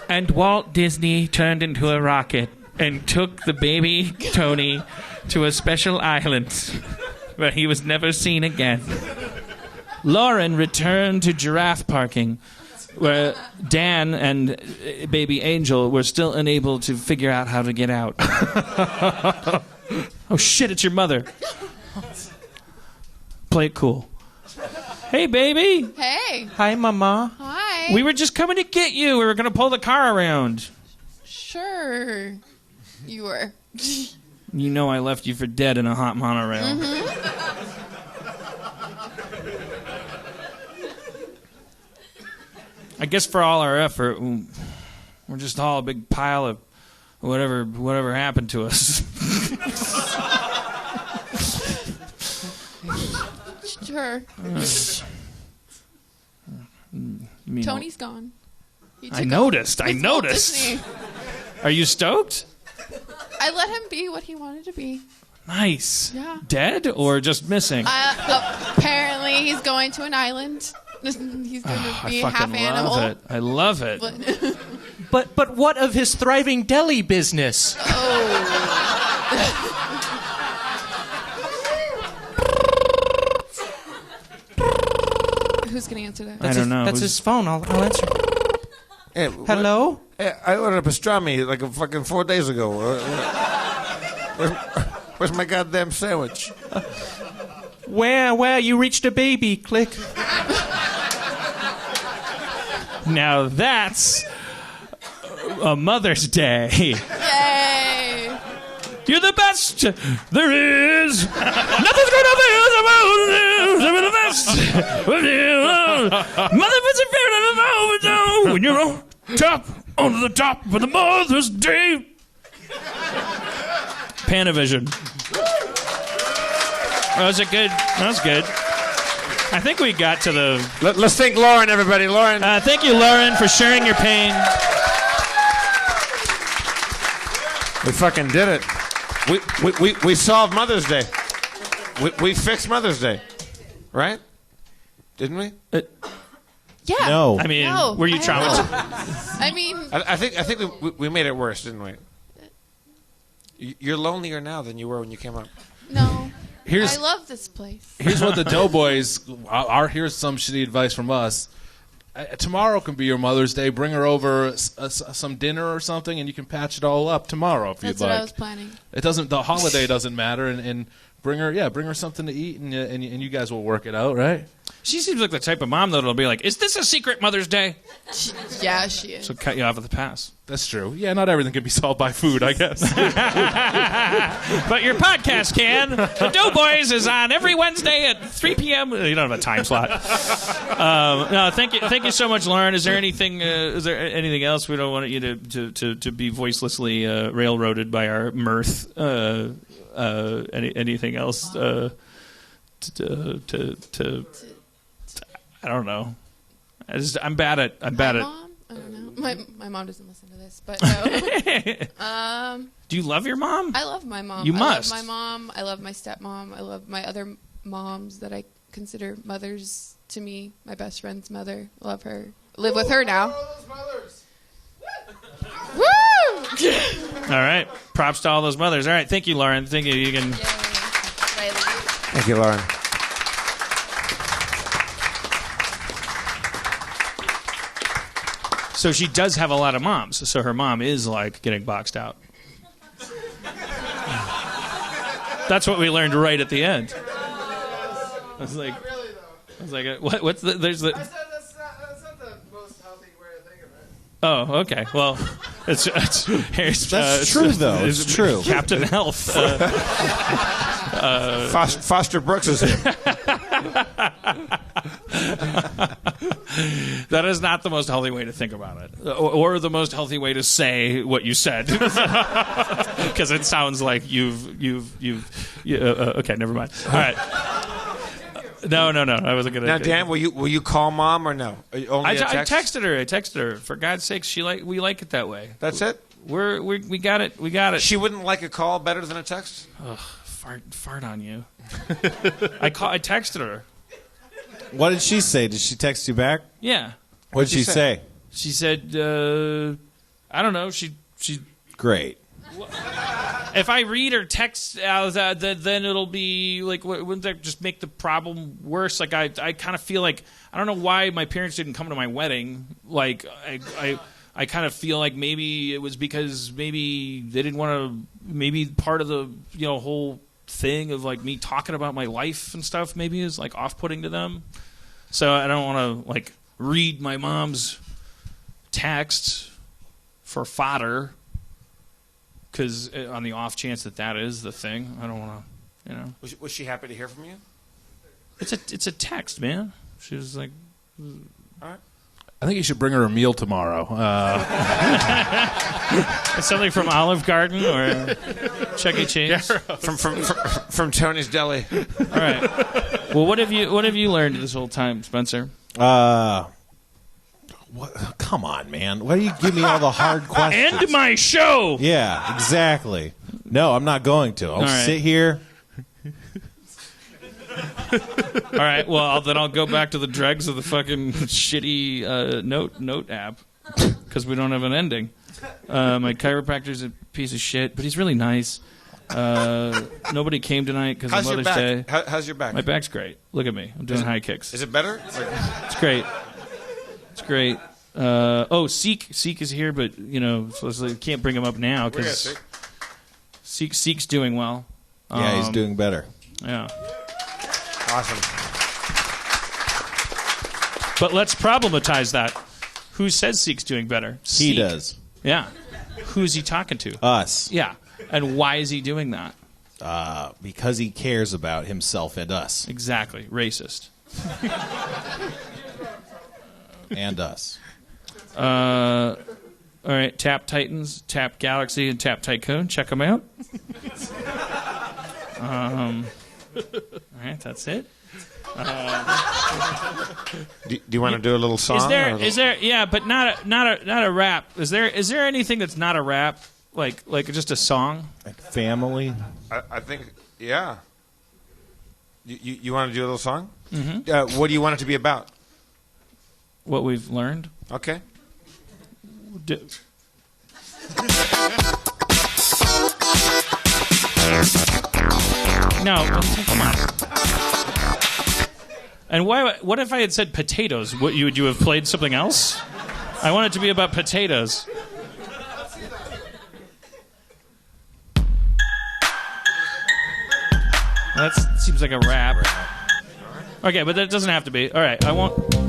Speaker 2: And Walt Disney turned into a rocket and took the baby Tony to a special island where he was never seen again. Lauren returned to giraffe parking, where Dan and baby Angel were still unable to figure out how to get out. Oh shit, it's your mother. Play it cool. Hey, baby.
Speaker 7: Hey.
Speaker 2: Hi, Mama.
Speaker 7: Hi.
Speaker 2: We were just coming to get you. We were going to pull the car around.
Speaker 7: Sure. You were.
Speaker 2: You know I left you for dead in a hot monorail.
Speaker 7: Mm-hmm.
Speaker 2: I guess for all our effort, we're just all a big pile of whatever happened to us.
Speaker 7: Sure. Tony's gone.
Speaker 2: I noticed.
Speaker 7: Disney.
Speaker 2: Are you stoked?
Speaker 7: I let him be what he wanted to be.
Speaker 2: Nice.
Speaker 7: Yeah.
Speaker 2: Dead or just missing?
Speaker 7: Apparently, he's going to an island. He's going to be a half animal.
Speaker 2: I love it.
Speaker 6: But what of his thriving deli business?
Speaker 7: Who's going to answer that?
Speaker 2: I don't know.
Speaker 6: That's his phone. I'll answer.
Speaker 1: Hey,
Speaker 6: Hello?
Speaker 1: I ordered pastrami like fucking 4 days ago. Where's my goddamn sandwich?
Speaker 6: Where? You reached a baby. Click.
Speaker 2: Now that's a Mother's Day.
Speaker 7: Yay!
Speaker 2: You're the best there is. Nothing's going to be the best. Mother puts her favorite on the moment when you're on the top of the Mother's Day. Panavision. Oh, is it good? That was good. I think we got to the...
Speaker 1: Let's thank Lauren, everybody. Lauren.
Speaker 2: Thank you, Lauren, for sharing your pain.
Speaker 1: We fucking did it. We solved Mother's Day. We fixed Mother's Day. Right? Didn't we?
Speaker 7: Yeah.
Speaker 3: No.
Speaker 2: I mean,
Speaker 7: No,
Speaker 2: were you traumatized?
Speaker 7: I mean,
Speaker 1: I think we made it worse, didn't we? You're lonelier now than you were when you came up.
Speaker 7: no.
Speaker 5: Here's
Speaker 7: I love this place.
Speaker 5: here's what the Doughboys are. Here's some shitty advice from us. Tomorrow can be your Mother's Day. Bring her over some dinner or something, and you can patch it all up tomorrow if
Speaker 7: That's
Speaker 5: you'd
Speaker 7: what
Speaker 5: like.
Speaker 7: I was planning.
Speaker 5: It doesn't. The holiday doesn't matter, and bring her something to eat, and you guys will work it out, right?
Speaker 2: She seems like the type of mom that'll be like, "Is this a secret Mother's Day?"
Speaker 7: Yeah, she is.
Speaker 2: So cut you off at the pass.
Speaker 5: That's true. Yeah, not everything can be solved by food, I guess.
Speaker 2: But your podcast can. The Doughboys is on every Wednesday at 3 p.m. You don't have a time slot. No, thank you so much, Lauren. Is there anything else? We don't want you to be voicelessly railroaded by our mirth. Anything else? I don't know. I'm bad at.
Speaker 7: Mom? I don't know. My mom doesn't listen to this, but no.
Speaker 2: Do you love your mom?
Speaker 7: I love my mom.
Speaker 2: You
Speaker 7: I
Speaker 2: must.
Speaker 7: love my mom. I love my stepmom. I love my other moms that I consider mothers to me. My best friend's mother. I love her. Live with her now. Woo!
Speaker 2: All right. Props to all those mothers. All right. Thank you, Lauren. Thank you. You can.
Speaker 1: Thank you, Lauren.
Speaker 2: So she does have a lot of moms. So her mom is like getting boxed out. That's what we learned right at the end. I was like, what's the? There's the.
Speaker 4: That's not the most healthy way to think of it.
Speaker 2: Oh, okay. Well, it's
Speaker 3: That's true, though. It's true.
Speaker 2: Captain Health.
Speaker 1: Foster Brooks is here.
Speaker 2: That is not the most healthy way to think about it, or the most healthy way to say what you said, because it sounds like you've. Okay, never mind. All right. No. I wasn't gonna.
Speaker 1: Now, Dan, will you call Mom or no? Only
Speaker 2: I
Speaker 1: a text?
Speaker 2: texted her. For God's sakes, we like it that way.
Speaker 1: That's it.
Speaker 2: We got it. We got it.
Speaker 1: She wouldn't like a call better than a text.
Speaker 2: Ugh, fart on you. I texted her.
Speaker 3: What did she say? Did she text you back?
Speaker 2: Yeah.
Speaker 3: What did she say?
Speaker 2: She said, I don't know. She.
Speaker 3: Great.
Speaker 2: If I read her text, then it'll be like, wouldn't that just make the problem worse? Like, I kind of feel like, I don't know why my parents didn't come to my wedding. Like, I kind of feel like maybe it was because maybe they didn't want to, maybe part of the, whole thing of like me talking about my life and stuff maybe is like off-putting to them. So I don't want to like read my mom's text for fodder. Because on the off chance that is the thing, I don't want to,
Speaker 1: Was she happy to hear from you?
Speaker 2: It's a text, man. She was like,
Speaker 1: all right.
Speaker 5: I think you should bring her a meal tomorrow.
Speaker 2: Something from Olive Garden or Chuck E. Cheese.
Speaker 1: From Tony's Deli.
Speaker 2: All right. Well, what have you learned this whole time, Spencer?
Speaker 3: What? Come on, man. Why do you give me all the hard questions?
Speaker 2: End my show!
Speaker 3: Yeah, exactly. No, I'm not going to. I'll sit here.
Speaker 2: All right, well, then I'll go back to the dregs of the fucking shitty note app because we don't have an ending. My chiropractor's a piece of shit, but he's really nice. Nobody came tonight because of Mother's Day.
Speaker 1: How's your back?
Speaker 2: My back's great. Look at me. I'm doing high kicks.
Speaker 1: Is it better?
Speaker 2: It's great. It's great. Seek is here, but so we can't bring him up now because Seek's doing well.
Speaker 3: Yeah, he's doing better.
Speaker 2: Yeah.
Speaker 1: Awesome.
Speaker 2: But let's problematize that. Who says Seek's doing better? Seek.
Speaker 3: He does.
Speaker 2: Yeah. Who's he talking to?
Speaker 3: Us.
Speaker 2: Yeah. And why is he doing that?
Speaker 3: Because he cares about himself and us.
Speaker 2: Exactly. Racist.
Speaker 3: And us.
Speaker 2: All right. Tap Titans, Tap Galaxy, and Tap Tycoon. Check them out. All right. That's it.
Speaker 1: Do you want to do a little song?
Speaker 2: Is there? Yeah, but not a rap. Is there anything that's not a rap? Like just a song?
Speaker 3: Like Family?
Speaker 1: I think, yeah. You want to do a little song?
Speaker 2: Mm-hmm.
Speaker 1: What do you want it to be about?
Speaker 2: What we've learned.
Speaker 1: Okay.
Speaker 2: No, come on. And what if I had said potatoes? Would you have played something else? I want it to be about potatoes. That seems like a rap. Okay, but that doesn't have to be. All right, I won't. Okay,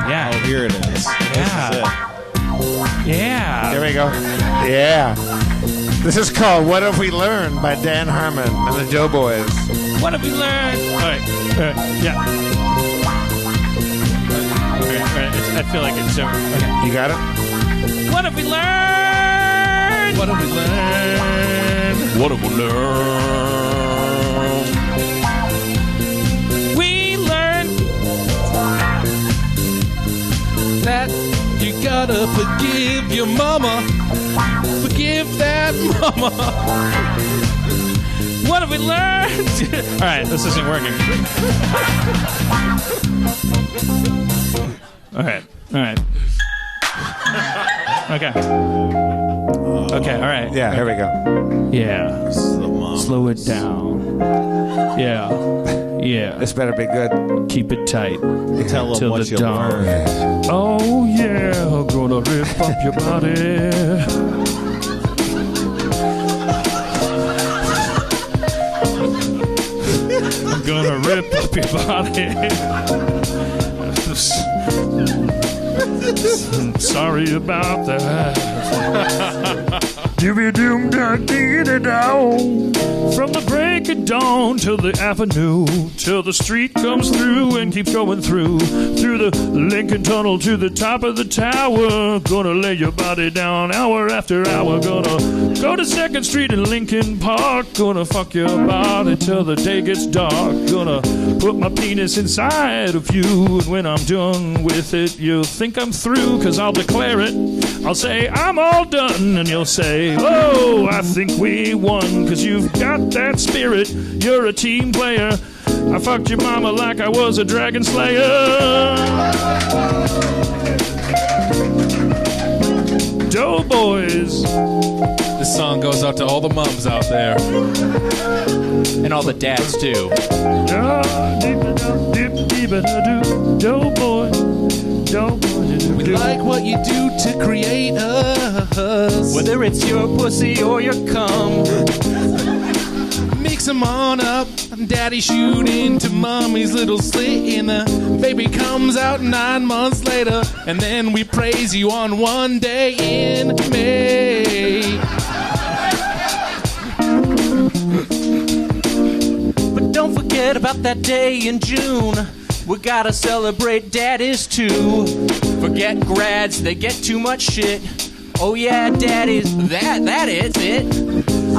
Speaker 2: yeah.
Speaker 3: Oh, here it is.
Speaker 2: Yeah. Yeah.
Speaker 1: There we go. Yeah. This is called What Have We Learned by Dan Harmon and the Doughboys.
Speaker 2: What have we learned? All right. Yeah. All right. I feel like it's over. Okay.
Speaker 1: You got it?
Speaker 2: What have we learned?
Speaker 5: What have we learned? What have we learned?
Speaker 2: We learned
Speaker 5: that you gotta forgive your mama. Forgive that mama.
Speaker 2: What have we learned? All right, this isn't working. All right. Okay. Okay, all right.
Speaker 1: Yeah, here we go.
Speaker 2: Yeah. Slow it down. Yeah.
Speaker 1: This better be good.
Speaker 2: Keep it tight.
Speaker 3: Tell them
Speaker 2: till
Speaker 3: what
Speaker 2: the
Speaker 3: you
Speaker 2: dawn.
Speaker 3: learned.
Speaker 2: Oh, yeah. I'm gonna rip up your body. I'm gonna rip up your body. Sorry about that. From the break of dawn till the avenue, till the street comes through and keeps going through the Lincoln Tunnel to the top of the tower. Gonna lay your body down hour after hour. Gonna go to 2nd Street in Lincoln Park. Gonna fuck your body till the day gets dark. Gonna put my penis inside of you, and when I'm done with it, you'll think I'm through, 'cause I'll declare it. I'll say I'm all done, and you'll say, oh, I think we won, 'cause you've got that spirit. You're a team player. I fucked your mama like I was a dragon slayer. Doughboys.
Speaker 5: This song goes out to all the mums out there.
Speaker 6: And all the dads, too. We
Speaker 5: like what you do to create us.
Speaker 6: Whether it's your pussy or your cum.
Speaker 5: Mix them on up. Daddy shoot into mommy's little slit in the baby comes out 9 months later. And then we praise you on one day in May.
Speaker 6: But don't forget about that day in June. We gotta celebrate daddies too. Forget grads, they get too much shit. Oh yeah, daddies, that is it.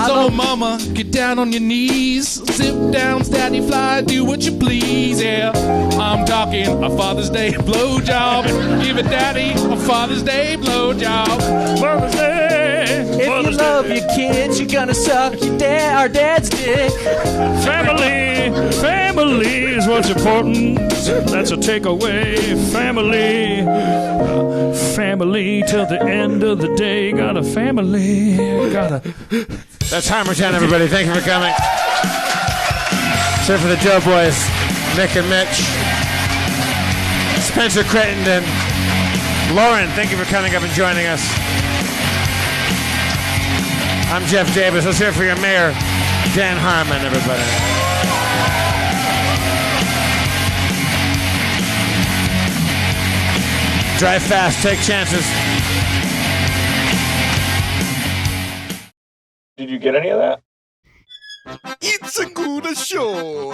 Speaker 5: So mama, get down on your knees. Sit down, daddy fly, do what you please, yeah. I'm talking a Father's Day blowjob. Give a daddy a Father's Day blowjob.
Speaker 2: Father's Day.
Speaker 6: If you love your kids, you're gonna suck our dad's dick.
Speaker 2: Family is what's important. That's a takeaway. Family till the end of the day. Got a family.
Speaker 1: That's Harmontown, everybody. Thank you for coming. So for the Doughboys, Nick and Mitch, Spencer Crittenden, Lauren, thank you for coming up and joining us. I'm Jeff Davis. Let's hear it for your mayor, Dan Harmon, everybody. Drive fast, take chances.
Speaker 2: Did you get any of that?
Speaker 8: It's a good show.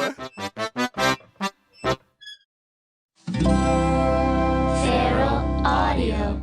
Speaker 9: Feral Audio.